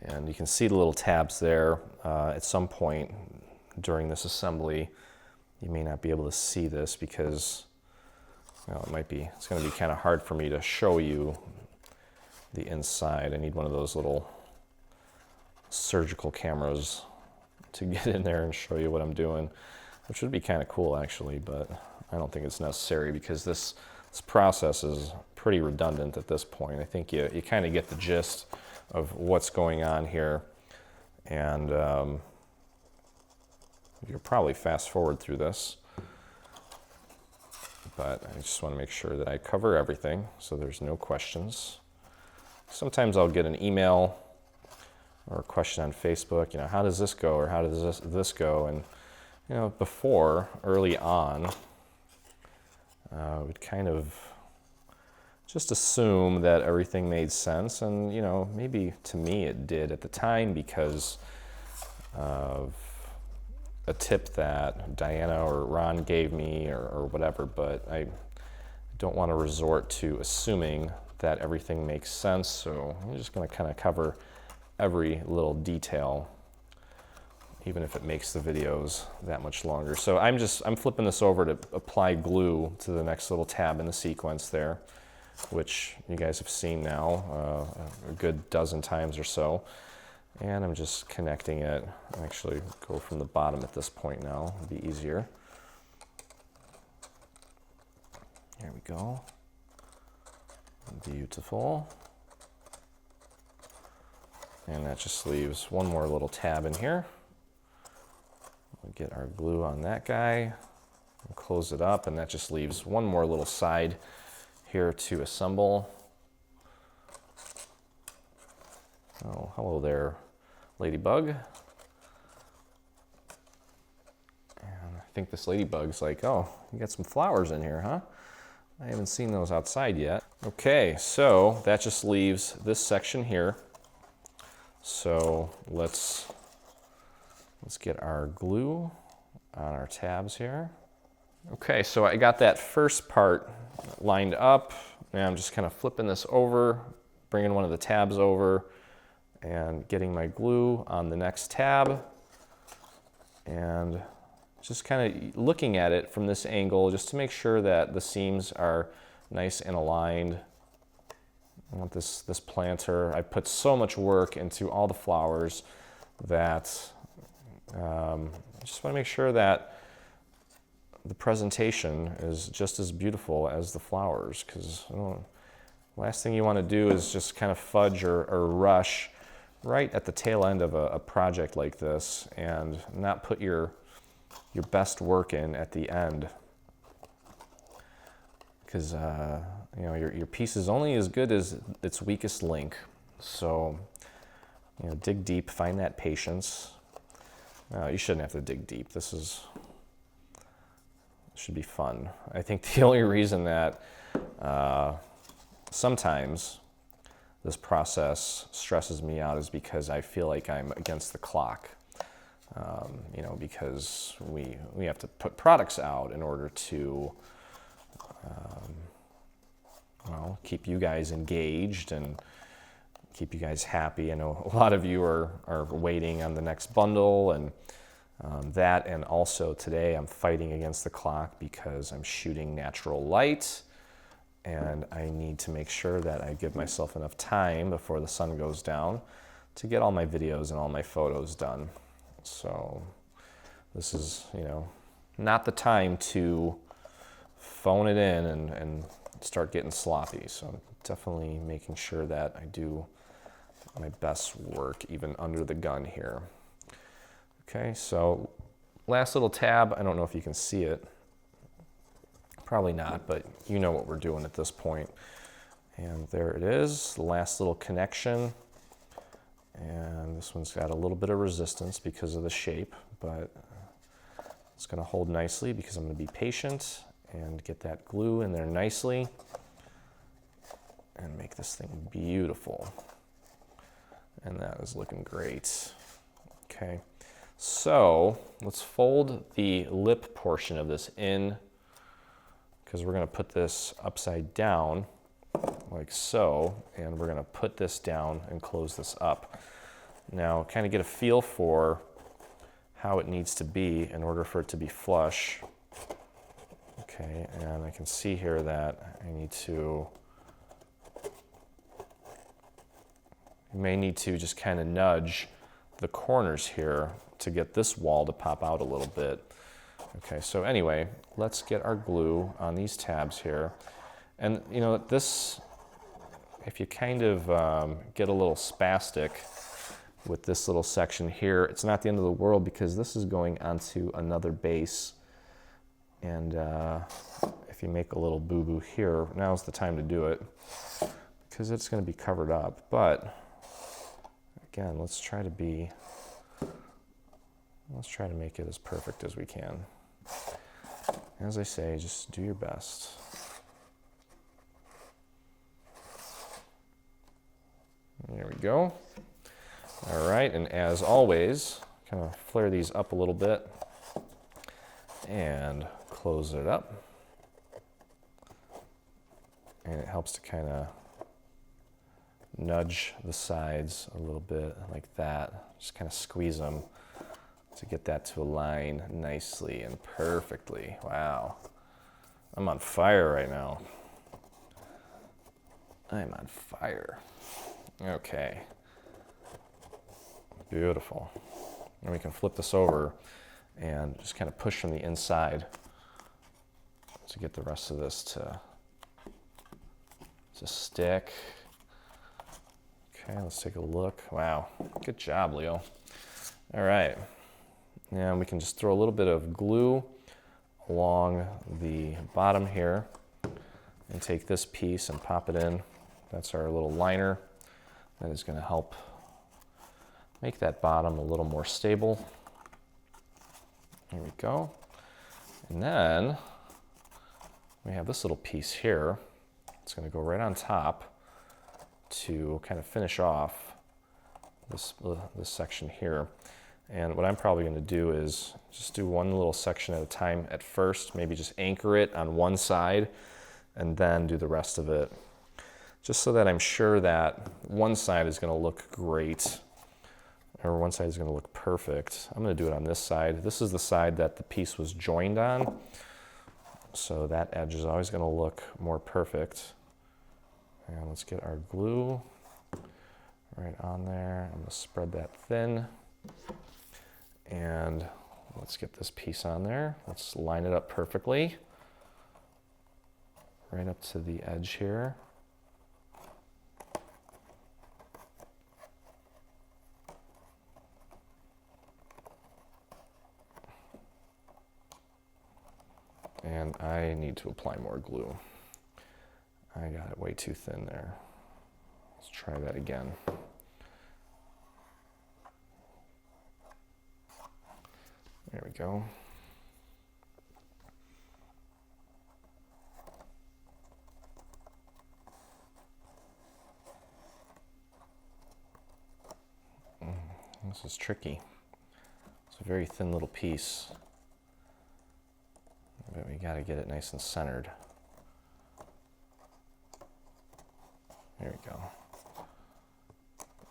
and you can see the little tabs there. At some point during this assembly, you may not be able to see this because, well, it's going to be kind of hard for me to show you the inside. I need one of those little surgical cameras to get in there and show you what I'm doing, which would be kind of cool actually, but I don't think it's necessary because this process is pretty redundant at this point. I think you kind of get the gist of what's going on here, and you'll probably fast forward through this, but I just want to make sure that I cover everything so there's no questions. Sometimes I'll get an email or a question on Facebook, you know, how does this go, or how does this go? And you know, before, early on, we'd kind of just assume that everything made sense, and you know, maybe to me it did at the time because of a tip that Diana or Ron gave me or whatever, but I don't want to resort to assuming that everything makes sense, so I'm just going to kind of cover every little detail, even if it makes the videos that much longer. So I'm flipping this over to apply glue to the next little tab in the sequence there, which you guys have seen now a good dozen times or so. And I'm just connecting it. Actually, go from the bottom at this point now. It'll be easier. There we go. Beautiful. And that just leaves one more little tab in here. We'll get our glue on that guy. We'll close it up, and that just leaves one more little side here to assemble. Oh, hello there, ladybug. And I think this ladybug's like, oh, you got some flowers in here, huh? I haven't seen those outside yet. Okay, so that just leaves this section here. So let's get our glue on our tabs here. Okay, so I got that first part lined up, and I'm just kind of flipping this over, bringing one of the tabs over, and getting my glue on the next tab, and just kind of looking at it from this angle just to make sure that the seams are nice and aligned. I want this planter. I put so much work into all the flowers that I just want to make sure that the presentation is just as beautiful as the flowers, because last thing you want to do is just kind of fudge or rush right at the tail end of a project like this and not put your best work in at the end, because you know, your piece is only as good as its weakest link. So you know, dig deep, find that patience. You shouldn't have to dig deep. This should be fun. I think the only reason that sometimes this process stresses me out is because I feel like I'm against the clock. You know, because we have to put products out in order to well, keep you guys engaged and keep you guys happy. I know a lot of you are waiting on the next bundle, and that, and also today I'm fighting against the clock because I'm shooting natural light, and I need to make sure that I give myself enough time before the sun goes down to get all my videos and all my photos done. So this is, you know, not the time to phone it in and start getting sloppy. So I'm definitely making sure that I do my best work even under the gun here. Okay, so last little tab, I don't know if you can see it. Probably not, but you know what we're doing at this point. And there it is, the last little connection. And this one's got a little bit of resistance because of the shape, but it's going to hold nicely because I'm going to be patient and get that glue in there nicely and make this thing beautiful. And that is looking great. Okay, so let's fold the lip portion of this in, because we're going to put this upside down like so, and we're going to put this down and close this up. Now kind of get a feel for how it needs to be in order for it to be flush. Okay, and I can see here that I need to, you may need to just kind of nudge the corners here to get this wall to pop out a little bit. Okay, so anyway, let's get our glue on these tabs here. And you know, this, if you kind of get a little spastic with this little section here, it's not the end of the world because this is going onto another base. And if you make a little boo-boo here, now's the time to do it because it's going to be covered up. But again, let's try to make it as perfect as we can. As I say, just do your best. There we go. All right, and as always, kind of flare these up a little bit and close it up. And it helps to kind of nudge the sides a little bit like that. Just kind of squeeze them to get that to align nicely and perfectly. Wow, I'm on fire right now. I'm on fire. Okay, beautiful. And we can flip this over and just kind of push from the inside to get the rest of this to stick. Okay, let's take a look. Wow, good job, Leo. All right, now we can just throw a little bit of glue along the bottom here and take this piece and pop it in. That's our little liner. That is going to help make that bottom a little more stable. There we go. And then we have this little piece here. It's going to go right on top to kind of finish off this section here. And what I'm probably going to do is just do one little section at a time at first, maybe just anchor it on one side and then do the rest of it, just so that I'm sure that one side is going to look great, or one side is going to look perfect. I'm going to do it on this side. This is the side that the piece was joined on, so that edge is always going to look more perfect. And let's get our glue right on there. I'm going to spread that thin. And let's get this piece on there. Let's line it up perfectly, right up to the edge here. And I need to apply more glue. I got it way too thin there. Let's try that again. There we go. This is tricky. It's a very thin little piece, but we got to get it nice and centered. There we go.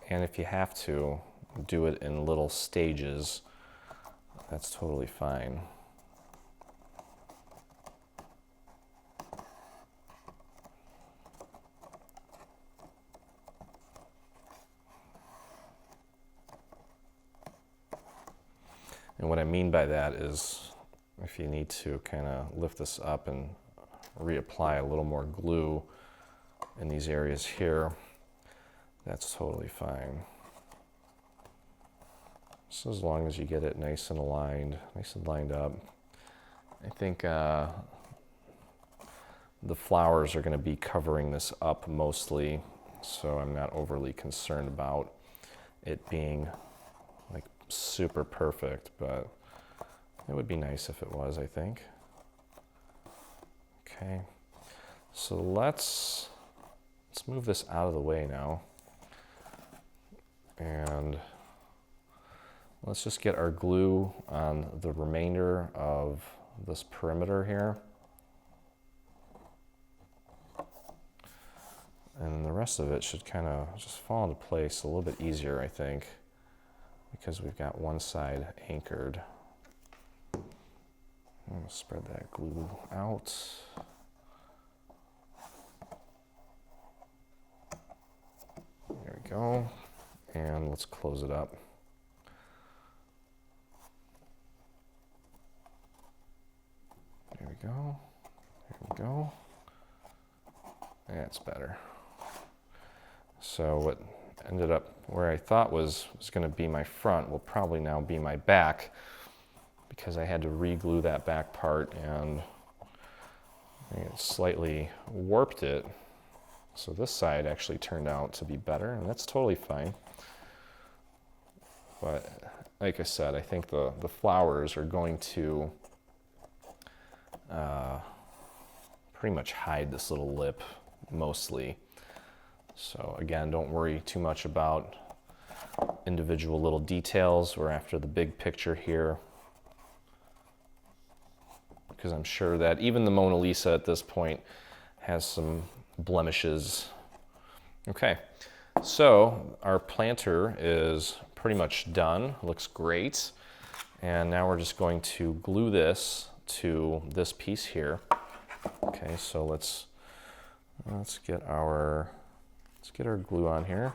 And if you have to, do it in little stages. That's totally fine. And what I mean by that is if you need to kind of lift this up and reapply a little more glue in these areas here, that's totally fine. Just as long as you get it nice and aligned, nice and lined up. I think the flowers are going to be covering this up mostly, so I'm not overly concerned about it being like super perfect, but it would be nice if it was, I think. Okay, so let's move this out of the way now, and let's just get our glue on the remainder of this perimeter here. And the rest of it should kind of just fall into place a little bit easier, I think, because we've got one side anchored. I'm gonna spread that glue out. There we go. And let's close it up. There we go. There we go. That's better. So what ended up where I thought was going to be my front will probably now be my back, because I had to re-glue that back part, and I think it slightly warped it. So this side actually turned out to be better, and that's totally fine. But like I said, I think the flowers are going to pretty much hide this little lip mostly. So again, don't worry too much about individual little details. We're after the big picture here, because I'm sure that even the Mona Lisa at this point has some blemishes. Okay, so our planter is pretty much done. Looks great. And now we're just going to glue this to this piece here. Okay, so let's get our glue on here.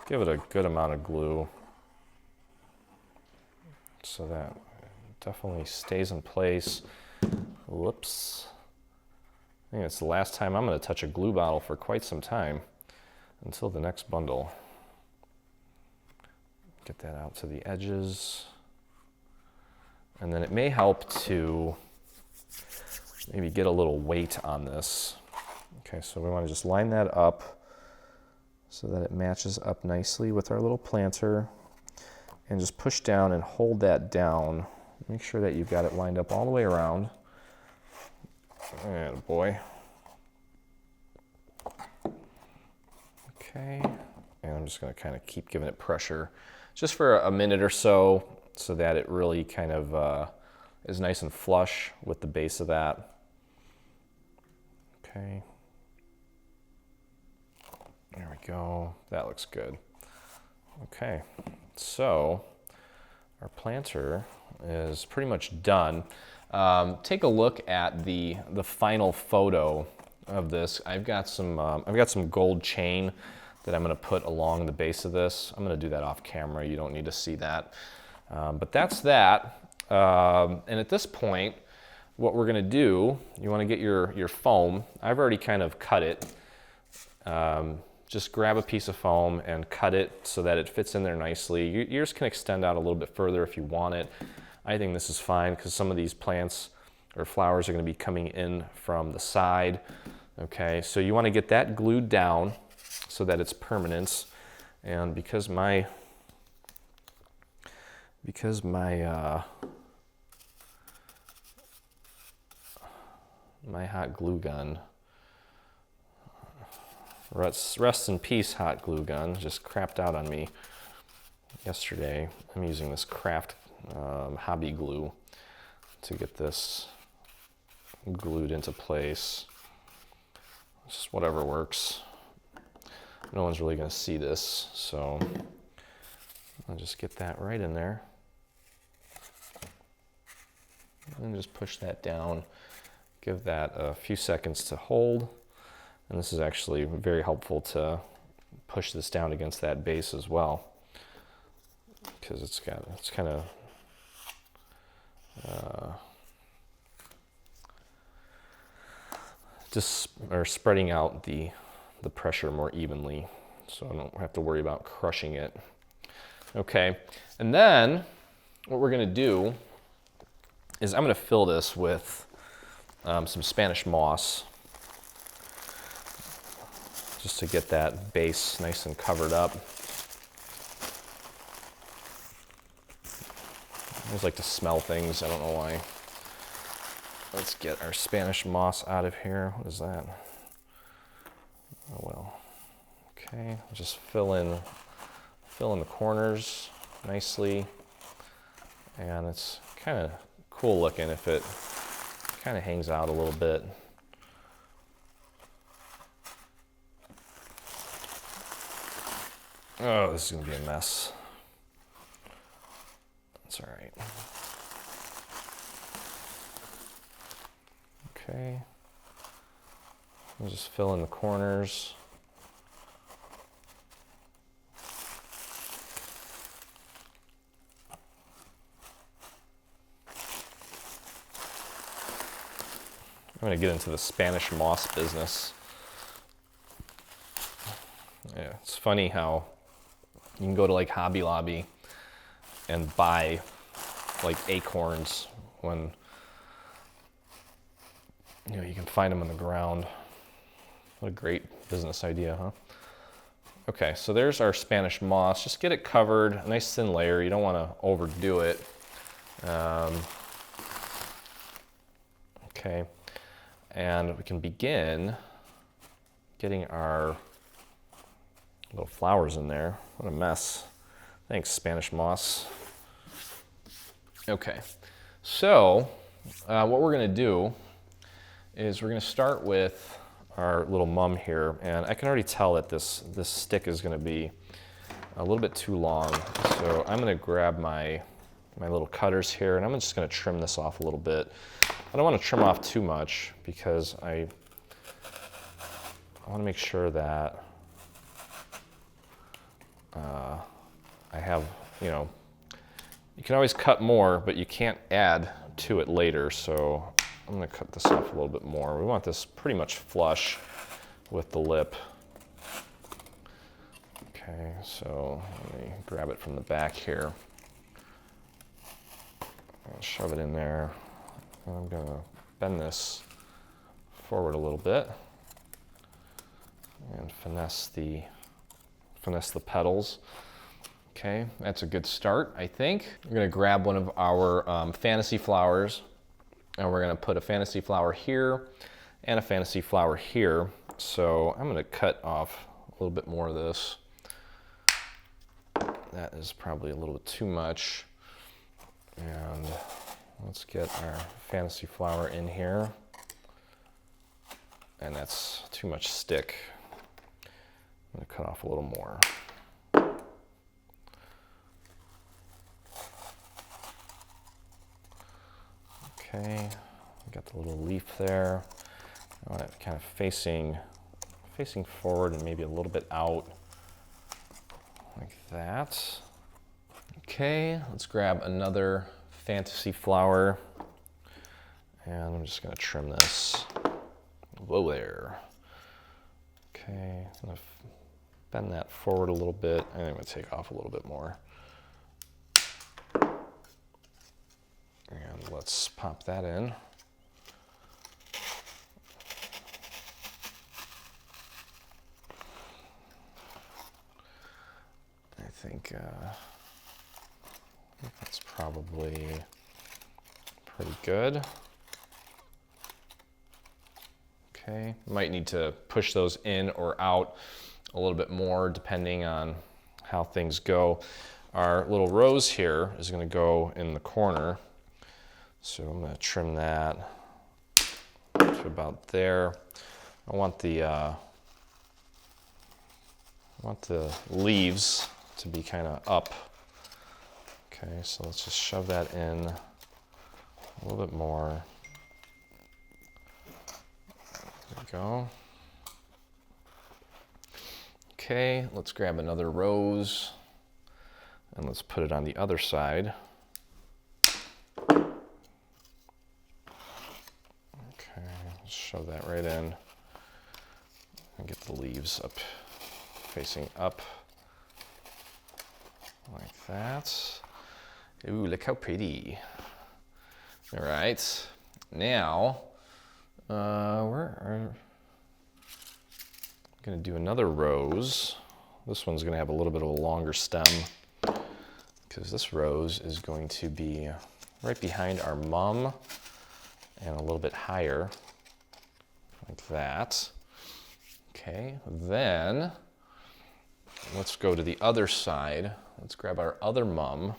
Give it a good amount of glue so that it definitely stays in place. Whoops. I think it's the last time I'm going to touch a glue bottle for quite some time, until the next bundle. Get that out to the edges. And then it may help to maybe get a little weight on this. Okay, so we want to just line that up so that it matches up nicely with our little planter, and just push down and hold that down. Make sure that you've got it lined up all the way around. And boy. Okay, and I'm just going to kind of keep giving it pressure just for a minute or so that it really kind of is nice and flush with the base of that. Okay. There we go. That looks good. Okay, so our planter is pretty much done. Take a look at the final photo of this. I've got some gold chain that I'm going to put along the base of this. I'm going to do that off camera. You don't need to see that. But that's that. And at this point, what we're going to do, you want to get your foam. I've already kind of cut it. Just grab a piece of foam and cut it so that it fits in there nicely. Yours can extend out a little bit further if you want it. I think this is fine because some of these plants or flowers are going to be coming in from the side. Okay, so you want to get that glued down so that it's permanent. And because my hot glue gun, rest in peace, hot glue gun, just crapped out on me yesterday. I'm using this craft hobby glue to get this glued into place. Just whatever works. No one's really going to see this, so I'll just get that right in there. And just push that down. Give that a few seconds to hold. And this is actually very helpful to push this down against that base as well, because it's kind of just spreading out the pressure more evenly, so I don't have to worry about crushing it. Okay, and then what we're gonna do is I'm gonna fill this with some Spanish moss, just to get that base nice and covered up. I always like to smell things, I don't know why. Let's get our Spanish moss out of here. What is that? Oh well. Okay, just fill in the corners nicely. And it's kind of cool looking if it kind of hangs out a little bit. Oh, this is gonna be a mess. That's all right. Okay. We'll just fill in the corners. I'm gonna get into the Spanish moss business. Yeah, it's funny how you can go to like Hobby Lobby and buy like acorns when you can find them on the ground. What a great business idea, huh? Okay, so there's our Spanish moss. Just get it covered, a nice thin layer. You don't want to overdo it. Okay, and we can begin getting our little flowers in there. What a mess. Thanks, Spanish moss. Okay, so what we're gonna do is we're gonna start with our little mum here, and I can already tell that this stick is gonna be a little bit too long. So I'm gonna grab my little cutters here, and I'm just gonna trim this off a little bit. I don't wanna trim off too much because I wanna make sure that I have, you can always cut more, but you can't add to it later. So I'm gonna cut this off a little bit more. We want this pretty much flush with the lip. Okay, so let me grab it from the back here. I'll shove it in there. And I'm gonna bend this forward a little bit and finesse the petals. Okay, that's a good start, I think. We're gonna grab one of our fantasy flowers, and we're gonna put a fantasy flower here and a fantasy flower here. So I'm gonna cut off a little bit more of this. That is probably a little bit too much. And let's get our fantasy flower in here. And that's too much stick. I'm gonna cut off a little more. Okay, got the little leaf there. I want it kind of facing forward and maybe a little bit out, like that. Okay, let's grab another fantasy flower, and I'm just gonna trim this. Whoa there. Okay, I'm gonna bend that forward a little bit, and I'm gonna take off a little bit more. And let's pop that in. I think that's probably pretty good. Okay, might need to push those in or out a little bit more depending on how things go. Our little rose here is going to go in the corner. So I'm going to trim that to about there. I want the leaves to be kind of up. Okay, so let's just shove that in a little bit more. There we go. Okay, let's grab another rose and let's put it on the other side. Shove that right in and get the leaves up, facing up like that. Ooh, look how pretty. All right, now we're gonna do another rose. This one's gonna have a little bit of a longer stem because this rose is going to be right behind our mum and a little bit higher, like that. Okay, then let's go to the other side. Let's grab our other mum,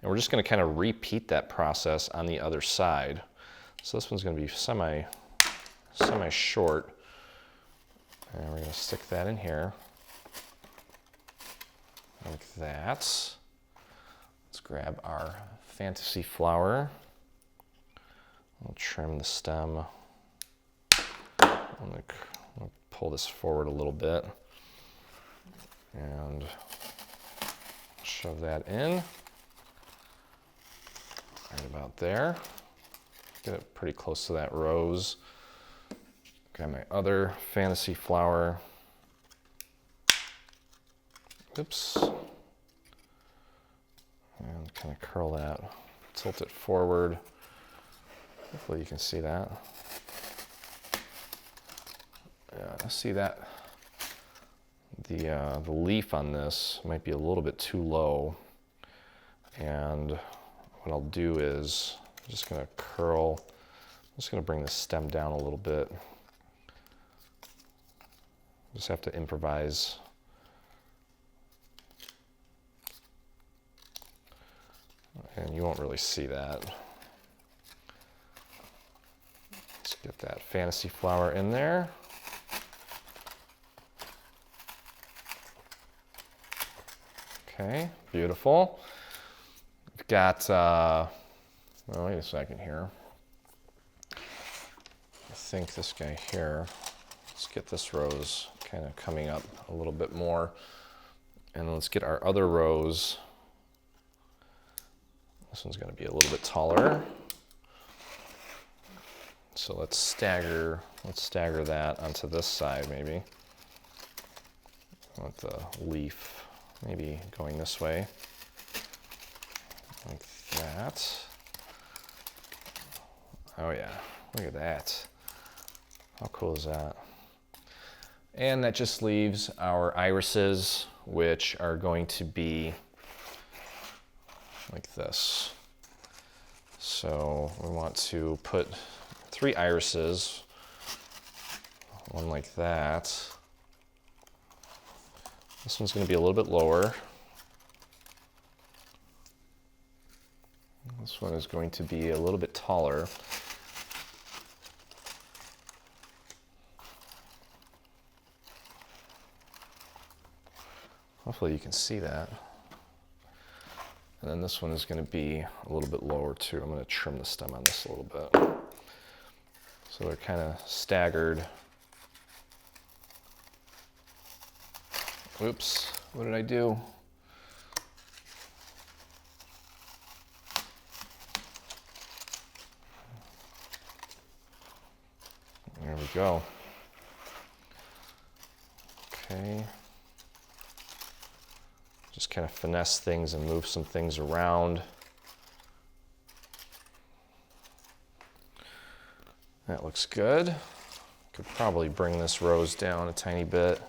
and we're just gonna kind of repeat that process on the other side. So this one's gonna be semi-short, and we're gonna stick that in here, like that. Let's grab our fantasy flower. We'll trim the stem. I'm gonna pull this forward a little bit and shove that in right about there. Get it pretty close to that rose. Grab my other fantasy flower. Oops. And kind of curl that, tilt it forward. Hopefully you can see that. Yeah, see that? The leaf on this might be a little bit too low. And what I'll do is I'm just gonna curl, I'm just gonna bring the stem down a little bit. Just have to improvise. And you won't really see that. Let's get that fantasy flower in there. Okay, beautiful. We've got, well, wait a second here. I think this guy here, let's get this rose kind of coming up a little bit more. And let's get our other rose. This one's going to be a little bit taller. So let's stagger that onto this side maybe. I want the leaf maybe going this way, like that. Oh yeah, look at that. How cool is that? And that just leaves our irises, which are going to be like this. So we want to put 3 irises, one like that. This one's going to be a little bit lower. This one is going to be a little bit taller. Hopefully you can see that. And then this one is going to be a little bit lower too. I'm going to trim the stem on this a little bit. So they're kind of staggered. Oops, what did I do? There we go. Okay. Just kind of finesse things and move some things around. That looks good. Could probably bring this rose down a tiny bit.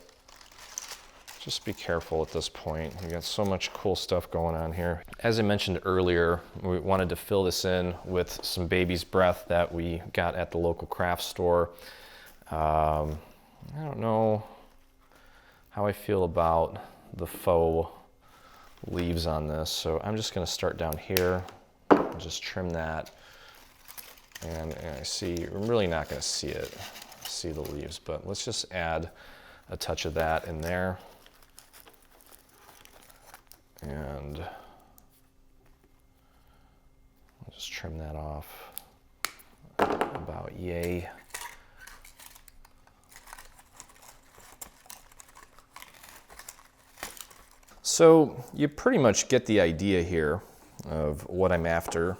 Just be careful at this point. We got so much cool stuff going on here. As I mentioned earlier, we wanted to fill this in with some baby's breath that we got at the local craft store. I don't know how I feel about the faux leaves on this, so I'm just gonna start down here and just trim that. And I see, I'm really not gonna see the leaves, but let's just add a touch of that in there. And I'll just trim that off about yay. So you pretty much get the idea here of what I'm after.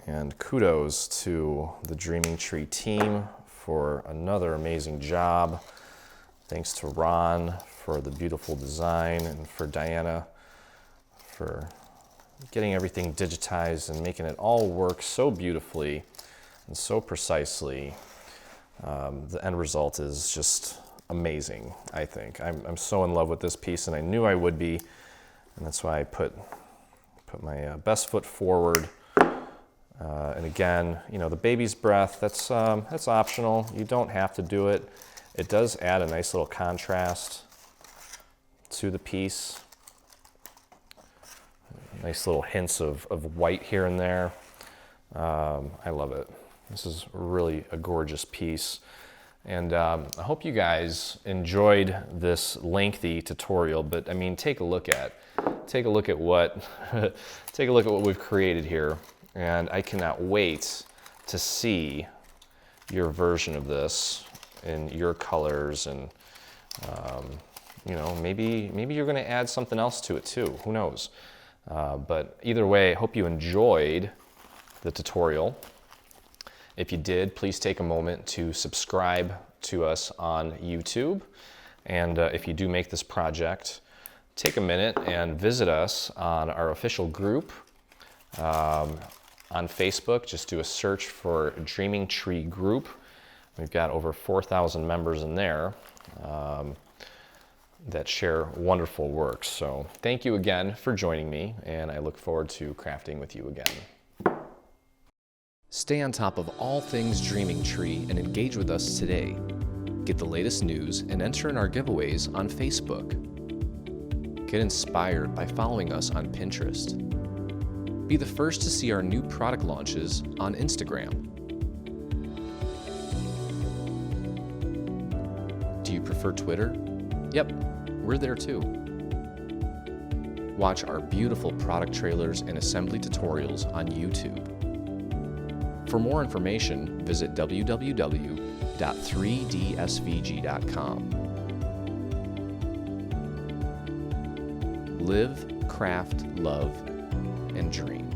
And kudos to the Dreaming Tree team for another amazing job. Thanks to Ron for the beautiful design, and for Diana for getting everything digitized and making it all work so beautifully and so precisely. The end result is just amazing, I think. I'm so in love with this piece, and I knew I would be, and that's why I put my best foot forward. And again, you know, the baby's breath, that's optional. You don't have to do it. It does add a nice little contrast to the piece. Nice little hints of white here and there. I love it. This is really a gorgeous piece. And I hope you guys enjoyed this lengthy tutorial, but I mean, take a look at what we've created here. And I cannot wait to see your version of this in your colors, and you know, maybe you're gonna add something else to it too, who knows? But either way, I hope you enjoyed the tutorial. If you did, please take a moment to subscribe to us on YouTube. And if you do make this project, take a minute and visit us on our official group on Facebook. Just do a search for Dreaming Tree Group. We've got over 4,000 members in there that share wonderful works. So thank you again for joining me, and I look forward to crafting with you again. Stay on top of all things Dreaming Tree and engage with us today. Get the latest news and enter in our giveaways on Facebook. Get inspired by following us on Pinterest. Be the first to see our new product launches on Instagram. Do you prefer Twitter? Yep, we're there too. Watch our beautiful product trailers and assembly tutorials on YouTube. For more information, visit www.3dsvg.com. Live, craft, love, and dream.